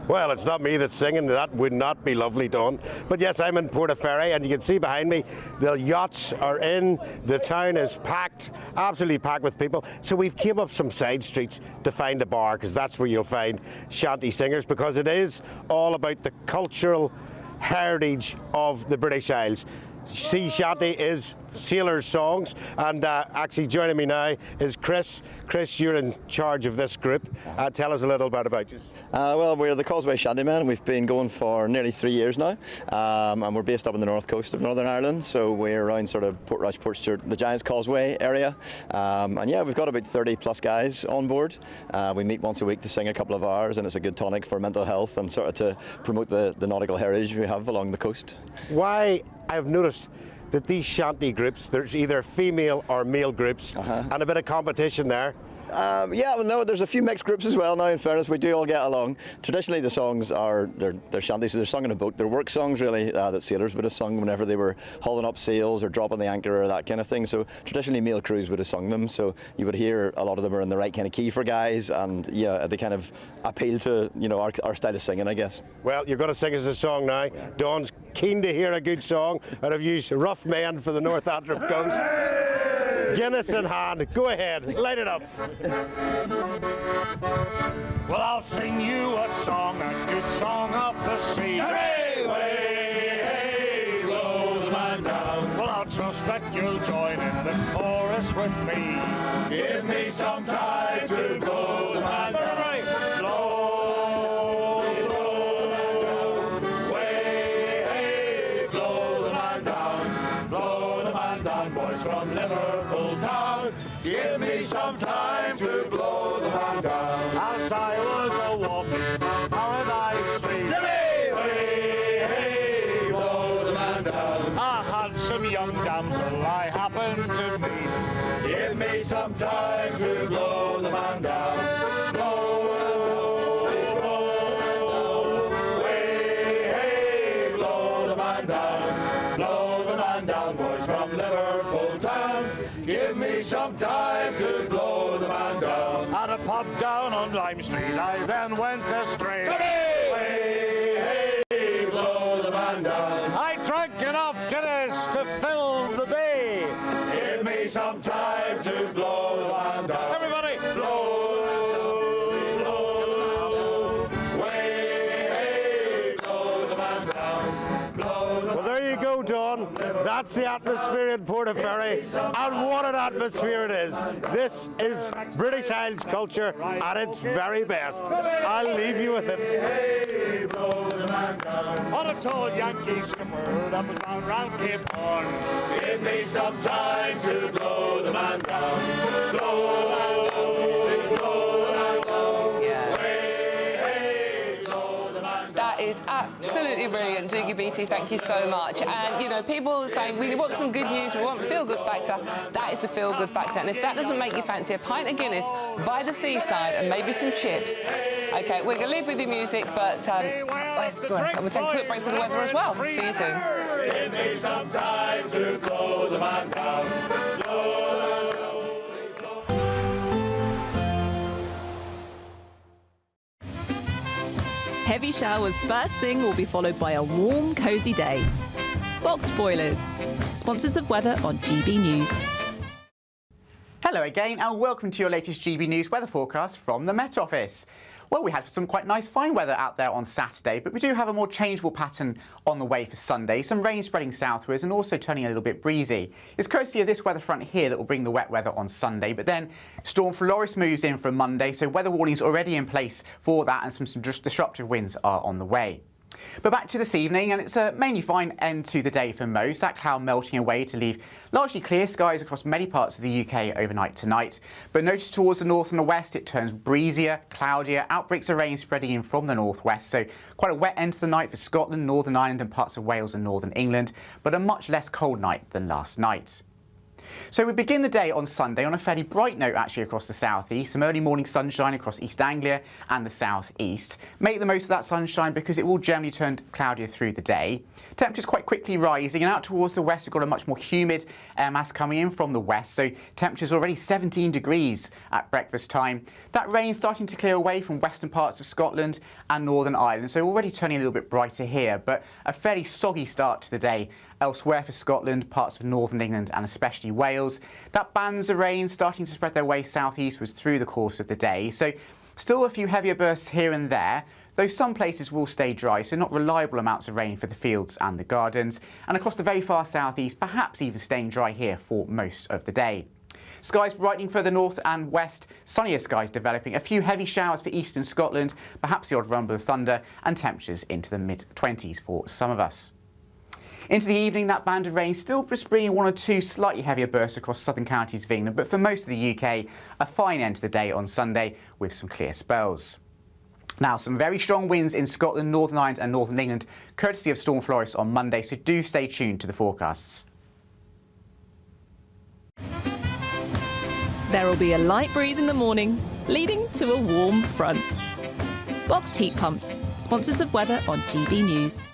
Well, it's not me that's singing. That would not be lovely, Dawn. But yes, I'm in Portaferry, and you can see behind me the yachts are in. The town is packed, absolutely packed with people. So we've came up some side streets to find a bar, because that's where you'll find shanty singers, because it is all about the cultural heritage of the British Isles. Sea Shanty is sailors' songs, and actually joining me now is Chris. Chris, you're in charge of this group. Tell us a little bit about you. Well, we're the Causeway Shantymen. We've been going for nearly 3 years now, and we're based up on the north coast of Northern Ireland, so we're around sort of Portrush, Portstewart, the Giants Causeway area. And yeah, we've got about 30 plus guys on board. We meet once a week to sing a couple of hours, and it's a good tonic for mental health and sort of to promote the nautical heritage we have along the coast. Why, I've noticed that these shanty groups, there's either female or male groups, and a bit of competition there. Yeah, well, no, there's a few mixed groups as well now, in fairness. We do all get along. Traditionally, the songs are, they're shanties, so they're sung on a boat. They're work songs, really, that sailors would have sung whenever they were hauling up sails or dropping the anchor or that kind of thing. So traditionally, male crews would have sung them, so you would hear a lot of them are in the right kind of key for guys, and yeah, they kind of appeal to, you know, our style of singing, I guess. Well, you're going to sing us a song now. Dawn's keen to hear a good song, and I've used Rough Men for the North Antrim coast. Guinness in hand. Go ahead, light it up. Well, I'll sing you a song, a good song of the sea. Hooray, way, hey, blow the man down. Well, I'll trust that you'll join in the chorus with me. Give me some time to blow the man down. Blow, blow, way, hey, blow the man down. Blow the man down, boys from Liverpool town. Give me some time to blow the man down. As I was a-walking down Paradise Street, way, hey, blow the man down. A handsome young damsel I happened to meet. Give me some time to blow the man down. Blow, blow, way, hey, blow the man down. Blow the man down, boys from Liverpool town. Give me some time to blow the man down. At a pub down on Lime Street, I then went astray. Way, hey, blow the man down. I drank enough Guinness to fill the bay. Give me some time to blow the man down. Everybody, blow, blow, way, hey, blow the man down. Blow the Well, there you go, Dawn. That's the atmosphere in Portaferry, and what an atmosphere it is. This is British Isles culture at its very best. I'll leave you with it. On a tall Yankee skipper up and down round Cape Horn. Give me some time to blow the man down. Blow, blow, blow, yeah. Way, hey, blow the man down. That is absolutely Absolutely brilliant, Doogie Beatty, thank you so much. And, you know, people are saying, we want some good news, we want feel-good factor. That is a feel-good factor. And if that doesn't make you fancy a pint of Guinness by the seaside and maybe some chips, OK, we're going to leave with your music, but we'll take a quick break for the weather as well. See you soon. Give me some time to blow the man down. Heavy showers first thing will be followed by a warm, cosy day. Boxed boilers, sponsors of weather on GB News. Hello again and welcome to your latest GB News weather forecast from the Met Office. Well, we had some quite nice fine weather out there on Saturday, but we do have a more changeable pattern on the way for Sunday. Some rain spreading southwards and also turning a little bit breezy. It's courtesy of this weather front here that will bring the wet weather on Sunday, but then Storm Floris moves in from Monday, so weather warnings already in place for that and some disruptive winds are on the way. But back to this evening, and it's a mainly fine end to the day for most. That cloud melting away to leave largely clear skies across many parts of the UK overnight tonight. But notice towards the north and the west it turns breezier, cloudier, outbreaks of rain spreading in from the northwest. So quite a wet end to the night for Scotland, Northern Ireland and parts of Wales and Northern England, but a much less cold night than last night. So we begin the day on Sunday on a fairly bright note actually across the southeast. Some early morning sunshine across East Anglia and the southeast. Make the most of that sunshine because it will generally turn cloudier through the day. Temperatures quite quickly rising, and out towards the west we've got a much more humid air mass coming in from the west. So temperatures already 17 degrees at breakfast time. That rain starting to clear away from western parts of Scotland and Northern Ireland. So already turning a little bit brighter here, but a fairly soggy start to the day elsewhere for Scotland, parts of Northern England and especially Wales. That bands of rain starting to spread their way southeastwards through the course of the day. So still a few heavier bursts here and there, though some places will stay dry, so not reliable amounts of rain for the fields and the gardens. And across the very far southeast, perhaps even staying dry here for most of the day. Skies brightening further north and west, sunnier skies developing, a few heavy showers for eastern Scotland, perhaps the odd rumble of thunder, and temperatures into the mid-20s for some of us. Into the evening, that band of rain still just bringing one or two slightly heavier bursts across southern counties of England, but for most of the UK, a fine end to the day on Sunday with some clear spells. Now, some very strong winds in Scotland, Northern Ireland and Northern England, courtesy of Storm Floris on Monday, so do stay tuned to the forecasts. There will be a light breeze in the morning, leading to a warm front. Boxed heat pumps, sponsors of weather on GB News.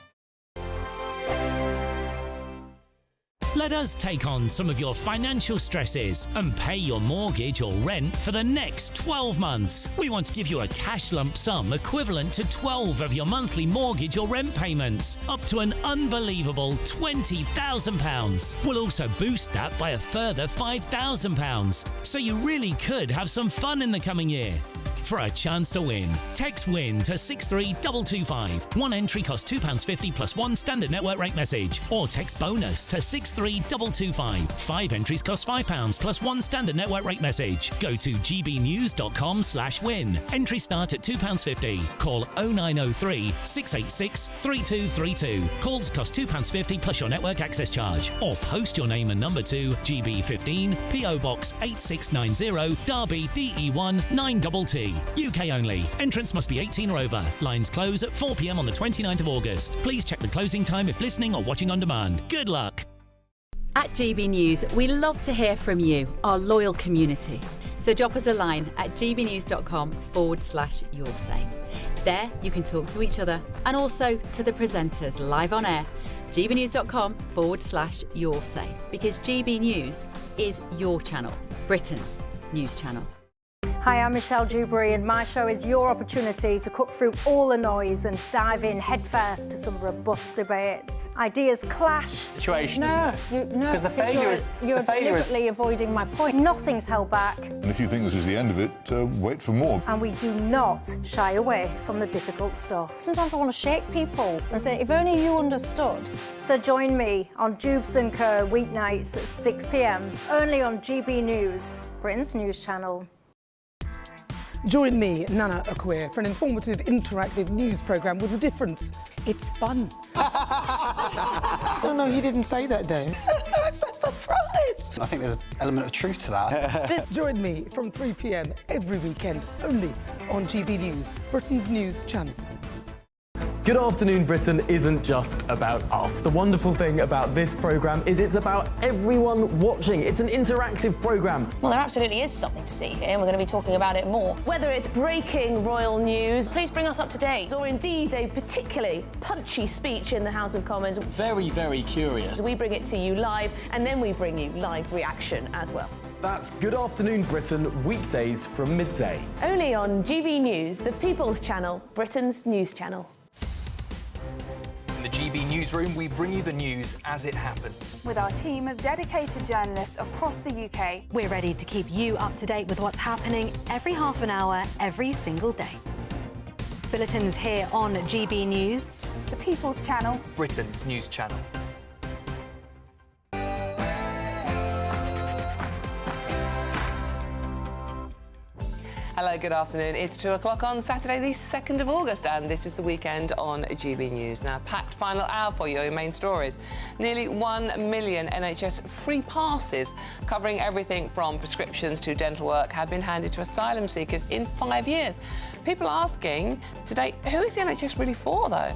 Let us take on some of your financial stresses and pay your mortgage or rent for the next 12 months. We want to give you a cash lump sum equivalent to 12 of your monthly mortgage or rent payments, up to an unbelievable £20,000. We'll also boost that by a further £5,000, so you really could have some fun in the coming year. For a chance to win, text WIN to 63225. One entry costs £2.50 plus one standard network rate message. Or text BONUS to 63225. 5 entries cost £5 plus one standard network rate message. Go to gbnews.com/win. Entries start at £2.50. Call 0903 686 3232. Calls cost £2.50 plus your network access charge. Or post your name and number to GB15 PO Box 8690 Derby DE1 9TT. UK only. Entrance must be 18 or over. Lines close at 4 p.m. on the 29th of August. Please check the closing time if listening or watching on demand. Good luck. At GB News, we love to hear from you, our loyal community. So drop us a line at gbnews.com/yoursay. There you can talk to each other and also to the presenters live on air. gbnews.com/yoursay, because GB News is your channel, Britain's news channel. Hi, I'm Michelle Dewberry, and my show is your opportunity to cut through all the noise and dive in headfirst to some robust debates. Ideas clash. Situation, no, isn't it? Because the failure is... You're deliberately avoiding my point. Nothing's held back. And if you think this is the end of it, wait for more. And we do not shy away from the difficult stuff. Sometimes I want to shake people and say, if only you understood. So join me on Jubes & Co. weeknights at 6 p.m, only on GB News, Britain's news channel. Join me, Nana Akwe, for an informative, interactive news programme with a difference. It's fun. No, he didn't say that, Dave. I'm so surprised. I think there's an element of truth to that. Join me from 3 p.m. every weekend, only on GB News, Britain's news channel. Good Afternoon Britain isn't just about us. The wonderful thing about this programme is it's about everyone watching. It's an interactive programme. Well, there absolutely is something to see here, and we're going to be talking about it more. Whether it's breaking royal news, please bring us up to date, or indeed a particularly punchy speech in the House of Commons. Very, very curious. We bring it to you live, and then we bring you live reaction as well. That's Good Afternoon Britain, weekdays from midday. Only on GB News, the People's Channel, Britain's news channel. In the GB Newsroom, we bring you the news as it happens. With our team of dedicated journalists across the UK, we're ready to keep you up to date with what's happening every half an hour, every single day. Bulletins here on GB News, the People's Channel, Britain's news channel. Hello, good afternoon. It's 2 o'clock on Saturday, the 2nd of August, and this is the weekend on GB News. Now, packed final hour for your main stories. Nearly 1 million NHS free passes, covering everything from prescriptions to dental work, have been handed to asylum seekers in 5 years. People asking today, who is the NHS really for, though?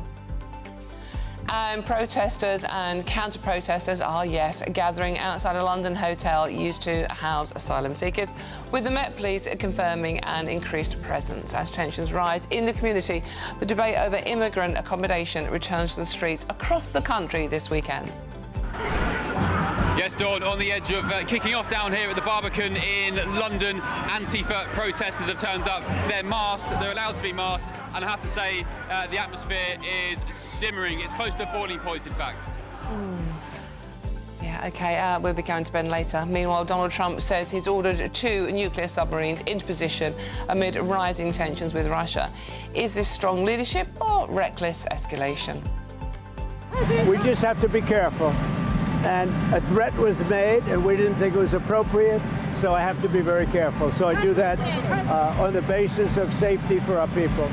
And protesters and counter-protesters are, yes, gathering outside a London hotel used to house asylum seekers, with the Met Police confirming an increased presence. As tensions rise in the community, the debate over immigrant accommodation returns to the streets across the country this weekend. Yes, Dawn, on the edge of kicking off down here at the Barbican in London. Antifa protesters have turned up. They're masked, they're allowed to be masked, and I have to say the atmosphere is simmering. It's close to boiling point, in fact. Yeah, OK, we'll be going to Ben later. Meanwhile, Donald Trump says he's ordered 2 nuclear submarines into position amid rising tensions with Russia. Is this strong leadership or reckless escalation? We just have to be careful. And a threat was made, and we didn't think it was appropriate, so I have to be very careful. So I do that on the basis of safety for our people.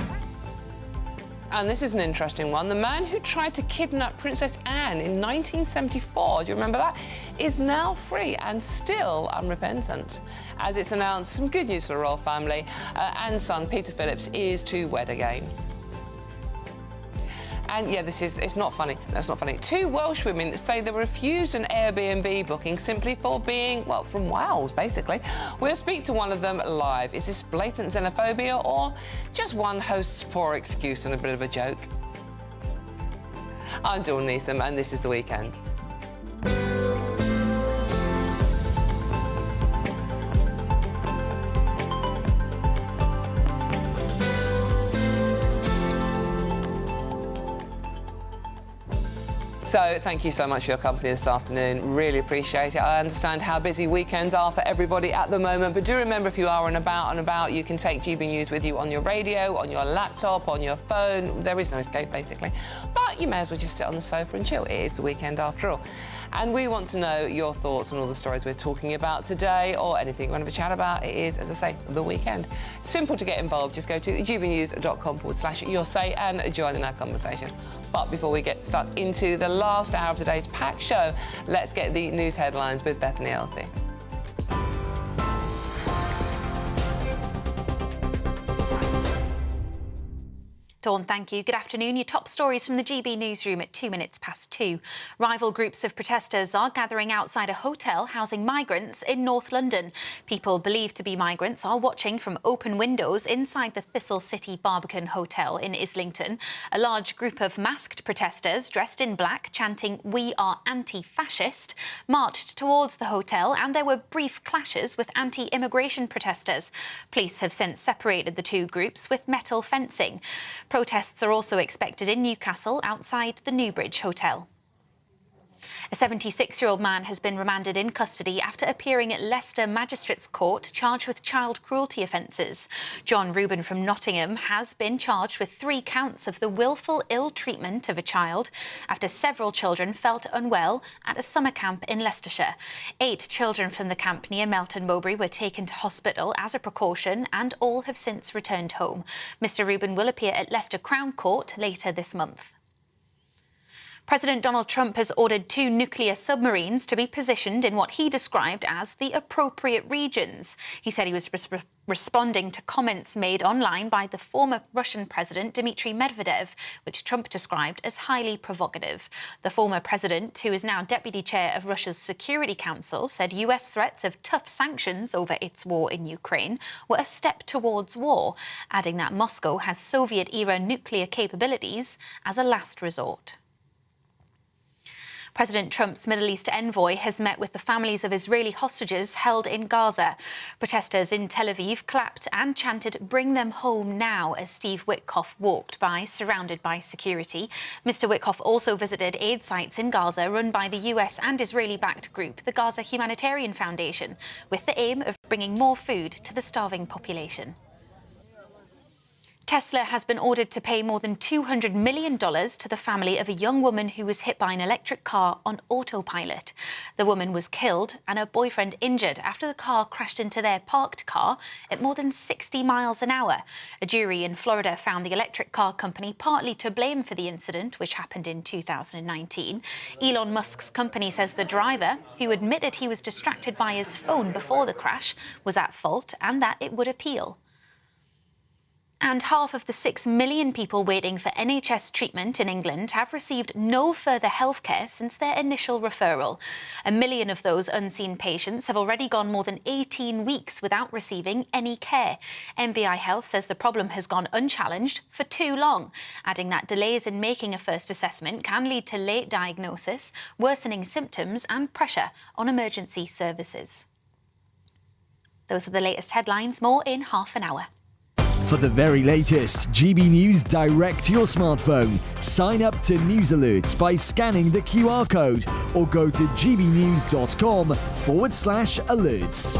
And this is an interesting one. The man who tried to kidnap Princess Anne in 1974, do you remember that, is now free and still unrepentant. As it's announced, some good news for the royal family. Anne's son, Peter Phillips, is to wed again. And yeah, it's not funny. That's not funny. 2 Welsh women say they were refused an Airbnb booking simply for being, well, from Wales, basically. We'll speak to one of them live. Is this blatant xenophobia or just one host's poor excuse and a bit of a joke? I'm Dawn Neeson, and this is The Weekend. So, thank you so much for your company this afternoon. Really appreciate it. I understand how busy weekends are for everybody at the moment, but do remember, if you are and about, you can take GB News with you on your radio, on your laptop, on your phone. There is no escape, basically. But you may as well just sit on the sofa and chill. It is the weekend after all. And we want to know your thoughts on all the stories we're talking about today, or anything you want to have a chat about. It is, as I say, the weekend. Simple to get involved. Just go to gbnews.com/yoursay and join in our conversation. But before we get stuck into the last hour of today's packed show, let's get the news headlines with Bethany Elsey. Dawn, thank you. Good afternoon. Your top stories from the GB Newsroom at 2:02. Rival groups of protesters are gathering outside a hotel housing migrants in North London. People believed to be migrants are watching from open windows inside the Thistle City Barbican Hotel in Islington. A large group of masked protesters dressed in black, chanting "We are anti-fascist," marched towards the hotel, and there were brief clashes with anti-immigration protesters. Police have since separated the 2 groups with metal fencing. Protests are also expected in Newcastle outside the Newbridge Hotel. A 76-year-old man has been remanded in custody after appearing at Leicester Magistrates Court charged with child cruelty offences. John Reuben from Nottingham has been charged with 3 counts of the willful ill-treatment of a child after several children felt unwell at a summer camp in Leicestershire. 8 children from the camp near Melton Mowbray were taken to hospital as a precaution, and all have since returned home. Mr Reuben will appear at Leicester Crown Court later this month. President Donald Trump has ordered 2 nuclear submarines to be positioned in what he described as the appropriate regions. He said he was responding to comments made online by the former Russian President Dmitry Medvedev, which Trump described as highly provocative. The former president, who is now deputy chair of Russia's Security Council, said US threats of tough sanctions over its war in Ukraine were a step towards war, adding that Moscow has Soviet-era nuclear capabilities as a last resort. President Trump's Middle East envoy has met with the families of Israeli hostages held in Gaza. Protesters in Tel Aviv clapped and chanted, "Bring them home now," as Steve Witkoff walked by, surrounded by security. Mr. Witkoff also visited aid sites in Gaza run by the US and Israeli-backed group, the Gaza Humanitarian Foundation, with the aim of bringing more food to the starving population. Tesla has been ordered to pay more than $200 million to the family of a young woman who was hit by an electric car on autopilot. The woman was killed and her boyfriend injured after the car crashed into their parked car at more than 60 miles an hour. A jury in Florida found the electric car company partly to blame for the incident, which happened in 2019. Elon Musk's company says the driver, who admitted he was distracted by his phone before the crash, was at fault and that it would appeal. And half of the 6 million people waiting for NHS treatment in England have received no further healthcare since their initial referral. 1 million of those unseen patients have already gone more than 18 weeks without receiving any care. MBI Health says the problem has gone unchallenged for too long, adding that delays in making a first assessment can lead to late diagnosis, worsening symptoms and pressure on emergency services. Those are the latest headlines. More in half an hour. For the very latest GB News direct to your smartphone, sign up to News Alerts by scanning the QR code or go to gbnews.com/alerts.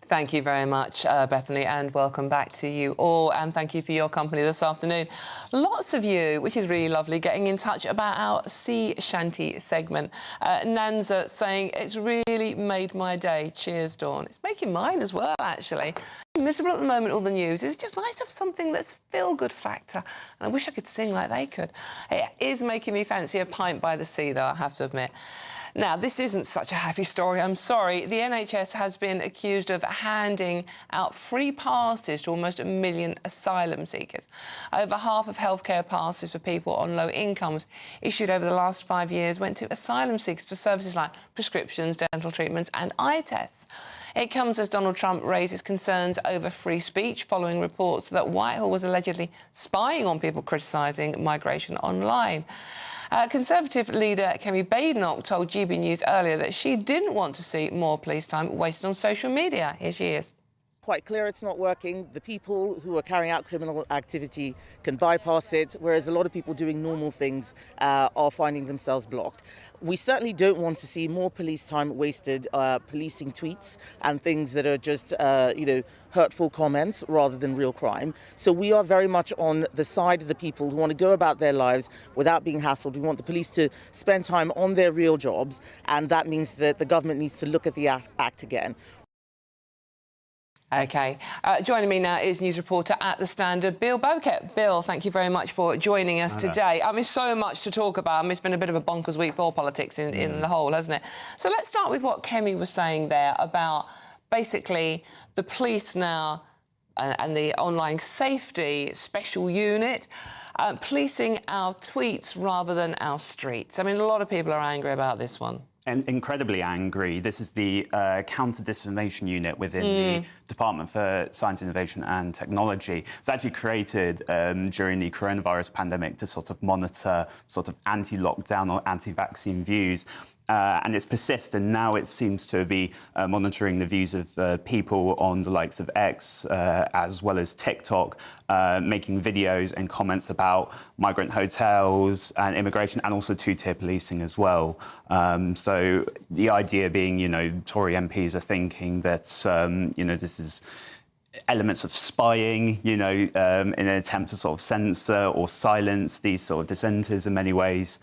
Thank you very much, Bethany, and welcome back to you all. And thank you for your company this afternoon. Lots of you, which is really lovely, getting in touch about our Sea Shanty segment. Nanza saying, "It's really made my day. Cheers, Dawn." It's making mine as well, actually. I'm miserable at the moment, all the news. It's just nice to have something that's feel-good factor. And I wish I could sing like they could. It is making me fancy a pint by the sea, though, I have to admit. Now, this isn't such a happy story, I'm sorry. The NHS has been accused of handing out free passes to almost 1 million asylum seekers. Over half of healthcare passes for people on low incomes issued over the last 5 years went to asylum seekers for services like prescriptions, dental treatments and eye tests. It comes as Donald Trump raises concerns over free speech following reports that Whitehall was allegedly spying on people criticising migration online. Conservative leader Kemi Badenoch told GB News earlier that she didn't want to see more police time wasted on social media. Here she is. Quite clear it's not working. The people who are carrying out criminal activity can bypass it, whereas a lot of people doing normal things are finding themselves blocked. We certainly don't want to see more police time wasted policing tweets and things that are just, hurtful comments rather than real crime. So we are very much on the side of the people who want to go about their lives without being hassled. We want the police to spend time on their real jobs, and that means that the government needs to look at the act again. OK. Joining me now is news reporter at The Standard, Bill Bowkett. Bill, thank you very much for joining us today. I mean, so much to talk about. I mean, it's been a bit of a bonkers week for politics in the whole, hasn't it? So let's start with what Kemi was saying there about basically the police now and the online safety special unit policing our tweets rather than our streets. I mean, a lot of people are angry about this one. And incredibly angry. This is the counter-disinformation unit within the Department for Science, Innovation and Technology. It was actually created during the coronavirus pandemic to sort of monitor sort of anti-lockdown or anti-vaccine views. And it's persisted, and now it seems to be monitoring the views of people on the likes of X as well as TikTok, making videos and comments about migrant hotels and immigration, and also two-tier policing as well. So the idea being, Tory MPs are thinking that, this is elements of spying, in an attempt to sort of censor or silence these sort of dissenters in many ways.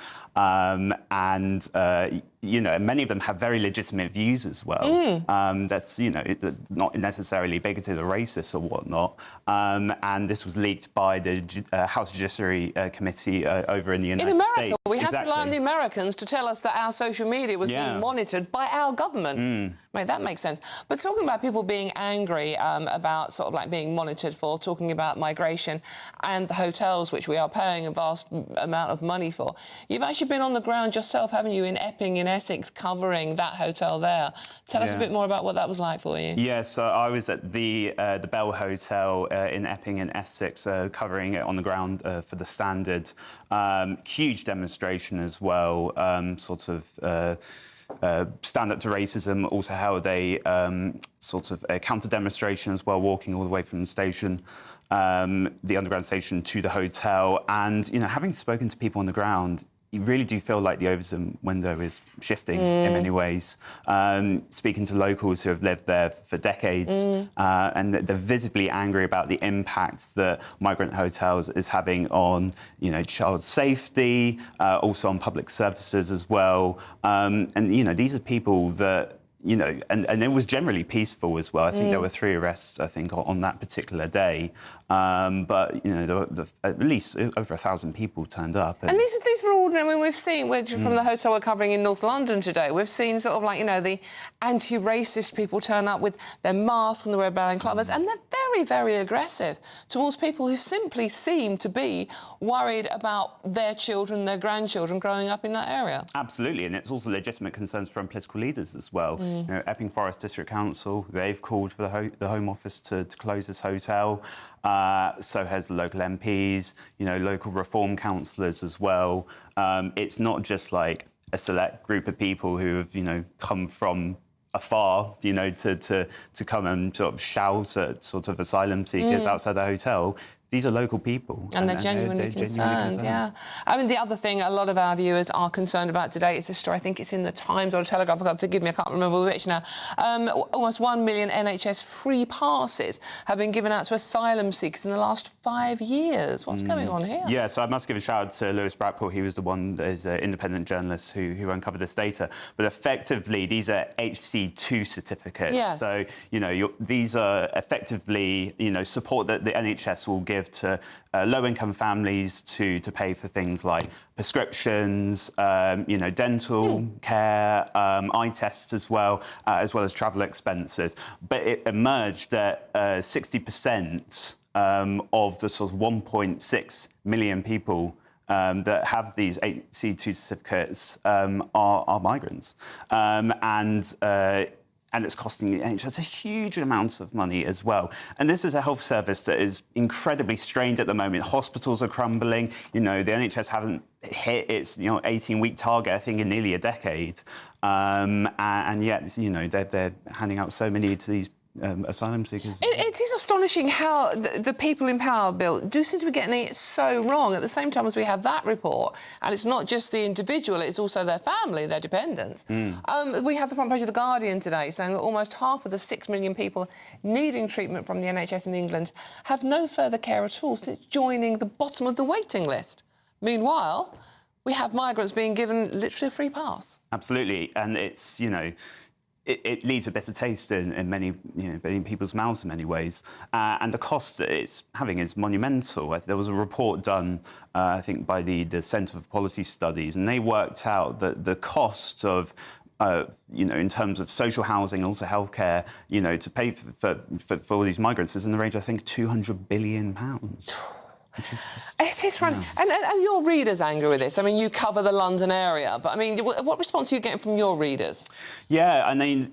you know, many of them have very legitimate views as well. That's, you know, not necessarily bigoted or racist or whatnot. And this was leaked by the House Judiciary Committee over in the United States. In America, we have to rely on the Americans to tell us that our social media was being monitored by our government. Mate, that makes sense. But talking about people being angry about sort of like being monitored for, talking about migration and the hotels, which we are paying a vast amount of money for. You've actually been on the ground yourself, haven't you, in Epping, in Essex, covering that hotel there. Tell us a bit more about what that was like for you. Yeah, so I was at the Bell Hotel in Epping in Essex, covering it on the ground for the Standard. Huge demonstration as well, sort of stand up to racism, also held a sort of a counter demonstration as well, walking all the way from the station, the underground station, to the hotel. And, you know, having spoken to people on the ground, you really do feel like the Overton window is shifting in many ways. Speaking to locals who have lived there for decades, and they're visibly angry about the impact that migrant hotels is having on, you know, child safety, also on public services as well. And, you know, these are people that, you know, and it was generally peaceful as well. I think there were 3 arrests, I think, on that particular day. But, you know, at least over 1,000 people turned up. And these were ordinary. I mean, we've seen, from the hotel we're covering in North London today, we've seen sort of like, you know, the anti-racist people turn up with their masks and the red band clubbers, and they're very, very aggressive towards people who simply seem to be worried about their children, their grandchildren growing up in that area. Absolutely, and it's also legitimate concerns from political leaders as well. You know, Epping Forest District Council, they've called for the Home Office to close this hotel. So has the local MPs, you know, local reform councillors as well. It's not just like a select group of people who have, you know, come from afar, you know, to come and sort of shout at sort of asylum seekers outside the hotel. These are local people. And they're genuinely concerned, yeah. I mean, the other thing a lot of our viewers are concerned about today is a story, I think it's in the Times or the Telegraph, forgive me, I can't remember which now. Almost 1 million NHS free passes have been given out to asylum seekers in the last 5 years. What's going on here? Yeah, so I must give a shout out to Lewis Brackpool. He was the one that is an independent journalist who uncovered this data. But effectively, these are HC2 certificates. Yes. So, you know, these are effectively, you know, support that the NHS will give to low-income families to pay for things like prescriptions, you know, dental care, eye tests as well as travel expenses. But it emerged that 60% of the sort of 1.6 million people that have these HC2 certificates are migrants. And it's costing the NHS a huge amount of money as well. And this is a health service that is incredibly strained at the moment. Hospitals are crumbling. You know, the NHS haven't hit its, you know, 18-week target, I think, in nearly a decade. And yet, you know, they're handing out so many to these asylum seekers. It is astonishing how the people in power, Bill, do seem to be getting it so wrong at the same time as we have that report. And it's not just the individual, it's also their family, their dependents. We have the front page of The Guardian today saying that almost half of the 6 million people needing treatment from the NHS in England have no further care at all since joining the bottom of the waiting list. Meanwhile, we have migrants being given literally a free pass. Absolutely. And it's, you know, it leaves a bitter taste in many, you know, many people's mouths in many ways. And the cost that it's having is monumental. There was a report done, I think, by the Centre for Policy Studies, and they worked out that the cost of you know, in terms of social housing, also healthcare, you know, to pay for all these migrants is in the range, I think, £200 billion. It is right. And your readers angry with this? I mean, you cover the London area, but I mean, what response are you getting from your readers? Yeah, I mean,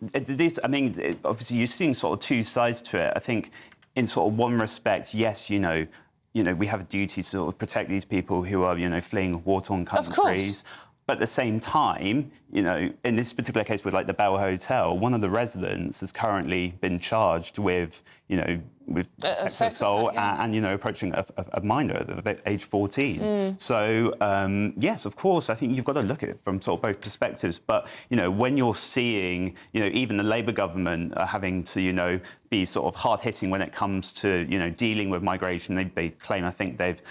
obviously you're seeing sort of two sides to it. I think in sort of one respect, yes, you know, we have a duty to sort of protect these people who are, you know, fleeing war-torn countries. Of course. But at the same time, you know, in this particular case with, like, the Bell Hotel, one of the residents has currently been charged with, you know, with sexual assault and, you know, approaching a minor of age 14. So, yes, of course, I think you've got to look at it from sort of both perspectives. But, you know, when you're seeing, you know, even the Labour government are having to, you know, be sort of hard-hitting when it comes to, you know, dealing with migration, they claim, I think they've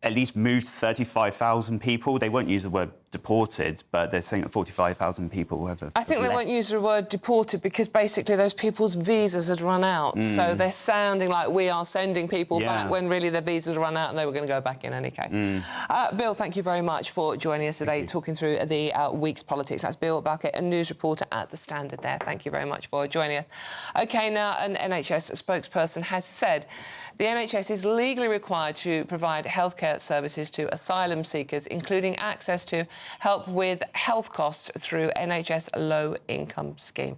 at least moved 35,000 people. They won't use the word deported, but they're saying that 45,000 people have I think they won't use the word deported because basically those people's visas had run out. So they're sounding like we are sending people back when really their visas run out and they were going to go back in any case. Bill, thank you very much for joining us today, talking through the week's politics. That's Bill Bucket, a news reporter at The Standard there. Thank you very much for joining us. OK, now an NHS spokesperson has said the NHS is legally required to provide healthcare services to asylum seekers, including access to help with health costs through NHS low-income scheme.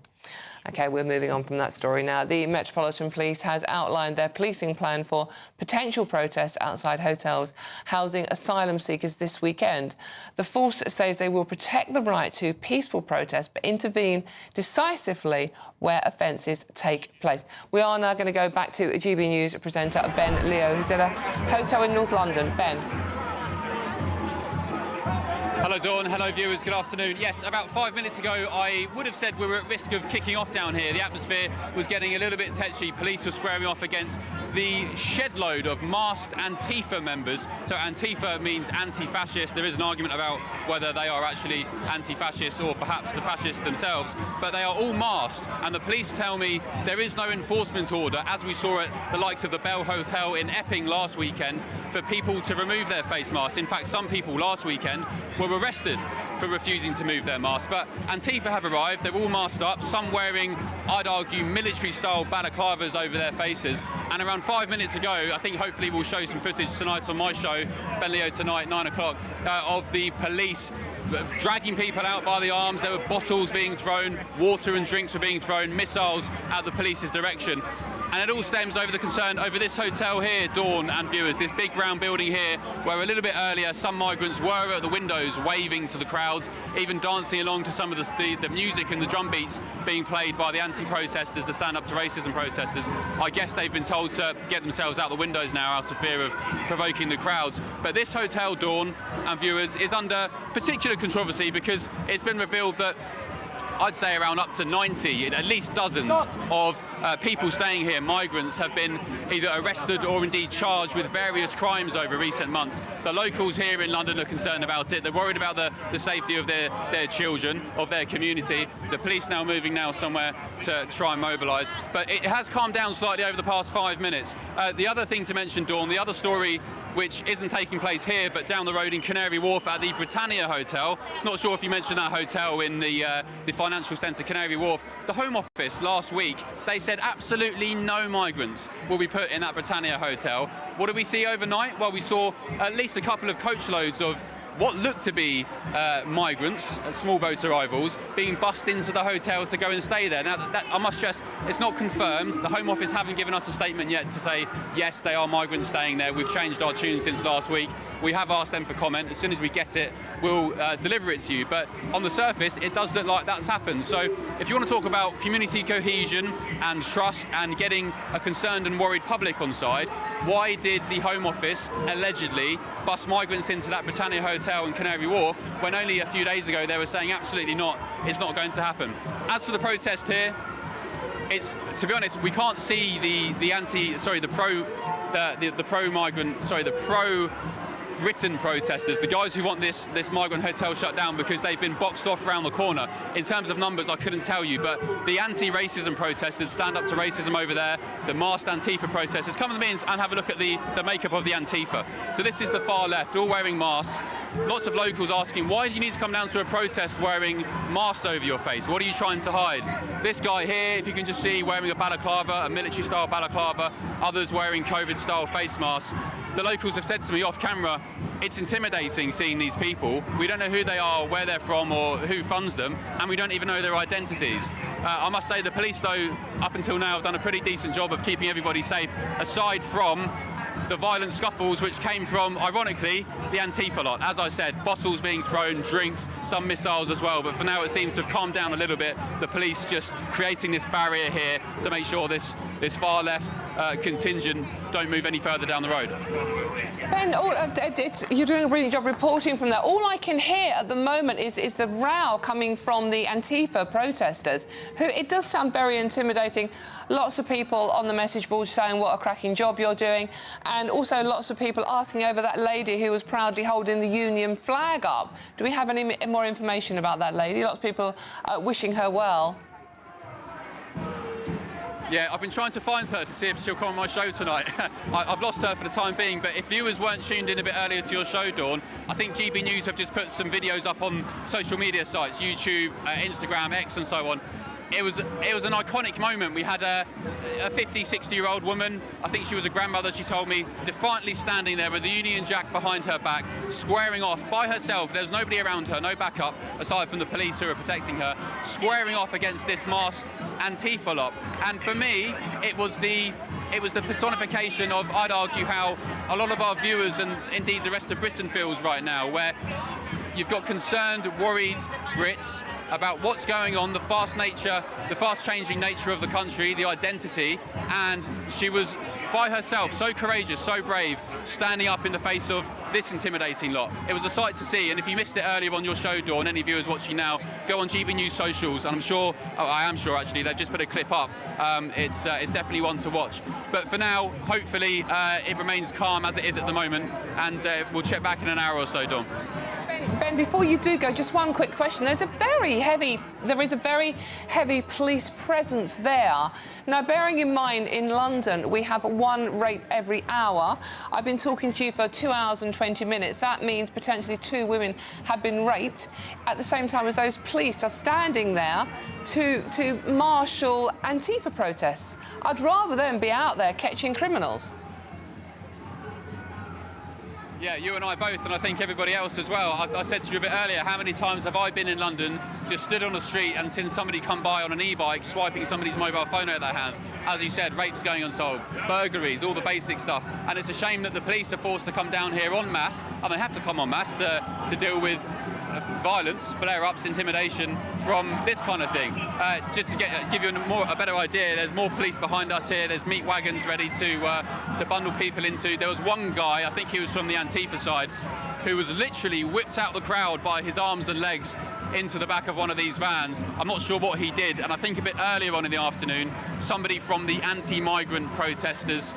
OK, we're moving on from that story now. The Metropolitan Police has outlined their policing plan for potential protests outside hotels housing asylum seekers this weekend. The force says they will protect the right to peaceful protest but intervene decisively where offences take place. We are now going to go back to GB News presenter Ben Leo, who's at a hotel in North London. Ben. Hello, Dawn. Hello, viewers. Good afternoon. Yes, about 5 minutes ago, I would have said we were at risk of kicking off down here. The atmosphere was getting a little bit tetchy. Police were squaring off against the shed load of masked Antifa members. So Antifa means anti-fascist. There is an argument about whether they are actually anti-fascist or perhaps the fascists themselves. But they are all masked. And the police tell me there is no enforcement order, as we saw at the likes of the Bell Hotel in Epping last weekend, for people to remove their face masks. In fact, some people last weekend were arrested for refusing to move their masks. But Antifa have arrived. They're all masked up, some wearing, I'd argue, military-style balaclavas over their faces. And around 5 minutes ago, I think hopefully we'll show some footage tonight on my show, Ben Leo Tonight, 9 o'clock, of the police dragging people out by the arms. There were bottles being thrown, water and drinks were being thrown, missiles at the police's direction. And it all stems over the concern over this hotel here, Dawn and viewers, this big brown building here, where a little bit earlier some migrants were at the windows waving to the crowds, even dancing along to some of the music and the drum beats being played by the anti-protesters, the Stand Up to Racism protesters. I guess they've been told to get themselves out the windows now out of fear of provoking the crowds. But this hotel, Dawn and viewers, is under particular controversy because it's been revealed that I'd say around up to 90, at least dozens of people staying here, migrants, have been either arrested or indeed charged with various crimes over recent months. The locals here in London are concerned about it. They're worried about the safety of their children, of their community. The police now moving somewhere to try and mobilise. But it has calmed down slightly over the past 5 minutes. The other thing to mention, Dawn, the other story which isn't taking place here but down the road in Canary Wharf at the Britannia Hotel. Not sure if you mentioned that hotel in the financial centre, Canary Wharf. The Home Office last week, they said absolutely no migrants will be put in that Britannia Hotel. What did we see overnight? Well, we saw at least a couple of coachloads of what looked to be migrants, small boat arrivals, being bussed into the hotel to go and stay there. Now, that, I must stress, it's not confirmed. The Home Office haven't given us a statement yet to say, yes, they are migrants staying there. We've changed our tune since last week. We have asked them for comment. As soon as we get it, we'll deliver it to you. But on the surface, it does look like that's happened. So if you want to talk about community cohesion and trust and getting a concerned and worried public on side, why did the Home Office allegedly bus migrants into that Britannia Hotel in Canary Wharf when only a few days ago they were saying absolutely not, it's not going to happen? As for the protest here, it's, to be honest, we can't see the pro-Britain protesters, the guys who want this migrant hotel shut down because they've been boxed off around the corner. In terms of numbers, I couldn't tell you, but the anti-racism protesters, Stand Up to Racism over there, the masked Antifa protesters, come to me and have a look at the makeup of the Antifa. So this is the far left, all wearing masks. Lots of locals asking, why do you need to come down to a protest wearing masks over your face? What are you trying to hide? This guy here, if you can just see, wearing a balaclava, a military-style balaclava, others wearing COVID-style face masks. The locals have said to me off camera, it's intimidating seeing these people. We don't know who they are, where they're from, or who funds them, and we don't even know their identities. I must say the police, though, up until now have done a pretty decent job of keeping everybody safe, aside from the violent scuffles which came from, ironically, the Antifa lot. As I said, bottles being thrown, drinks, some missiles as well, but for now it seems to have calmed down a little bit. The police just creating this barrier here to make sure this far left contingent don't move any further down the road. Ben, you're doing a brilliant job reporting from there. All I can hear at the moment is the row coming from the Antifa protesters, who, it does sound very intimidating. Lots of people on the message board saying what a cracking job you're doing. And also lots of people asking over that lady who was proudly holding the Union flag up. Do we have any more information about that lady? Lots of people wishing her well. Yeah, I've been trying to find her to see if she'll come on my show tonight. I've lost her for the time being, but if viewers weren't tuned in a bit earlier to your show, Dawn, I think GB News have just put some videos up on social media sites, YouTube, Instagram, X and so on. It was an iconic moment. We had a 50, 60-year-old woman, I think she was a grandmother, she told me, defiantly standing there with the Union Jack behind her back, squaring off by herself. There was nobody around her, no backup, aside from the police who were protecting her, squaring off against this masked Antifa lot. And for me, it was the personification of, I'd argue, how a lot of our viewers and indeed the rest of Britain feels right now, where you've got concerned, worried Brits about what's going on, the fast-changing nature of the country, the identity, and she was by herself, so courageous, so brave, standing up in the face of this intimidating lot. It was a sight to see, and if you missed it earlier on your show, Dawn, any viewers watching now, go on GB News socials, and I am sure actually, they've just put a clip up. It's definitely one to watch. But for now, hopefully, it remains calm as it is at the moment, and we'll check back in an hour or so, Dawn. Ben, before you do go, just one quick question. There is a very heavy police presence there. Now, bearing in mind, in London, we have 1 rape every hour. I've been talking to you for 2 hours and 20 minutes. That means potentially 2 women have been raped at the same time as those police are standing there to marshal Antifa protests. I'd rather them be out there catching criminals. Yeah, you and I both, and I think everybody else as well. I said to you a bit earlier, how many times have I been in London, just stood on the street and seen somebody come by on an e-bike, swiping somebody's mobile phone out of their hands. As you said, rapes going unsolved, burglaries, all the basic stuff. And it's a shame that the police are forced to come down here en masse, and they have to come en masse to deal with violence, flare-ups, intimidation from this kind of thing. Just to give you a better idea, there's more police behind us here. There's meat wagons ready to bundle people into. There was one guy, I think he was from the Antifa side, who was literally whipped out the crowd by his arms and legs into the back of one of these vans. I'm not sure what he did, and I think a bit earlier on in the afternoon, somebody from the anti-migrant protesters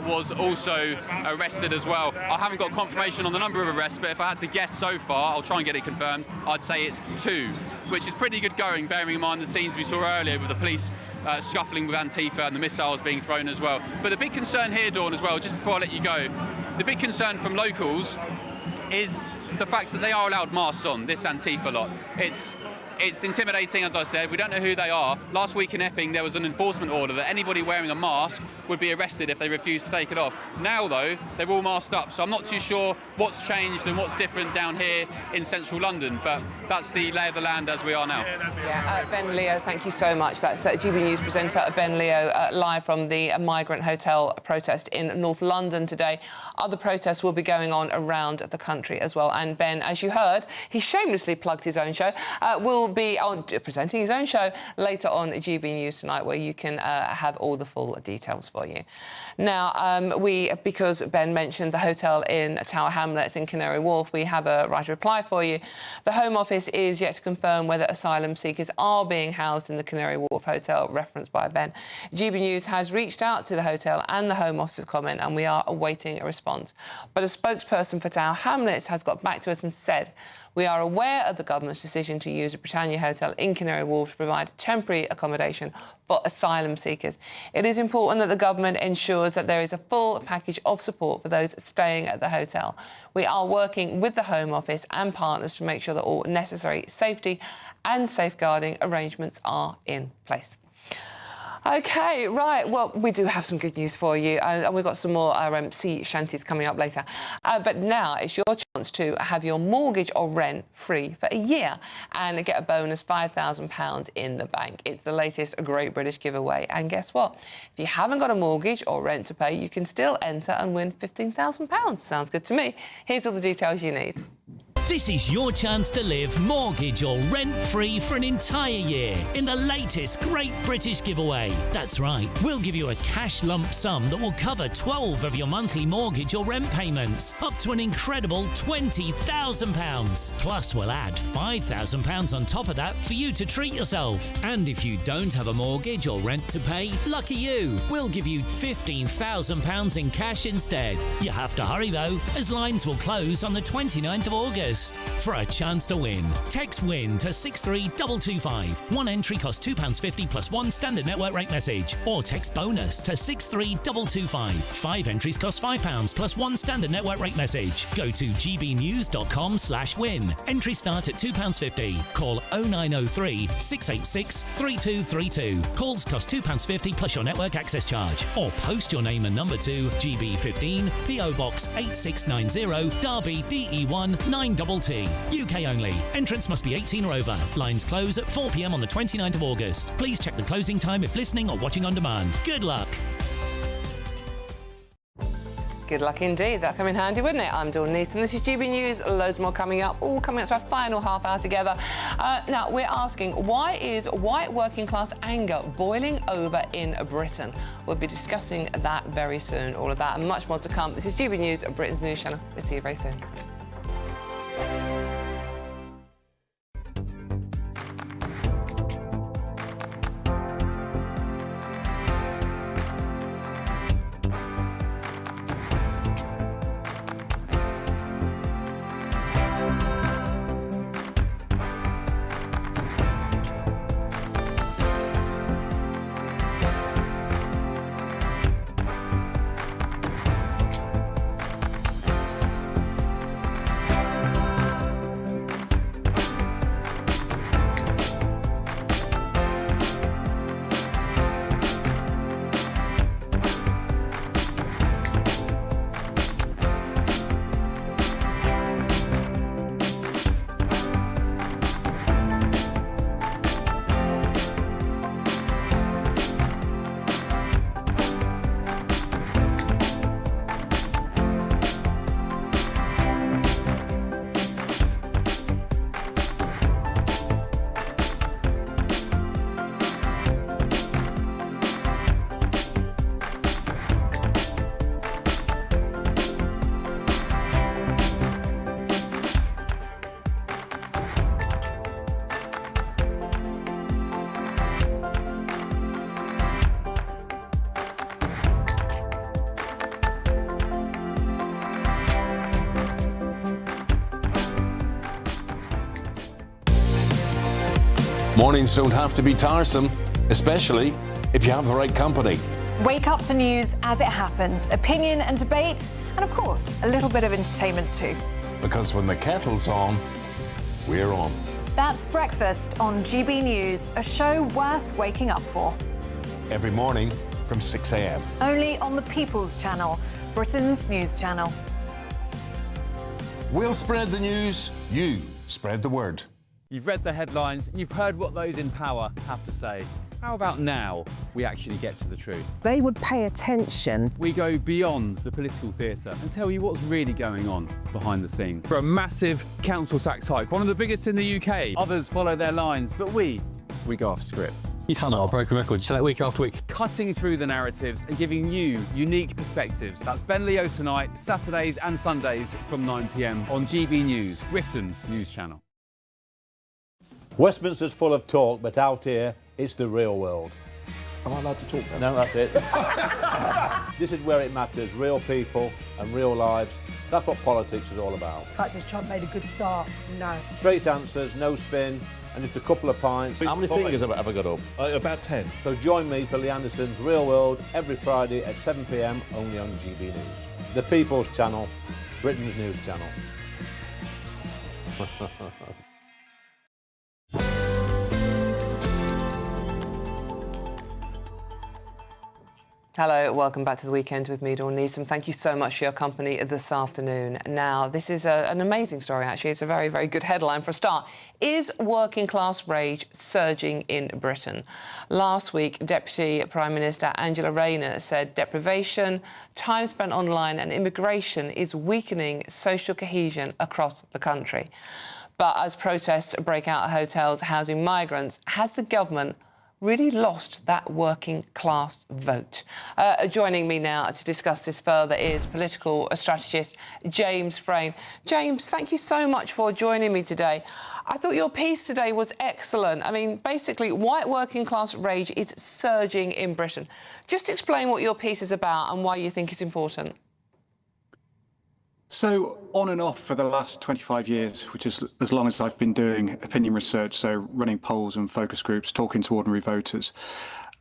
was also arrested as well. I haven't got confirmation on the number of arrests, but if I had to guess so far, I'll try and get it confirmed, I'd say it's 2, which is pretty good going, bearing in mind the scenes we saw earlier with the police scuffling with Antifa and the missiles being thrown as well. But the big concern here, Dawn, as well, just before I let you go, the big concern from locals is the fact that they are allowed masks on, this Antifa lot. It's intimidating, as I said. We don't know who they are. Last week in Epping, there was an enforcement order that anybody wearing a mask would be arrested if they refused to take it off. Now, though, they're all masked up, so I'm not too sure what's changed and what's different down here in central London, but that's the lay of the land as we are now. Yeah, Ben Leo, thank you so much. That's GB News presenter Ben Leo, live from the Migrant Hotel protest in North London today. Other protests will be going on around the country as well. And Ben, as you heard, he shamelessly plugged his own show, will be presenting his own show later on GB News tonight, where you can have all the full details for you. Now, because Ben mentioned the hotel in Tower Hamlets in Canary Wharf, we have a right reply for you. The Home Office is yet to confirm whether asylum seekers are being housed in the Canary Wharf hotel referenced by Ben. GB News has reached out to the hotel and the Home Office comment, and we are awaiting a response. But a spokesperson for Tower Hamlets has got back to us and said, "We are aware of the government's decision to use a Britannia hotel in Canary Wharf to provide temporary accommodation for asylum seekers. It is important that the government ensures that there is a full package of support for those staying at the hotel. We are working with the Home Office and partners to make sure that all necessary safety and safeguarding arrangements are in place." OK, right, well, we do have some good news for you, and we've got some more sea shanties coming up later. But now it's your chance to have your mortgage or rent free for a year and get a bonus £5,000 in the bank. It's the latest Great British giveaway, and guess what? If you haven't got a mortgage or rent to pay, you can still enter and win £15,000. Sounds good to me. Here's all the details you need. This is your chance to live mortgage or rent-free for an entire year in the latest Great British Giveaway. That's right, we'll give you a cash lump sum that will cover 12 of your monthly mortgage or rent payments, up to an incredible £20,000. Plus, we'll add £5,000 on top of that for you to treat yourself. And if you don't have a mortgage or rent to pay, lucky you, we'll give you £15,000 in cash instead. You have to hurry though, as lines will close on the 29th of August. For a chance to win, text WIN to 63225. One entry costs £2.50 plus one standard network rate message. Or text BONUS to 63225. 5 entries cost £5 plus one standard network rate message. Go to gbnews.com/win. Entries start at £2.50. Call 0903 686 3232. Calls cost £2.50 plus your network access charge. Or post your name and number to GB15 PO Box 8690 Derby DE1 9TT. UK only. Entrance must be 18 or over. Lines close at 4 p.m. on the 29th of August. Please check the closing time if listening or watching on demand. Good luck. Good luck indeed. That'd come in handy, wouldn't it? I'm Dawn Neeson. This is GB News. Loads more coming up. All coming up to our final half hour together. Now, we're asking, why is white working class anger boiling over in Britain? We'll be discussing that very soon. All of that and much more to come. This is GB News, Britain's news channel. We'll see you very soon. Mornings don't have to be tiresome, especially if you have the right company. Wake up to news as it happens, opinion and debate, and of course, a little bit of entertainment too. Because when the kettle's on, we're on. That's Breakfast on GB News, a show worth waking up for. Every morning from 6 a.m. Only on the People's Channel, Britain's news channel. We'll spread the news, you spread the word. You've read the headlines, you've heard what those in power have to say. How about now we actually get to the truth? They would pay attention. We go beyond the political theatre and tell you what's really going on behind the scenes. For a massive council tax hike, one of the biggest in the UK. Others follow their lines, but we go off script. You sound like a broken record, just like week after week. Cutting through the narratives and giving you unique perspectives. That's Ben Leo tonight, Saturdays and Sundays from 9 p.m. on GB News, Britain's news channel. Westminster's full of talk, but out here, it's the real world. Am I allowed to talk now? No, that's it. This is where it matters, real people and real lives. That's what politics is all about. The fact is Trump made a good start, no. Straight answers, no spin, and just a couple of pints. How many fingers have I got up? About 10. So join me for Lee Anderson's Real World every Friday at 7 p.m. only on GB News. The People's Channel, Britain's news channel. Hello, welcome back to the weekend with me, Dawn Neeson. Thank you so much for your company this afternoon. Now, this is an amazing story, actually. It's a very, very good headline for a start. Is working class rage surging in Britain? Last week, Deputy Prime Minister Angela Rayner said deprivation, time spent online and immigration is weakening social cohesion across the country. But as protests break out at hotels housing migrants, has the government really lost that working class vote? Joining me now to discuss this further is political strategist James Frayne. James, thank you so much for joining me today. I thought your piece today was excellent. I mean, basically, white working class rage is surging in Britain. Just explain what your piece is about and why you think it's important. So on and off for the last 25 years, which is as long as I've been doing opinion research, so running polls and focus groups, talking to ordinary voters,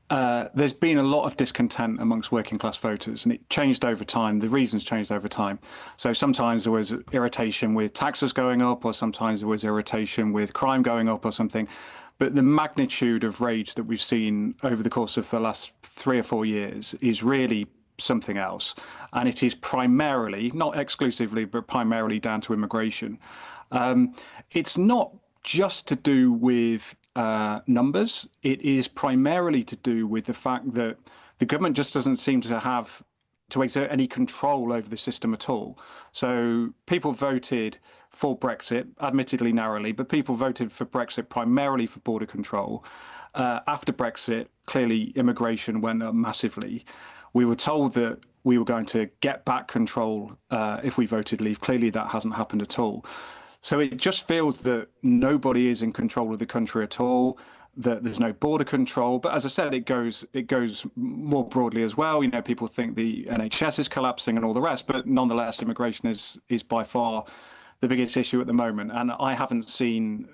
there's been a lot of discontent amongst working class voters, and it changed over time. The reasons changed over time. So sometimes there was irritation with taxes going up, or sometimes there was irritation with crime going up or something. But the magnitude of rage that we've seen over the course of the last 3 or 4 years is really something else, and it is primarily, not exclusively, but primarily down to immigration. It's not just to do with numbers. It is primarily to do with the fact that the government just doesn't seem to exert any control over the system at all. So people voted for Brexit, admittedly narrowly, but people voted for Brexit primarily for border control. After Brexit, clearly immigration went up massively. We were told that we were going to get back control if we voted leave. Clearly, that hasn't happened at all. So it just feels that nobody is in control of the country at all, that there's no border control. But as I said, it goes more broadly as well. You know, people think the NHS is collapsing and all the rest, but nonetheless, immigration is by far the biggest issue at the moment. And I haven't seen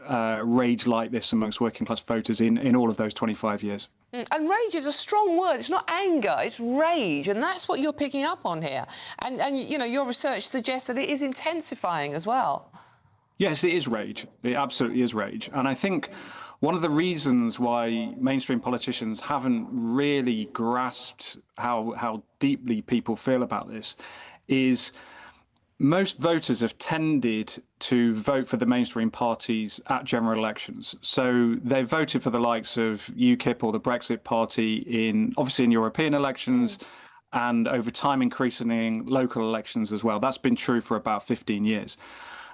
rage like this amongst working class voters in all of those 25 years. And rage is a strong word. It's not anger, it's rage. And that's what you're picking up on here. And you know, your research suggests that it is intensifying as well. Yes, it is rage. It absolutely is rage. And I think one of the reasons why mainstream politicians haven't really grasped how deeply people feel about this is most voters have tended to vote for the mainstream parties at general elections. So they voted for the likes of UKIP or the Brexit Party obviously in European elections, and over time increasingly in local elections as well. That's been true for about 15 years.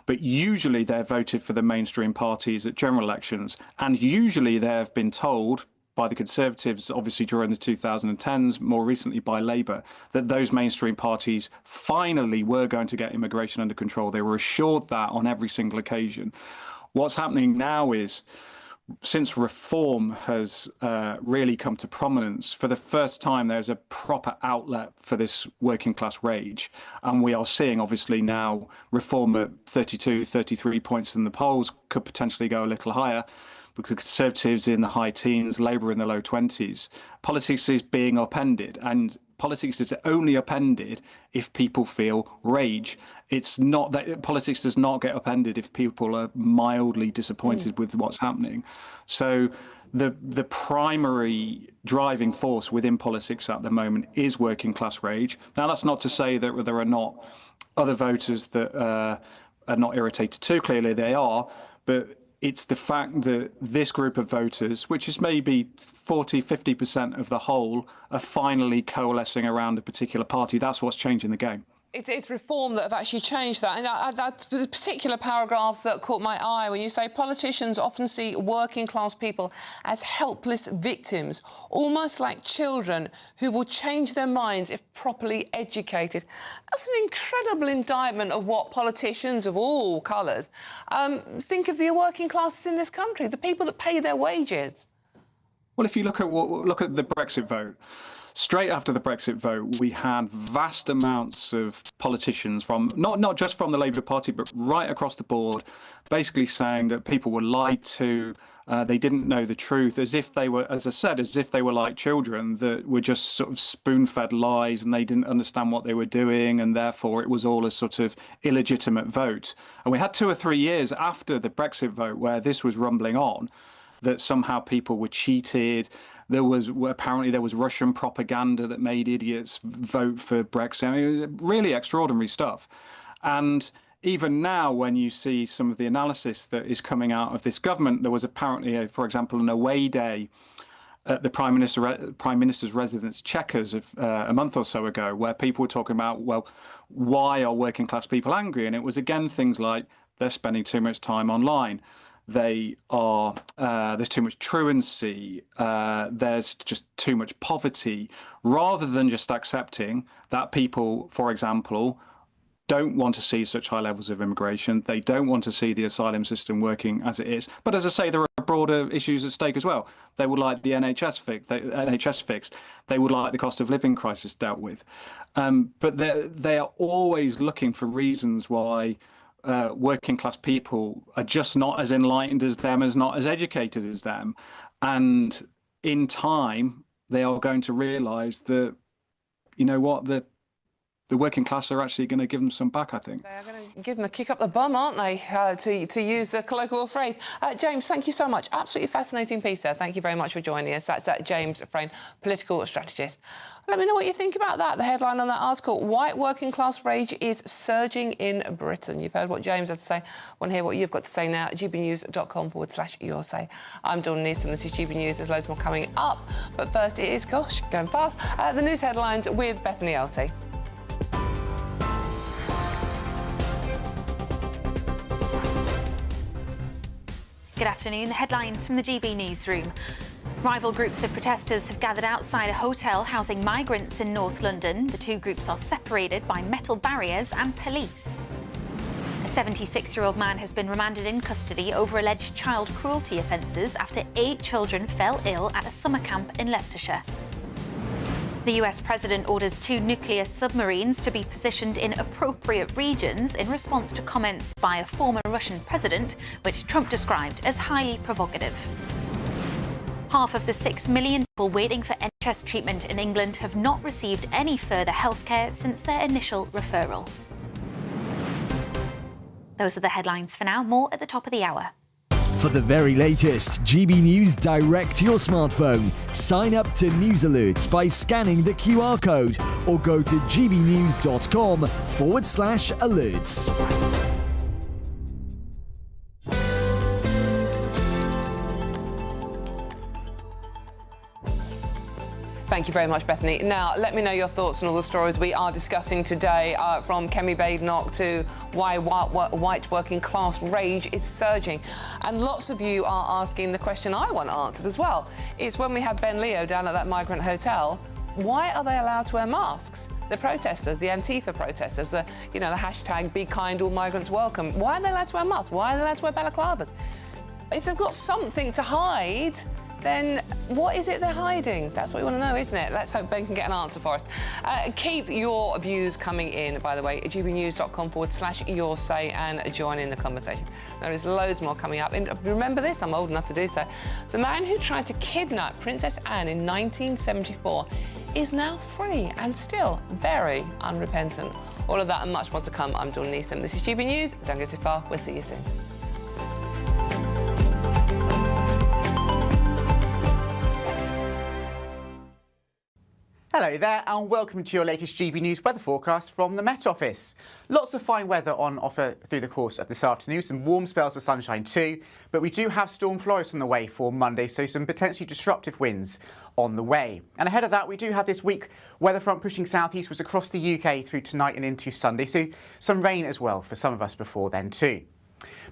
But usually they're voted for the mainstream parties at general elections, and usually they have been told by the Conservatives, obviously during the 2010s, more recently by Labour, that those mainstream parties finally were going to get immigration under control. They were assured that on every single occasion. What's happening now is, since reform has really come to prominence, for the first time there's a proper outlet for this working class rage. And we are seeing, obviously, now reform at 32, 33 points in the polls, could potentially go a little higher, because the Conservatives in the high teens, Labour in the low 20s. Politics is being upended, and politics is only upended if people feel rage. It's not that politics does not get upended if people are mildly disappointed with what's happening. So the primary driving force within politics at the moment is working class rage. Now, that's not to say that there are not other voters that are not irritated too. Clearly they are, but it's the fact that this group of voters, which is maybe 40, 50% of the whole, are finally coalescing around a particular party. That's what's changing the game. It's reform that have actually changed that. And that particular paragraph that caught my eye when you say politicians often see working class people as helpless victims, almost like children who will change their minds if properly educated. That's an incredible indictment of what politicians of all colours think of the working classes in this country, the people that pay their wages. Well, if you look at the Brexit vote, straight after the Brexit vote, we had vast amounts of politicians from, not just from the Labour Party, but right across the board, basically saying that people were lied to, they didn't know the truth, as if they were, as I said, as if they were like children that were just sort of spoon-fed lies and they didn't understand what they were doing, and therefore it was all a sort of illegitimate vote. And we had 2 or 3 years after the Brexit vote where this was rumbling on, that somehow people were cheated, Apparently there was Russian propaganda that made idiots vote for Brexit. I mean, really extraordinary stuff. And even now, when you see some of the analysis that is coming out of this government, there was apparently, for example, an away day at the Prime Minister's residence, Chequers, a month or so ago, where people were talking about, well, why are working class people angry? And it was again things like they're spending too much time online. There's too much truancy. There's just too much poverty, rather than just accepting that people, for example, don't want to see such high levels of immigration. They don't want to see the asylum system working as it is. But as I say, there are broader issues at stake as well. They would like the NHS fixed. They would like the cost of living crisis dealt with. But they are always looking for reasons why working class people are just not as enlightened as them, as not as educated as them. And in time, they are going to realise that, you know what, the working class are actually going to give them some back, I think. They are going to give them a kick up the bum, aren't they, to use the colloquial phrase. James, thank you so much. Absolutely fascinating piece there. Thank you very much for joining us. That's James Frayne, political strategist. Let me know what you think about that. The headline on that article, White Working Class Rage is Surging in Britain. You've heard what James had to say. I want to hear what you've got to say now. gbnews.com/your say. I'm Dawn Neeson. This is GB News. There's loads more coming up. But first, it is, gosh, going fast, the news headlines with Bethany Elsey. Good afternoon. The headlines from the GB newsroom. Rival groups of protesters have gathered outside a hotel housing migrants in North London. The two groups are separated by metal barriers and police. A 76-year-old man has been remanded in custody over alleged child cruelty offences after 8 children fell ill at a summer camp in Leicestershire. The US president orders 2 nuclear submarines to be positioned in appropriate regions in response to comments by a former Russian president, which Trump described as highly provocative. Half of the 6 million people waiting for NHS treatment in England have not received any further healthcare since their initial referral. Those are the headlines for now. More at the top of the hour. For the very latest GB News direct to your smartphone, sign up to News Alerts by scanning the QR code or go to gbnews.com/alerts. Thank you very much, Bethany. Now, let me know your thoughts on all the stories we are discussing today, from Kemi Badenoch to why white working class rage is surging. And lots of you are asking the question I want answered as well. It's when we have Ben Leo down at that migrant hotel, why are they allowed to wear masks? The protesters, the Antifa protesters, the hashtag Be Kind, All Migrants Welcome. Why are they allowed to wear masks? Why are they allowed to wear balaclavas? If they've got something to hide, then what is it they're hiding? That's what we want to know, isn't it? Let's hope Ben can get an answer for us. Keep your views coming in, by the way, at gbnews.com/your say and join in the conversation. There is loads more coming up. And remember this, I'm old enough to do so. The man who tried to kidnap Princess Anne in 1974 is now free and still very unrepentant. All of that and much more to come. I'm Dawn Neeson. This is GB News. Don't go too far. We'll see you soon. Hello there and welcome to your latest GB News weather forecast from the Met Office. Lots of fine weather on offer through the course of this afternoon, some warm spells of sunshine too, but we do have storm Florence on the way for Monday, so some potentially disruptive winds on the way. And ahead of that, we do have this weak weather front pushing southeastwards across the UK through tonight and into Sunday, so some rain as well for some of us before then too.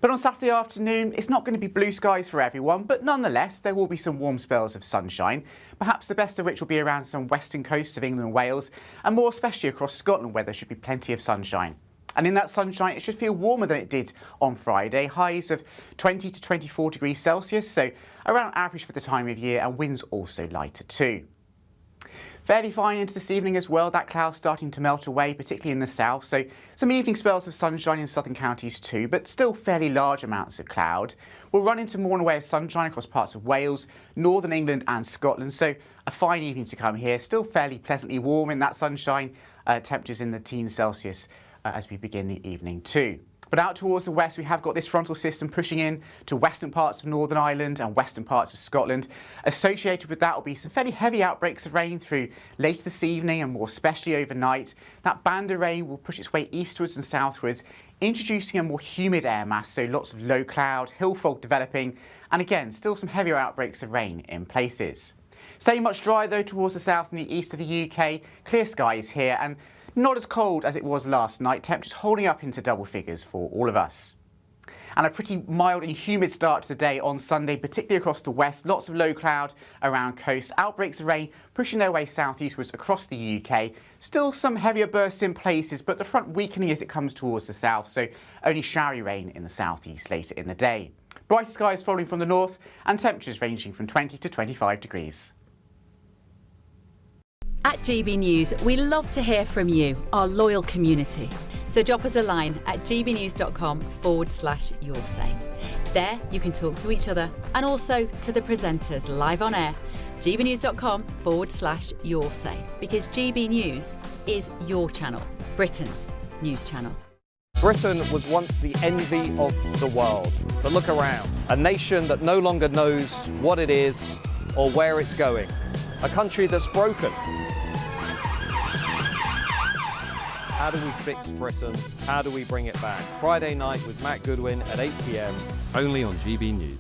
But on Saturday afternoon, it's not going to be blue skies for everyone, but nonetheless, there will be some warm spells of sunshine, perhaps the best of which will be around some western coasts of England and Wales, and more especially across Scotland, where there should be plenty of sunshine. And in that sunshine, it should feel warmer than it did on Friday, highs of 20 to 24 degrees Celsius, so around average for the time of year, and winds also lighter too. Fairly fine into this evening as well, that cloud starting to melt away, particularly in the south, so some evening spells of sunshine in southern counties too, but still fairly large amounts of cloud. We'll run into more in the way of sunshine across parts of Wales, northern England and Scotland, so a fine evening to come here, still fairly pleasantly warm in that sunshine, temperatures in the teens Celsius as we begin the evening too. But out towards the west, we have got this frontal system pushing in to western parts of Northern Ireland and western parts of Scotland. Associated with that will be some fairly heavy outbreaks of rain through later this evening and more especially overnight. That band of rain will push its way eastwards and southwards, introducing a more humid air mass, so lots of low cloud, hill fog developing, and again, still some heavier outbreaks of rain in places. Staying much drier though towards the south and the east of the UK, clear skies here and not as cold as it was last night, temperatures holding up into double figures for all of us. And a pretty mild and humid start to the day on Sunday, particularly across the west. Lots of low cloud around coast, outbreaks of rain pushing their way southeastwards across the UK. Still some heavier bursts in places, but the front weakening as it comes towards the south, so only showery rain in the southeast later in the day. Brighter skies following from the north and temperatures ranging from 20 to 25 degrees. At GB News, we love to hear from you, our loyal community. So drop us a line at gbnews.com/yoursay. There you can talk to each other and also to the presenters live on air. gbnews.com/yoursay, because GB News is your channel, Britain's news channel. Britain was once the envy of the world. But look around, a nation that no longer knows what it is or where it's going. A country that's broken. How do we fix Britain? How do we bring it back? Friday night with Matt Goodwin at 8 p.m. only on GB News.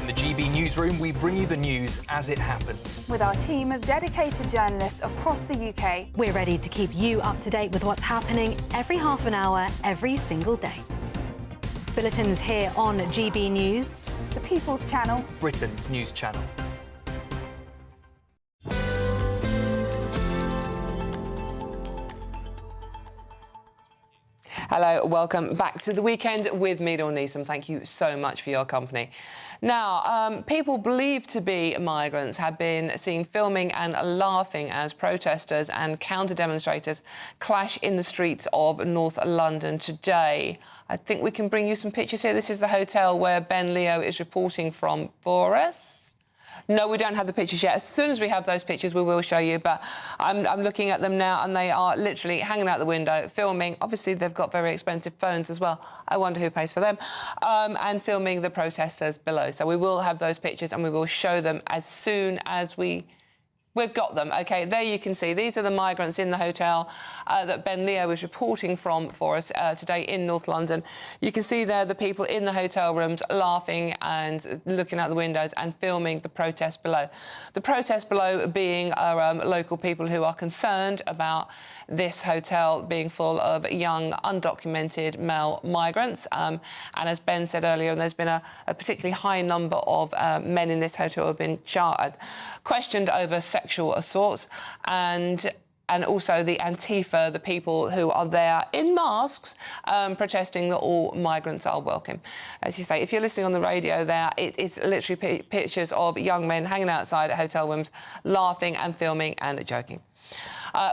In the GB Newsroom, we bring you the news as it happens. With our team of dedicated journalists across the UK. We're ready to keep you up to date with what's happening every half an hour, every single day. Bulletins here on GB News. The People's Channel. Britain's news channel. Hello, welcome back to the weekend with me, Dawn Neeson. Thank you so much for your company. Now, people believed to be migrants have been seen filming and laughing as protesters and counter-demonstrators clash in the streets of North London today. I think we can bring you some pictures here. This is the hotel where Ben Leo is reporting from for us. No, we don't have the pictures yet. As soon as we have those pictures, we will show you. But I'm looking at them now, and they are literally hanging out the window, filming. Obviously, they've got very expensive phones as well. I wonder who pays for them. And filming the protesters below. So we will have those pictures, and we will show them as soon as we've got them. OK, there you can see. These are the migrants in the hotel that Ben Leo is reporting from for us today in North London. You can see there the people in the hotel rooms laughing and looking out the windows and filming the protest below. The protest below being local people who are concerned about this hotel being full of young, undocumented male migrants. And as Ben said earlier, there's been a particularly high number of men in this hotel who have been questioned over sexual assaults, and also the Antifa, the people who are there in masks protesting that all migrants are welcome. As you say, if you're listening on the radio there, it is literally pictures of young men hanging outside at hotel rooms, laughing and filming and joking.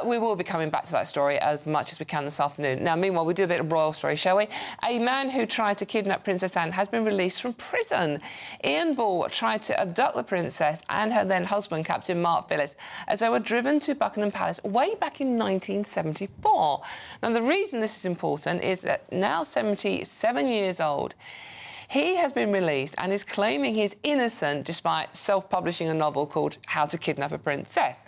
We will be coming back to that story as much as we can this afternoon. Now, meanwhile, we'll do a bit of royal story, shall we? A man who tried to kidnap Princess Anne has been released from prison. Ian Ball tried to abduct the princess and her then husband, Captain Mark Phillips, as they were driven to Buckingham Palace way back in 1974. Now, the reason this is important is that now 77 years old, he has been released and is claiming he's innocent despite self-publishing a novel called How to Kidnap a Princess.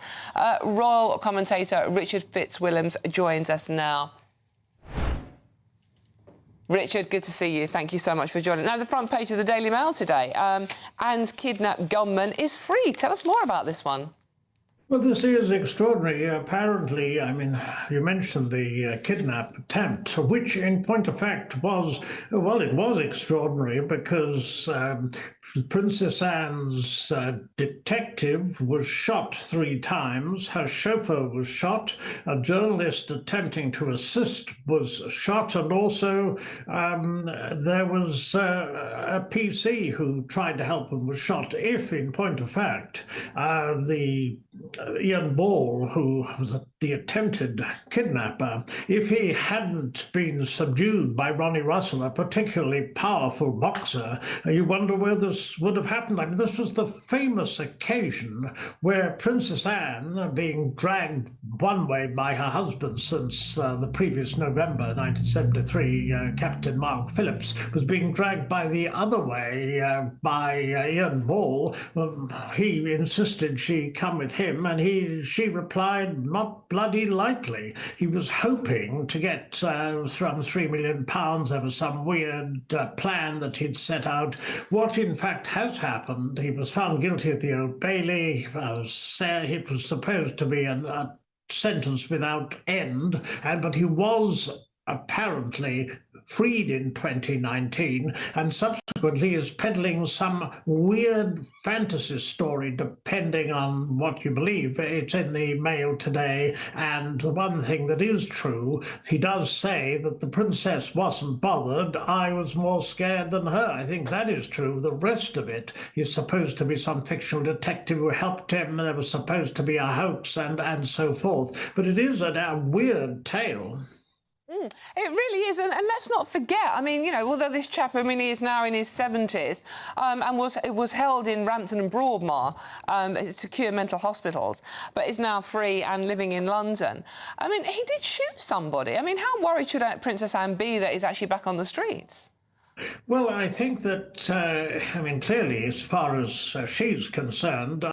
Royal commentator Richard Fitzwilliams joins us now. Richard, good to see you. Thank you so much for joining. Now, the front page of the Daily Mail today. Anne's kidnapped gunman is free. Tell us more about this one. Well, this is extraordinary. Apparently, I mean, you mentioned the kidnap attempt, which in point of fact was, well, it was extraordinary because Princess Anne's detective was shot 3 times. Her chauffeur was shot. A journalist attempting to assist was shot. And also there was a PC who tried to help and was shot. If, in point of fact, the Ian Ball, who was the attempted kidnapper, if he hadn't been subdued by Ronnie Russell, a particularly powerful boxer, you wonder where this would have happened. I mean, this was the famous occasion where Princess Anne, being dragged one way by her husband since the previous November 1973, Captain Mark Phillips, was being dragged by the other way by Ian Ball. He insisted she come with him, and she replied, not bloody likely. He was hoping to get from £3 million. There was some weird plan that he'd set out. What in fact has happened, he was found guilty at the Old Bailey. It was supposed to be a sentence without end, but he was apparently freed in 2019 and subsequently is peddling some weird fantasy story, depending on what you believe. It's in the Mail today, and the one thing that is true, he does say that the princess wasn't bothered. I was more scared than her. I think that is true. The rest of it is supposed to be some fictional detective who helped him. There was supposed to be a hoax and so forth. But it is a weird tale. It really is, and let's not forget, I mean, you know, although this chap, I mean, he is now in his 70s and was held in Rampton and Broadmoor, secure mental hospitals, but is now free and living in London. I mean, he did shoot somebody. I mean, how worried should Princess Anne be that he's actually back on the streets? Well, I think that, clearly, as far as she's concerned,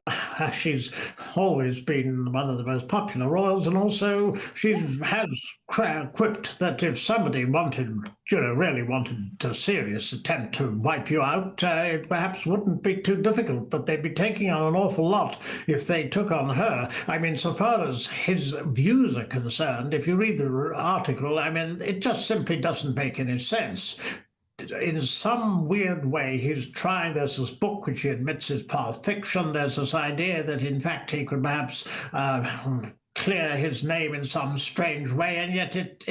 she's always been one of the most popular royals, and also she has quipped that if somebody really wanted a serious attempt to wipe you out, it perhaps wouldn't be too difficult, but they'd be taking on an awful lot if they took on her. I mean, so far as his views are concerned, if you read the article, I mean, it just simply doesn't make any sense. In some weird way, there's this book which he admits is part fiction. There's this idea that, in fact, he could perhaps clear his name in some strange way, and yet it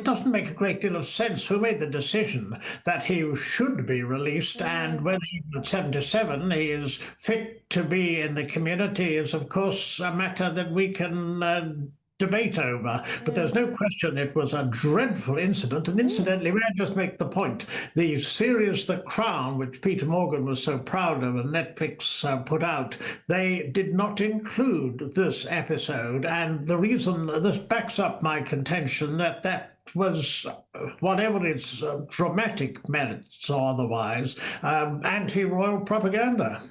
doesn't make a great deal of sense. Who made the decision that he should be released, and whether even at 77 he is fit to be in the community is, of course, a matter that we can debate over, but there's no question it was a dreadful incident. And incidentally, may I just make the point, the series The Crown, which Peter Morgan was so proud of and Netflix put out, they did not include this episode, and the reason this backs up my contention that was, whatever its dramatic merits or otherwise, anti-royal propaganda.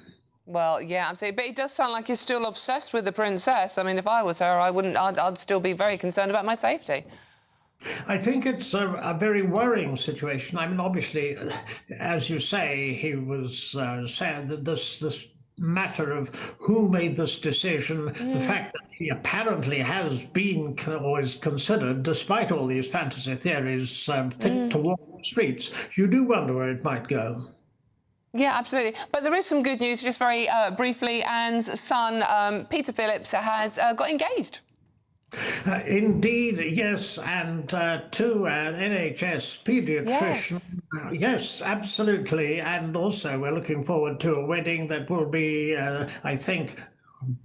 Well, yeah, absolutely. But it does sound like you're still obsessed with the princess. I mean, if I was her, I'd still be very concerned about my safety. I think it's a very worrying situation. I mean, obviously, as you say, he was sad that this matter of who made this decision, the fact that he apparently has been or is considered, despite all these fantasy theories, fit to walk the streets, you do wonder where it might go. Yeah, absolutely. But there is some good news, just very briefly. Anne's son, Peter Phillips, has got engaged. Indeed, yes, and to an NHS paediatrician. Yes, absolutely. And also we're looking forward to a wedding that will be, I think,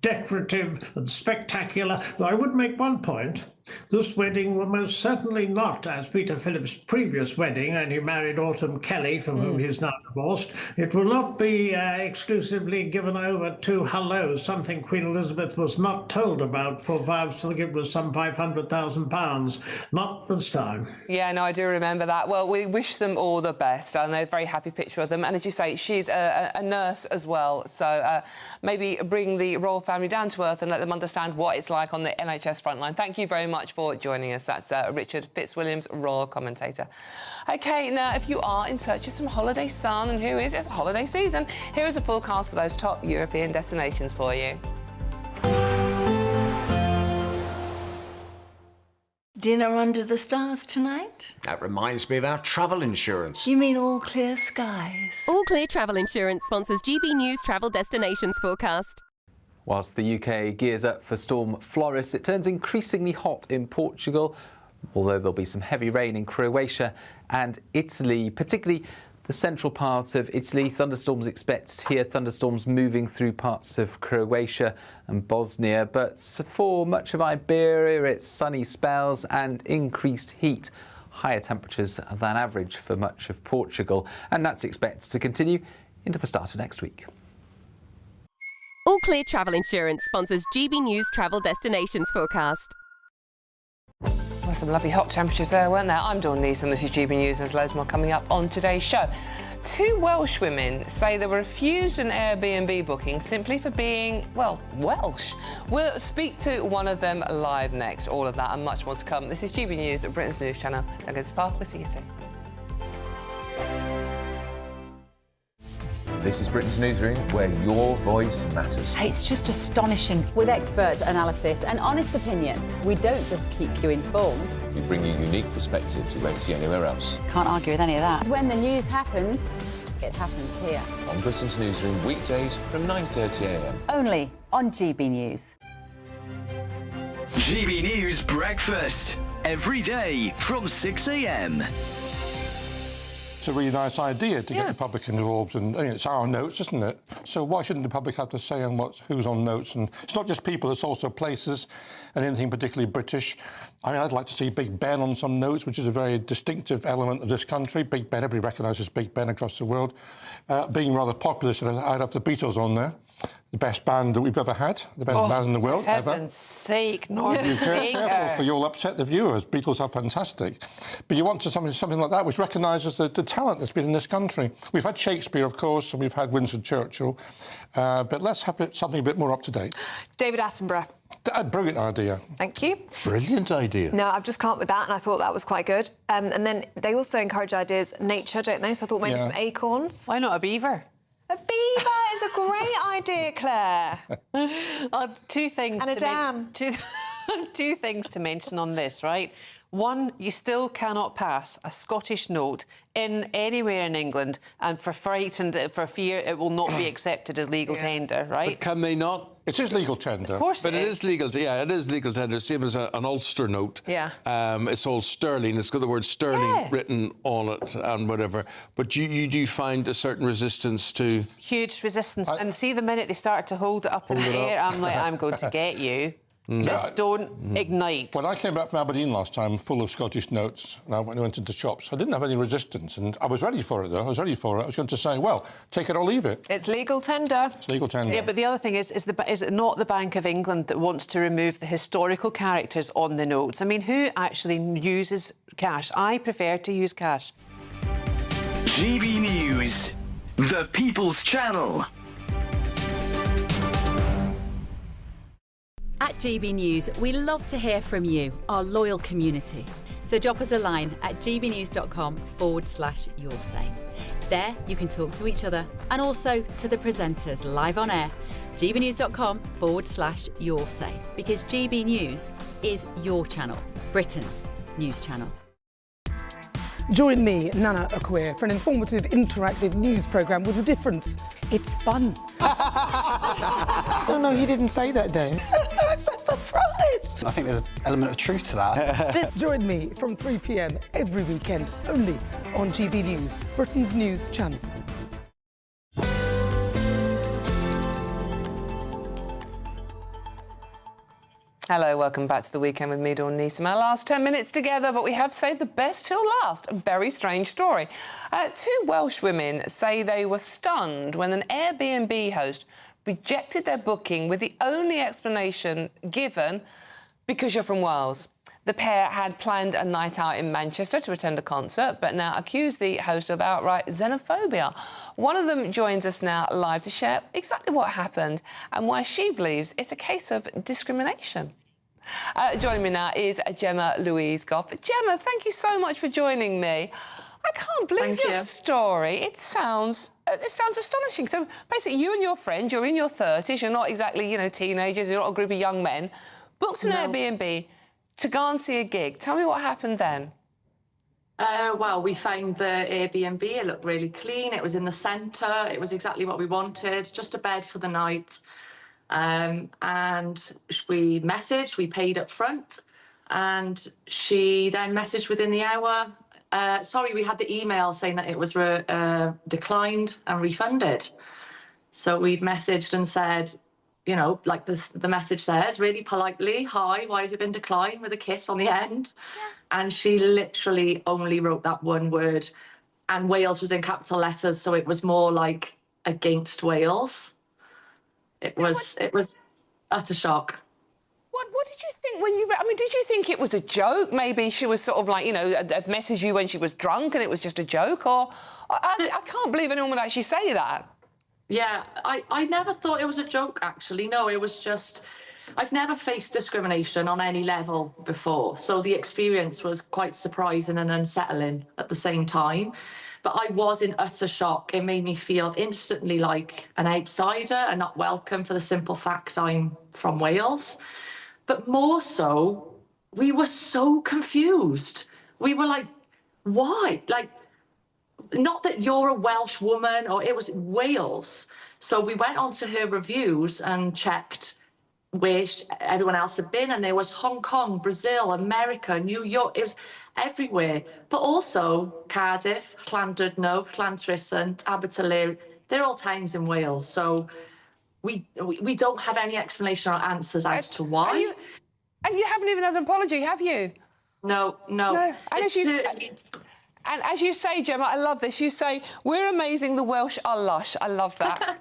decorative and spectacular. Though I would make one point. This wedding will most certainly not, as Peter Phillips' previous wedding, and he married Autumn Kelly, from whom he is now divorced, it will not be exclusively given over to hello, something Queen Elizabeth was not told about for I think it was some £500,000. Not this time. Yeah, no, I do remember that. Well, we wish them all the best, and they're a very happy picture of them. And as you say, she's a nurse as well, so maybe bring the royal family down to earth and let them understand what it's like on the NHS frontline. Thank you very much for joining us. That's Richard Fitzwilliams, royal commentator. OK, now, if you are in search of some holiday sun, and who is, it's holiday season, here is a forecast for those top European destinations for you. Dinner under the stars tonight? That reminds me of our travel insurance. You mean All Clear Skies? All Clear Travel Insurance sponsors GB News travel destinations forecast. Whilst the UK gears up for Storm Floris, it turns increasingly hot in Portugal, although there'll be some heavy rain in Croatia and Italy, particularly the central part of Italy. Thunderstorms expected here, thunderstorms moving through parts of Croatia and Bosnia. But for much of Iberia, it's sunny spells and increased heat. Higher temperatures than average for much of Portugal. And that's expected to continue into the start of next week. All Clear Travel Insurance sponsors GB News travel destinations forecast. Well, some lovely hot temperatures there, weren't there? I'm Dawn Neeson, this is GB News, and there's loads more coming up on today's show. 2 Welsh women say they were refused an Airbnb booking simply for being, well, Welsh. We'll speak to one of them live next. All of that and much more to come. This is GB News at Britain's News Channel. Don't go too far, we'll see you soon. This is Britain's Newsroom, where your voice matters. It's just astonishing. With expert analysis and honest opinion, we don't just keep you informed. We bring you unique perspectives you won't see anywhere else. Can't argue with any of that. When the news happens, it happens here. On Britain's Newsroom, weekdays from 9:30 a.m. Only on GB News. GB News Breakfast. Every day from 6 a.m. It's a really nice idea to get the public involved, and it's our notes, isn't it? So why shouldn't the public have to say on who's on notes? And it's not just people; it's also places, and anything particularly British. I mean, I'd like to see Big Ben on some notes, which is a very distinctive element of this country. Big Ben, everybody recognises Big Ben across the world. Being rather populist, I'd have the Beatles on there. The best band that we've ever had, the best band in the world ever. For heaven's sake, not You careful, you'll upset the viewers. Beatles are fantastic. But you want something like that which recognises the talent that's been in this country. We've had Shakespeare, of course, and we've had Winston Churchill. But let's have something a bit more up to date. David Attenborough. A brilliant idea. Thank you. Brilliant idea. No, I've just come up with that, and I thought that was quite good. And then they also encourage ideas, nature, don't they? So I thought maybe some acorns. Why not a beaver? A beaver is a great idea, Claire. Two things. And a dam. Two things to mention on this, right? One, you still cannot pass a Scottish note in anywhere in England, and for fear it will not be accepted as legal tender, right? But can they not? It is legal tender. Of course but it is legal. Yeah, it is legal tender. Same as an Ulster note. Yeah. It's all sterling. It's got the word sterling written on it and whatever. But you do find a certain resistance to. Huge resistance. And see, the minute they start to hold it up in the air, I'm like, I'm going to get you. Just don't ignite. When I came back from Aberdeen last time, full of Scottish notes, and I went into shops, I didn't have any resistance, and I was ready for it, though. I was ready for it. I was going to say, well, take it or leave it. It's legal tender. It's legal tender. Yeah, but the other thing is it not the Bank of England that wants to remove the historical characters on the notes? I mean, who actually uses cash? I prefer to use cash. GB News, the People's Channel. At GB News, we love to hear from you, our loyal community. So drop us a line at gbnews.com/your say. There you can talk to each other and also to the presenters live on air. gbnews.com/your say, because GB News is your channel, Britain's news channel. Join me, Nana Akwe, for an informative, interactive news programme with a difference. It's fun. No, he didn't say that, Dave. I'm so surprised. I think there's an element of truth to that. Join me from 3 p.m. every weekend, only on GB News, Britain's news channel. Hello, welcome back to the weekend with me, Dawn Neeson. Our last 10 minutes together, but we have saved the best till last. A very strange story. 2 Welsh women say they were stunned when an Airbnb host rejected their booking with the only explanation given, because you're from Wales. The pair had planned a night out in Manchester to attend a concert, but now accuse the host of outright xenophobia. One of them joins us now live to share exactly what happened and why she believes it's a case of discrimination. Joining me now is Gemma Louise Goff. Gemma, thank you so much for joining me. I can't believe your story. It sounds astonishing. So basically, you and your friend, you're in your 30s, you're not exactly, teenagers, you're not a group of young men, booked an Airbnb to go and see a gig. Tell me what happened then. Well, we found the Airbnb. It looked really clean. It was in the centre. It was exactly what we wanted, just a bed for the night. And we messaged, we paid up front, and she then messaged within the hour sorry, we had the email saying that it was declined and refunded. So we'd messaged and said, you know, like the message says, really politely, hi, why has it been declined, with a kiss on the end? Yeah. And she literally only wrote that one word, and Wales was in capital letters, so it was more like against Wales. It was utter shock. What did you think when you read? I mean, did you think it was a joke? Maybe she was sort of like, you know, had messaged you when she was drunk and it was just a joke? Or I can't believe anyone would actually say that. Yeah, I never thought it was a joke, actually. No, it was just... I've never faced discrimination on any level before, so the experience was quite surprising and unsettling at the same time. But I was in utter shock. It made me feel instantly like an outsider and not welcome, for the simple fact I'm from Wales. But more so, we were so confused. We were like, why? Like, not that you're a Welsh woman, or it was Wales. So we went onto her reviews and checked where everyone else had been, and there was Hong Kong, Brazil, America, New York. It was everywhere. But also Cardiff, Llandudno, Llantrisant, Abertillery. They're all towns in Wales. So we don't have any explanation or answers as to why. And you haven't even had an apology, have you? No. And as you say, Gemma, I love this. You say, we're amazing, the Welsh are lush. I love that.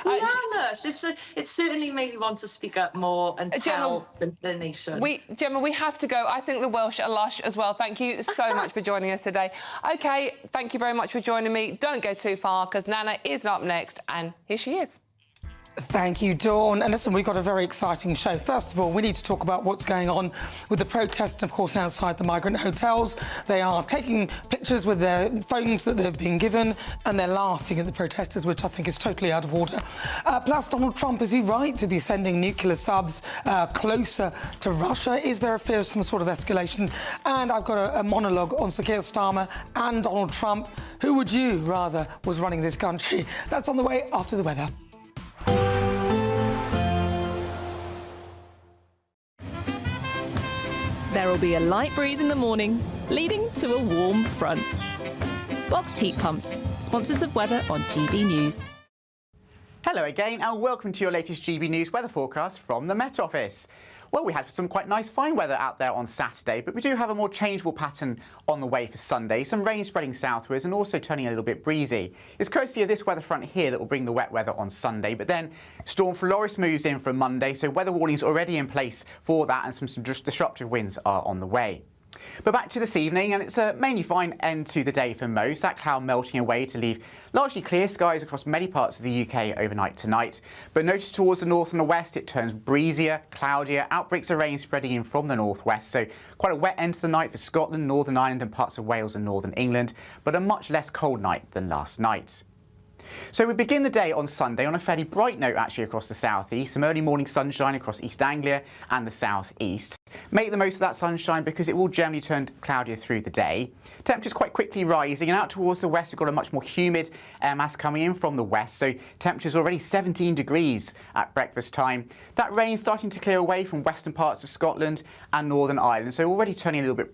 We are lush. It certainly made me want to speak up more and tell the nation. Gemma, we have to go. I think the Welsh are lush as well. Thank you so much for joining us today. OK, thank you very much for joining me. Don't go too far, because Nana is up next, and here she is. Thank you, Dawn. And listen, we've got a very exciting show. First of all, we need to talk about what's going on with the protests, of course, outside the migrant hotels. They are taking pictures with their phones that they've been given, and they're laughing at the protesters, which I think is totally out of order. Plus, Donald Trump, is he right to be sending nuclear subs closer to Russia? Is there a fear of some sort of escalation? And I've got a monologue on Sir Keir Starmer and Donald Trump. Who would you rather was running this country? That's on the way after the weather. There will be a light breeze in the morning, leading to a warm front. Boxed heat pumps, sponsors of weather on GB News. Hello again, and welcome to your latest GB News weather forecast from the Met Office. Well, we had some quite nice fine weather out there on Saturday, but we do have a more changeable pattern on the way for Sunday. Some rain spreading southwards and also turning a little bit breezy. It's courtesy of this weather front here that will bring the wet weather on Sunday, but then Storm Flores moves in from Monday, so weather warnings already in place for that, and some disruptive winds are on the way. But back to this evening, and it's a mainly fine end to the day for most. That cloud melting away to leave largely clear skies across many parts of the UK overnight tonight. But notice towards the north and the west it turns breezier, cloudier, outbreaks of rain spreading in from the northwest. So quite a wet end to the night for Scotland, Northern Ireland and parts of Wales and Northern England, but a much less cold night than last night. So we begin the day on Sunday on a fairly bright note actually across the southeast. Some early morning sunshine across East Anglia and the southeast. Make the most of that sunshine because it will generally turn cloudier through the day. Temperatures quite quickly rising, and out towards the west we've got a much more humid air mass coming in from the west, so temperatures already 17 degrees at breakfast time. That rain starting to clear away from western parts of Scotland and Northern Ireland, so already turning a little bit bright.